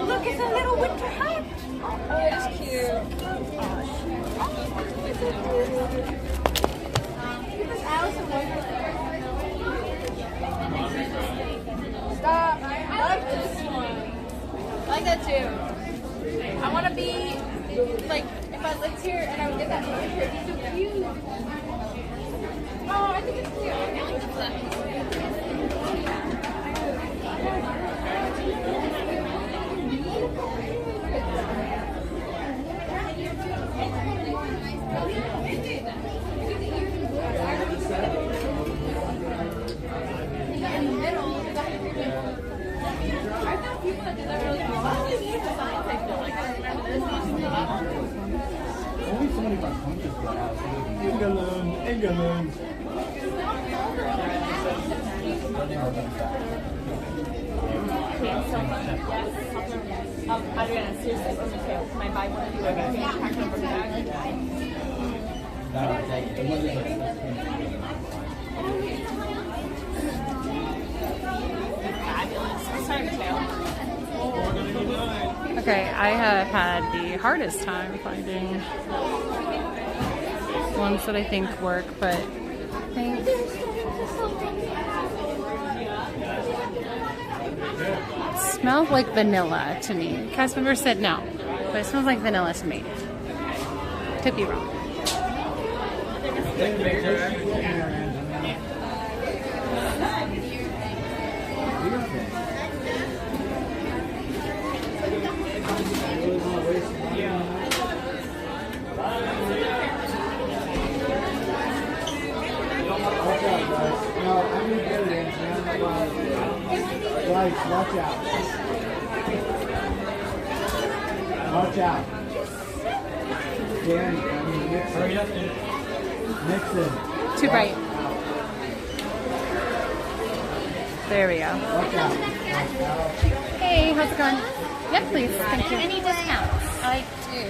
Look, it's a little winter hat. Oh, it's cute. It's so cute. This Alice in Wonderland. Stop. I like this one. I like that too. I want to be like, if I lived here and I would get that picture, it'd be so cute. Oh, I think it's cute. In the middle, I found people that do that really cool. Only 75 punches per house. England, England. Adriana, seriously, from the tail. Can I buy one of you? Okay, I have had the hardest time finding ones that I think work, but I think it smells like vanilla to me. Cast member said no, but it smells like vanilla to me. Could be wrong. Guys, watch out. Watch out. Danny, I mean, Nixon. Hurry up, Nixon. Too bright. There we go. Watch out. Hey, how's it going? Yep, please. Thank you. Any discounts? I do.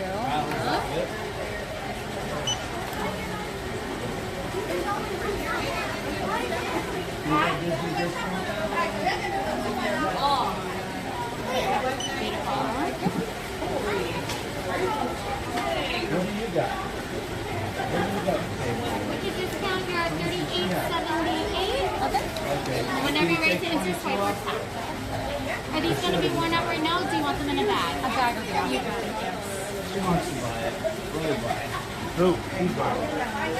What do you got? What do you got? With the discount, you're at $38.78. Okay. Whenever you're ready to enter, swipe or tap. Are these going to be worn out right now, or do you want them in a bag? A bag will be out. You got it, yes. She wants to buy it. Really buy it. Who? Who's buying it?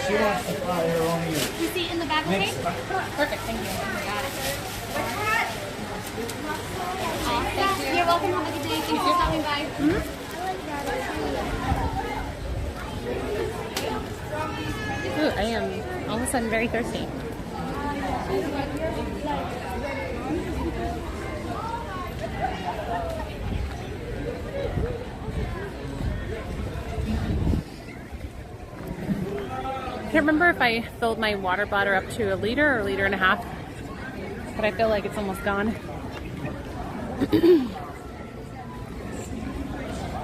She wants to buy her own unit. You see it in the bag, okay? Perfect, thank you. Got it. Awesome. You're welcome. Have a good day. Thanks for stopping by. Ooh, I am all of a sudden very thirsty. I can't remember if I filled my water bladder up to 1 liter or 1.5 liters, but I feel like it's almost gone.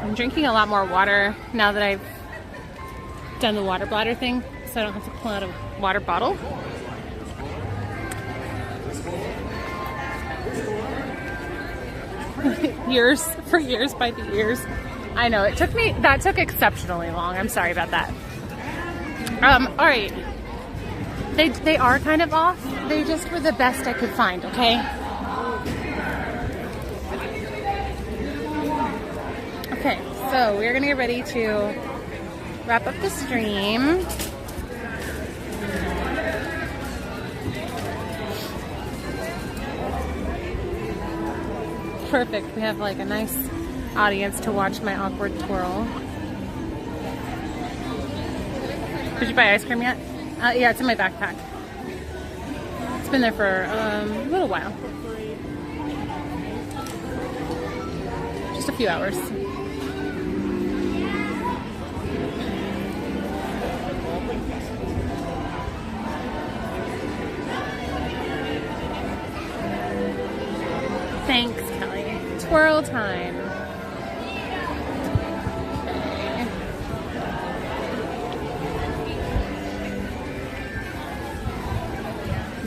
I'm drinking a lot more water now that I've done the water bladder thing, so I don't have to pull out a water bottle. Years by the years. I know, that took exceptionally long. I'm sorry about that. All right. They are kind of off. They just were the best I could find, okay? Okay, so we're gonna get ready to wrap up the stream. Perfect. We have like a nice audience to watch my awkward twirl. Did you buy ice cream yet? Yeah, it's in my backpack. It's been there for a little while. Just a few hours. Thanks, Kelly. Twirl time. Okay.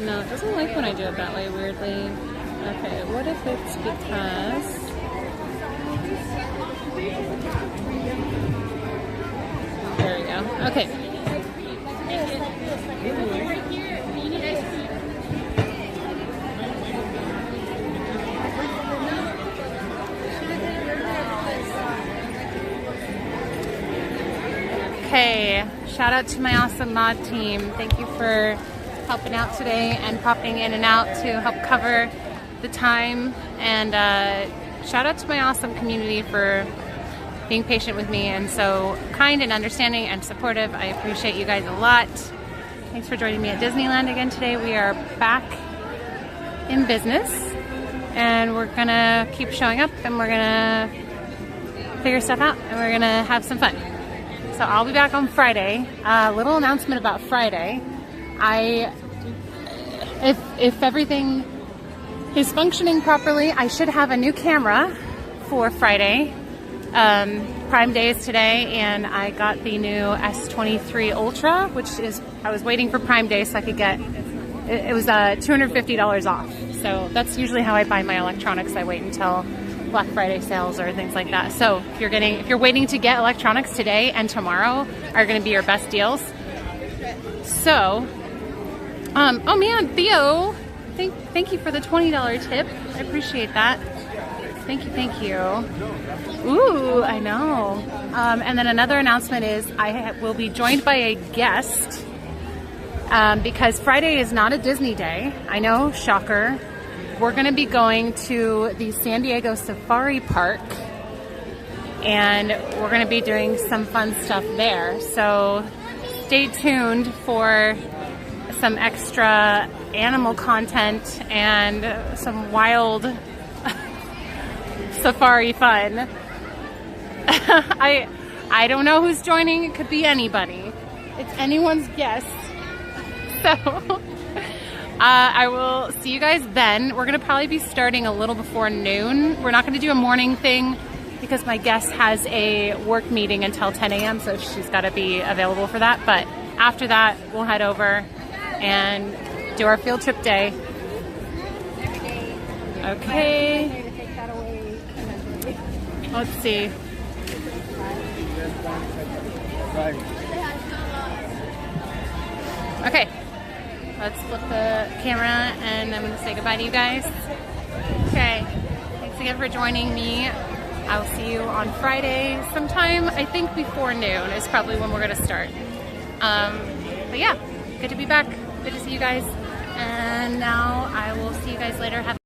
No, it doesn't like when I do it that way, weirdly. Okay, what if it's because... There we go. Okay. Okay, shout out to my awesome mod team. Thank you for helping out today and popping in and out to help cover the time. And shout out to my awesome community for being patient with me and so kind and understanding and supportive. I appreciate you guys a lot. Thanks for joining me at Disneyland again today. We are back in business and we're gonna keep showing up and we're gonna figure stuff out and we're gonna have some fun. So I'll be back on Friday. Little announcement about Friday. If everything is functioning properly, I should have a new camera for Friday. Prime Day is today, and I got the new S23 Ultra, which is, I was waiting for Prime Day so I could get, it was $250 off. So that's usually how I buy my electronics. I wait until Black Friday sales or things like that. So if you're waiting to get electronics today and tomorrow are going to be your best deals. So, oh man, Theo, thank you for the $20 tip. I appreciate that. Thank you. Ooh, I know. And then another announcement is I will be joined by a guest because Friday is not a Disney day. I know, shocker. We're going to be going to the San Diego Safari Park and we're going to be doing some fun stuff there. So stay tuned for some extra animal content and some wild safari fun. I don't know who's joining. It could be anybody. It's anyone's guess. So I will see you guys then. We're going to probably be starting a little before noon. We're not going to do a morning thing because my guest has a work meeting until 10 a.m. so she's got to be available for that. But after that, we'll head over and do our field trip day. Okay. Let's see. Okay. Let's flip the camera and I'm going to say goodbye to you guys. Okay. Thanks again for joining me. I'll see you on Friday sometime. I think before noon is probably when we're going to start. But yeah, good to be back. Good to see you guys. And now I will see you guys later. Have